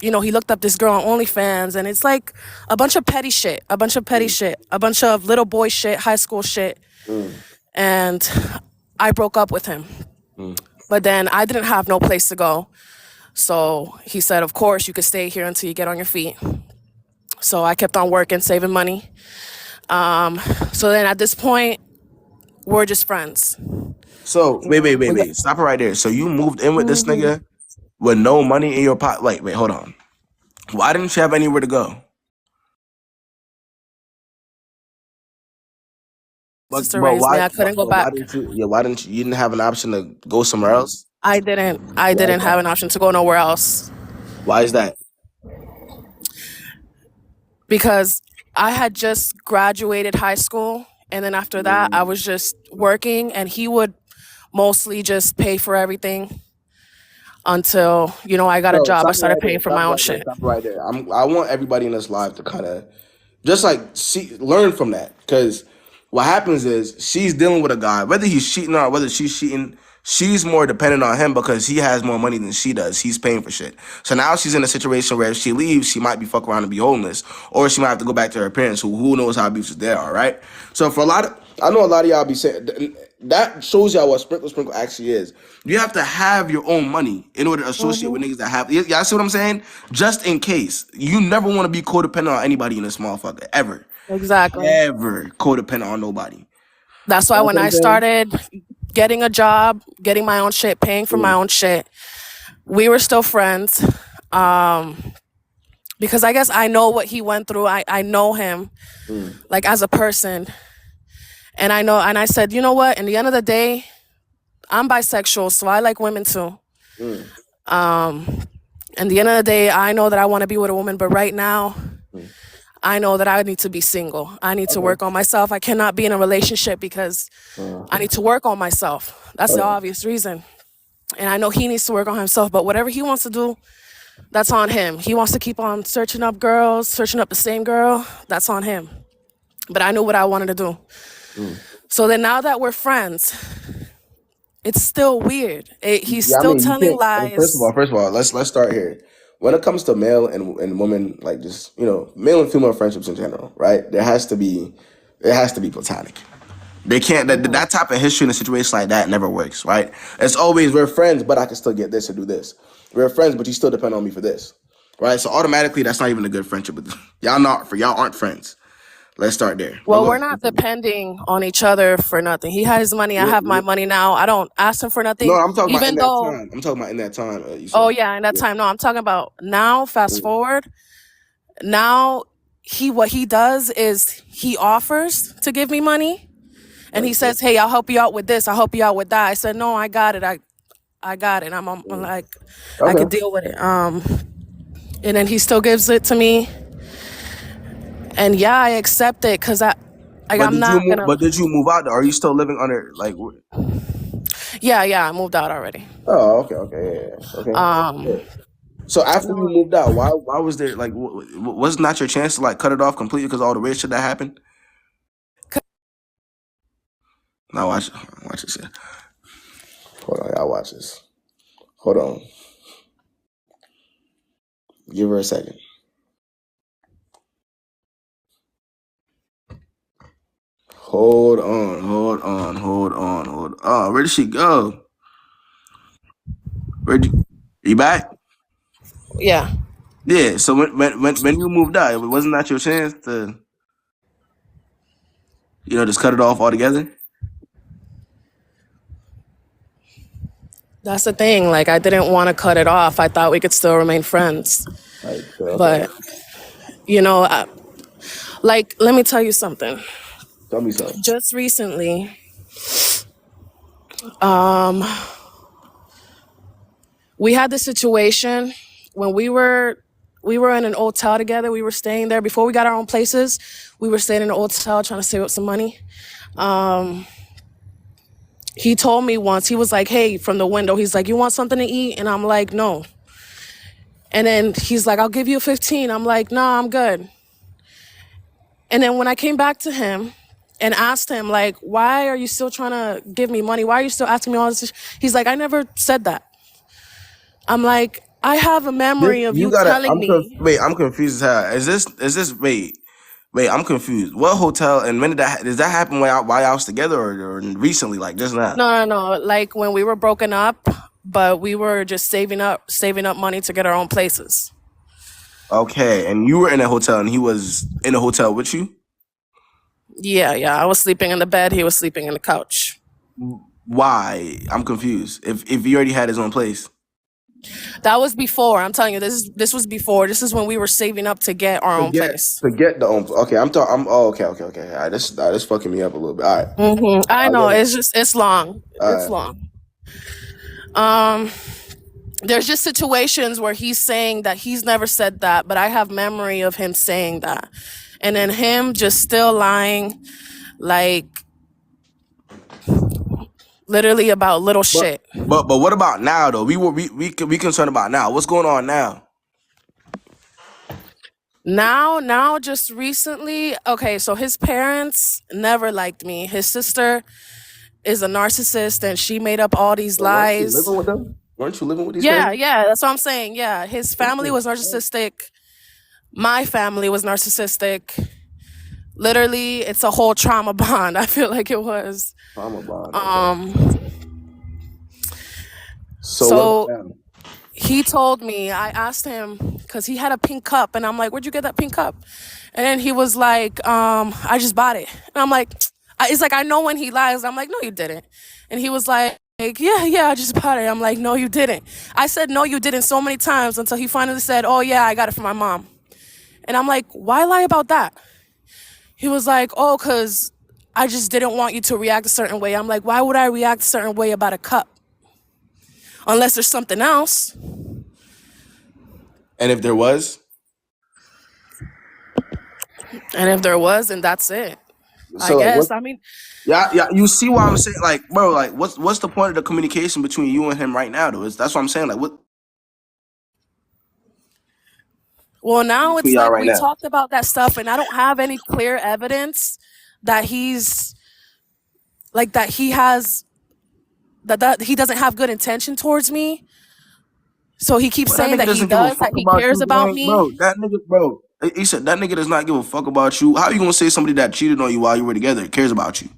he looked up this girl on OnlyFans, and it's like a bunch of petty shit, a bunch of little boy shit, high school shit. And I broke up with him. But then I didn't have no place to go. So he said, of course, you could stay here until you get on your feet. So I kept on working, saving money. So then at this point, we're just friends. So wait. Stop it right there. So you moved in with this nigga with no money in your pocket. Wait, hold on. Why didn't you have anywhere to go? Sister raised me. I couldn't go back. Why didn't you didn't have an option to go somewhere else? I didn't have an option to go nowhere else. Why is that? Because I had just graduated high school, and then after that, I was just working, and he would mostly just pay for everything until, I got a job. I started paying for my own shit. Stop right there. I want everybody in this live to kind of just like learn from that, because what happens is she's dealing with a guy, whether he's cheating or whether she's cheating, she's more dependent on him because he has more money than she does. He's paying for shit. So now she's in a situation where if she leaves, she might be fuck around and be homeless, or she might have to go back to her parents, who knows how abusive they are, right? So for I know a lot of y'all be saying that shows y'all what sprinkle actually is. You have to have your own money in order to associate with niggas that have. Y'all see what I'm saying? Just in case. You never want to be codependent on anybody in this motherfucker ever. Exactly. Ever codependent on nobody. That's why when I started getting a job, getting my own shit, paying for my own shit, we were still friends. Because I guess I know what he went through. I know him like as a person. And I said, you know what? In the end of the day, I'm bisexual, so I like women too. And the end of the day, I know that I want to be with a woman, but right now, I know that I need to be single. I need to work on myself. I cannot be in a relationship because I need to work on myself. That's the obvious reason. And I know he needs to work on himself, but whatever he wants to do, that's on him. He wants to keep on searching up girls, searching up the same girl, that's on him. But I knew what I wanted to do. So then now that we're friends, it's still weird. He's Yeah, I still mean, you telling can't. lies. First of all, let's start here. When it comes to male and woman, like just male and female friendships in general, right? It has to be platonic. They can't that type of history in a situation like that never works, right? It's always we're friends, but I can still get this or do this. We're friends, but you still depend on me for this, right? So automatically, that's not even a good friendship. Y'all aren't friends. Let's start there. Well, we're not depending on each other for nothing. He has his money. I have my money now. I don't ask him for nothing. No, I'm talking about in Even that though, time. I'm talking about in that time. You said. oh yeah, in that time. No, I'm talking about now. Fast forward. Now, what he does is he offers to give me money, and he says, "Hey, I'll help you out with this. I'll help you out with that." I said, "No, I got it. I got it. I'm like, I could deal with it." And then he still gives it to me. And yeah, I accept it because I'm not gonna. But did you move out? Or are you still living under like? Yeah, I moved out already. Oh, okay, yeah. Okay. So after you moved out, why was there like was not your chance to like cut it off completely because all the weird shit that happened? Now watch this. Hold on, y'all watch this. Hold on. Give her a second. Hold on. Where did she go? You back? Yeah. Yeah. So when you moved out, wasn't that your chance to, just cut it off altogether? That's the thing. Like, I didn't want to cut it off. I thought we could still remain friends. Okay. But, let me tell you something. Tell me something. Just recently, we had this situation when we were in an hotel together. We were staying there before we got our own places. We were staying in an hotel trying to save up some money. He told me once, he was like, "Hey," from the window, he's like, "You want something to eat?" And I'm like, "No." And then he's like, "I'll give you 15. I'm like, "Nah, I'm good." And then when I came back to him and asked him, like, "Why are you still trying to give me money? Why are you still asking me all this?" He's like, "I never said that." I'm like, I have a memory of you telling me. Wait, I'm confused as hell. Is this wait, I'm confused. What hotel and when does that happen while y'all was together or recently, like just now? No. Like when we were broken up, but we were just saving up money to get our own places. Okay, and you were in a hotel and he was in a hotel with you? Yeah. I was sleeping in the bed, he was sleeping in the couch. Why? I'm confused. If he already had his own place. That was before. I'm telling you, this was before. This is when we were saving up to get our own place. To get the own. Okay, okay. All right, this fucking me up a little bit. All right. I know. It's long. It's long. There's just situations where he's saying that he's never said that, but I have memory of him saying that, and then him just still lying, like literally about little shit. But what about now though? We concerned about now. What's going on now? Now, just recently. Okay, so his parents never liked me. His sister is a narcissist, and she made up all these lies. Weren't you living with them? Weren't you living with these? Yeah. That's what I'm saying. Yeah, his family was narcissistic. My family was narcissistic. Literally, it's a whole trauma bond. I feel like it was. Trauma bond. So he told me, I asked him, because he had a pink cup, and I'm like, "Where'd you get that pink cup?" And then he was like, "I just bought it." And I'm like, it's like, I know when he lies. I'm like, "No, you didn't." And he was like, yeah, I just bought it. I'm like, "No, you didn't." I said, "No, you didn't," so many times until he finally said, "Oh yeah, I got it from my mom." And I'm like, "Why lie about that?" He was like, "Oh, because I just didn't want you to react a certain way." I'm like, "Why would I react a certain way about a cup? Unless there's something else." And if there was? And if there was, then that's it. I So like what? guess. I mean, Yeah. You see why I'm saying, like, bro, like, what's the point of the communication between you and him right now, though? That's what I'm saying. Like, what well, now between it's y'all like right we now? talked about that stuff, and I don't have any clear evidence that he's like that he has that he doesn't have good intention towards me. So he keeps But that saying nigga that he doesn't give a does, fuck that he about cares you, about gang, me. bro. That nigga, bro. He said that nigga does not give a fuck about you. How you gonna say somebody that cheated on you while you were together cares about you?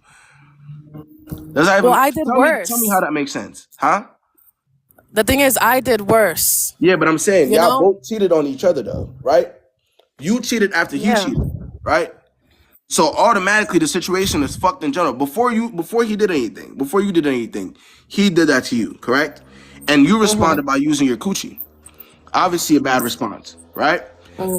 Does that Well, even I did tell me how worse. that makes sense, huh? The thing is, I did worse. Yeah, but I'm saying You y'all know? both cheated on each other though, right? You cheated after he Yeah. cheated, right? So automatically the situation is fucked in general. Before he did anything, before you did anything, he did that to you, correct? And you responded by using your coochie. Obviously a bad response, right?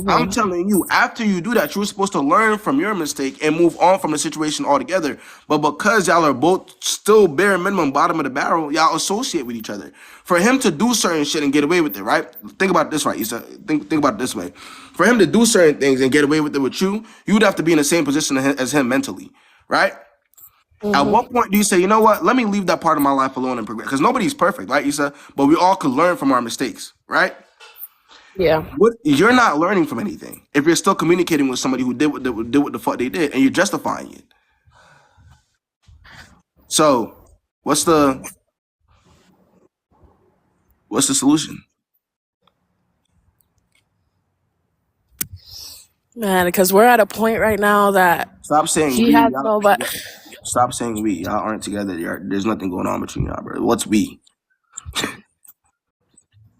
I'm telling you, after you do that, you're supposed to learn from your mistake and move on from the situation altogether. But because y'all are both still bare minimum bottom of the barrel, y'all associate with each other. For him to do certain shit and get away with it, right? Think about it this right, Issa. Think about it this way. For him to do certain things and get away with it with you, you would have to be in the same position as him mentally, right? At what point do you say, you know what? Let me leave that part of my life alone and progress? Because nobody's perfect, right, Issa? But we all could learn from our mistakes, right? Yeah. What you're not learning from anything if you're still communicating with somebody who did what the fuck they did, and you're justifying it. So, what's the solution? Man, because we're at a point right now that Stop saying he we. has nobody. Stop saying we. Y'all aren't together. There's nothing going on between y'all, bro. What's we?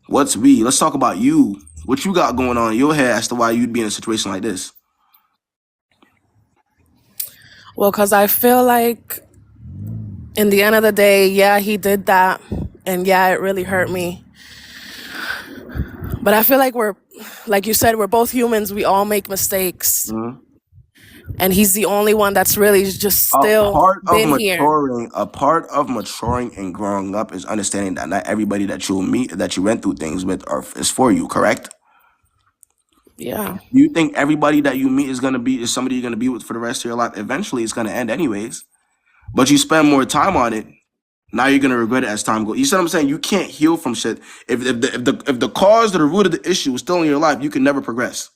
What's we? Let's talk about you. What you got going on in your head as to why you'd be in a situation like this? Well, because I feel like in the end of the day, yeah, he did that. And yeah, it really hurt me. But I feel like like you said, we're both humans. We all make mistakes. Mm-hmm. And he's the only one that's really just A still been here. part of maturing and growing up is understanding that not everybody that you meet, that you went through things with, is for you. Correct? Yeah. Do you think everybody that you meet is somebody you're gonna be with for the rest of your life? Eventually, it's gonna end anyways. But you spend more time on it. Now you're gonna regret it as time goes. You see what I'm saying? You can't heal from shit. If the cause or the root of the issue is still in your life, you can never progress.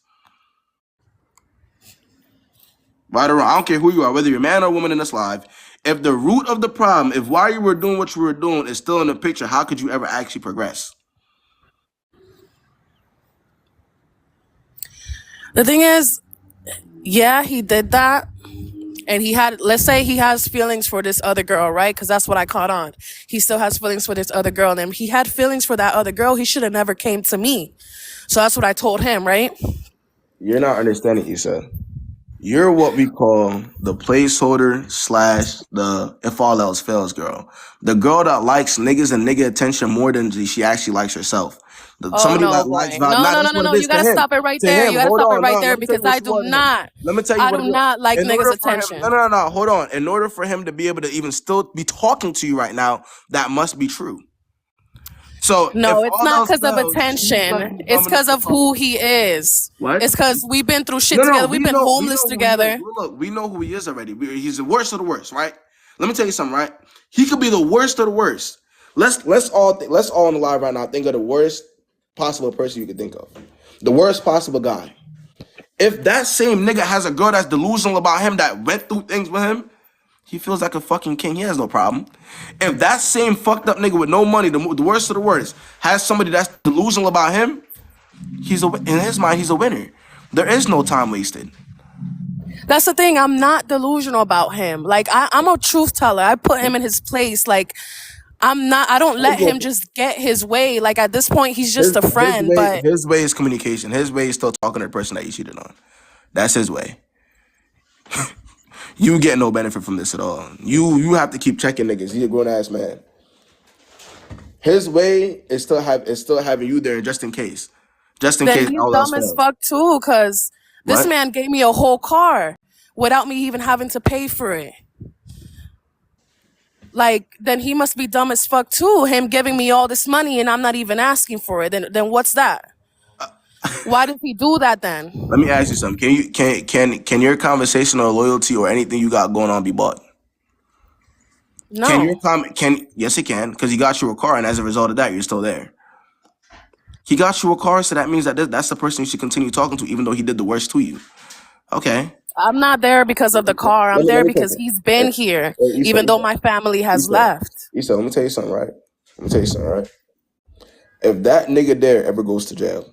Right or wrong, I don't care who you are, whether you're a man or woman in this life. If the root of the problem, if why you were doing what you were doing is still in the picture, how could you ever actually progress? The thing is, yeah, he did that. And let's say he has feelings for this other girl, right? Because that's what I caught on. He still has feelings for this other girl. And if he had feelings for that other girl, he should have never came to me. So that's what I told him, right? You're not understanding, Issa. You're what we call the placeholder / the if all else fails girl. The girl that likes niggas and nigga attention more than she actually likes herself. Oh, Somebody no, that likes boy. value. No, Nah, no, no, that's no, what it no. is You to got to him. stop it right To there. him, You got to hold stop it on. right No, there let me tell because you what's I do more to him. not. Let me tell you I what do it is. not like In niggas' order for him, attention. no. Hold on. In order for him to be able to even still be talking to you right now, that must be true. So if No, it's all not else because of fails, he's gonna attention. be It's dumb enough because to of fuck who with he is. you. What? It's because we've been through shit No, together. We've we been know homeless who he is. together. Look, we know who he is already. He's the worst of the worst, right? Let me tell you something, right? He could be the worst of the worst. Let's all on the live right now think of the worst possible person you could think of. The worst possible guy. If that same nigga has a girl that's delusional about him that went through things with him, he feels like a fucking king. He has no problem. If that same fucked up nigga with no money, the worst of the worst, has somebody that's delusional about him, in his mind, he's a winner. There is no time wasted. That's the thing. I'm not delusional about him. Like, I'm a truth teller. I put him in his place. Like, I don't let him just get his way. Like, at this point, he's just a friend. But His way is communication. His way is still talking to the person that you cheated on. That's his way. You get no benefit from this at all. You have to keep checking niggas. He's a grown ass man. His way is still having you there just in case. Just in then case he's all else dumb as fails. fuck, too, because this What? man gave me a whole car without me even having to pay for it. Like, then he must be dumb as fuck, too. Him giving me all this money and I'm not even asking for it. Then what's that? Why did he do that then? Let me ask you something. Can your conversation or loyalty or anything you got going on be bought? No. Yes, it can, because he got you a car, and as a result of that, you're still there. He got you a car, so that means that that's the person you should continue talking to, even though he did the worst to you. Okay. I'm not there because of the car. I'm there because he's been here, even though my family has left. Let me tell you something, right? If that nigga there ever goes to jail,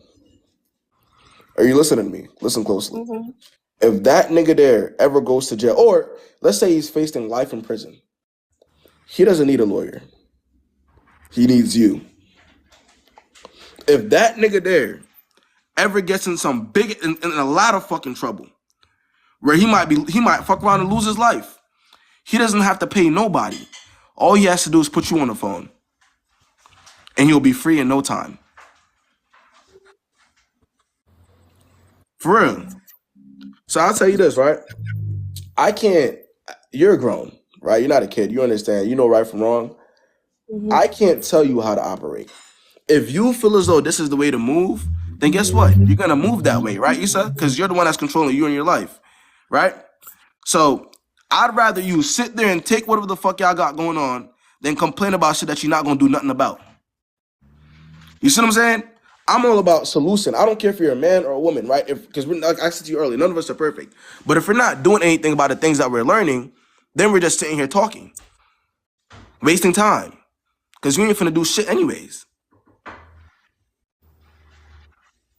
are you listening to me? Listen closely. Mm-hmm. If that nigga there ever goes to jail, or let's say he's facing life in prison, he doesn't need a lawyer. He needs you. If that nigga there ever gets in some in a lot of fucking trouble, where he might fuck around and lose his life, he doesn't have to pay nobody. All he has to do is put you on the phone, and he'll be free in no time. For real. So I'll tell you this, right? You're grown, right? You're not a kid. You understand. You know right from wrong. Mm-hmm. I can't tell you how to operate. If you feel as though this is the way to move, then guess what? You're going to move that way, right, Issa? Because you're the one that's controlling you and your life, right? So I'd rather you sit there and take whatever the fuck y'all got going on than complain about shit that you're not going to do nothing about. You see what I'm saying? I'm all about solution. I don't care if you're a man or a woman, right? Because like I said to you earlier, none of us are perfect. But if we're not doing anything about the things that we're learning, then we're just sitting here talking, wasting time. Because you ain't finna do shit anyways.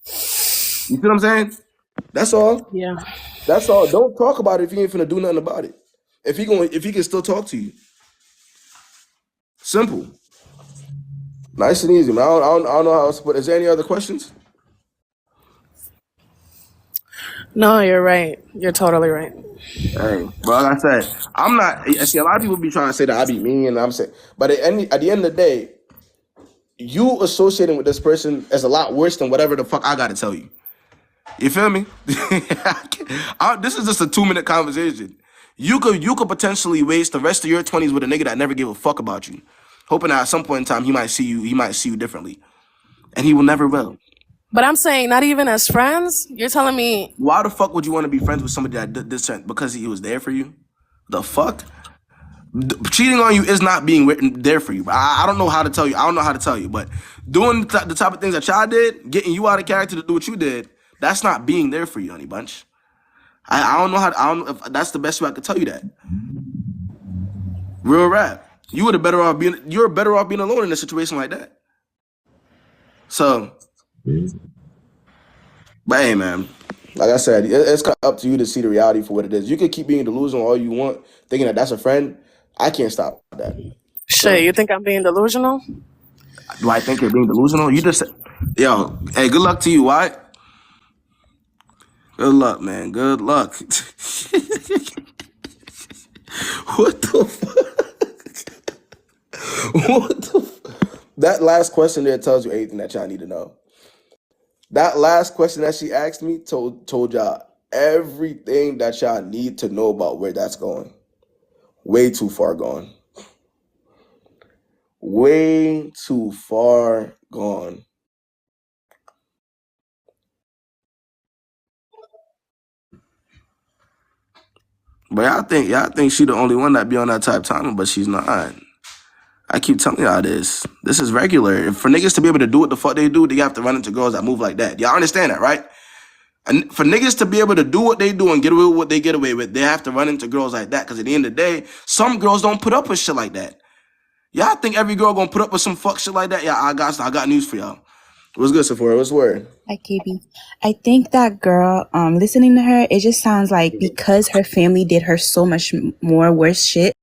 You see what I'm saying? That's all. Yeah. That's all. Don't talk about it if you ain't finna do nothing about it. If he can still talk to you. Simple. Nice and easy, man. I don't know how else to put it. Is there any other questions? No, you're right. You're totally right. Hey, but like I said, I'm not. I see a lot of people be trying to say that I be mean, and I'm saying, but at the end of the day, you associating with this person is a lot worse than whatever the fuck I got to tell you. You feel me? This is just a 2-minute conversation. You could potentially waste the rest of your 20s with a nigga that never gave a fuck about you, hoping that at some point in time he might see you differently, and he will never will. But I'm saying not even as friends. You're telling me why the fuck would you want to be friends with somebody that did this because he was there for you? The fuck? Cheating on you is not being there for you. I don't know how to tell you. I don't know how to tell you, but doing the type of things that y'all did, getting you out of character to do what you did, that's not being there for you, honey bunch. I don't know how. I don't know if that's the best way I could tell you that. Real rap. You're better off being alone in a situation like that. So, but hey, man. Like I said, it's up to you to see the reality for what it is. You could keep being delusional all you want, thinking that that's a friend. I can't stop that. Shit, you think I'm being delusional? Do I think you're being delusional? You just said, yo, hey, good luck to you, why? Good luck, man. Good luck. What the fuck? What the fuck? That last question there tells you everything that y'all need to know. That last question that she asked me told y'all everything that y'all need to know about where that's going. Way too far gone. Way too far gone. But y'all think she the only one that be on that type of timing, but she's not. I keep telling y'all this. This is regular. For niggas to be able to do what the fuck they do, they have to run into girls that move like that. Y'all understand that, right? And for niggas to be able to do what they do and get away with what they get away with, they have to run into girls like that. Because at the end of the day, some girls don't put up with shit like that. Y'all think every girl gonna put up with some fuck shit like that? Yeah, I got news for y'all. What's good, Sephora? What's the word? Hi, KB. I think that girl, listening to her, it just sounds like because her family did her so much more worse shit,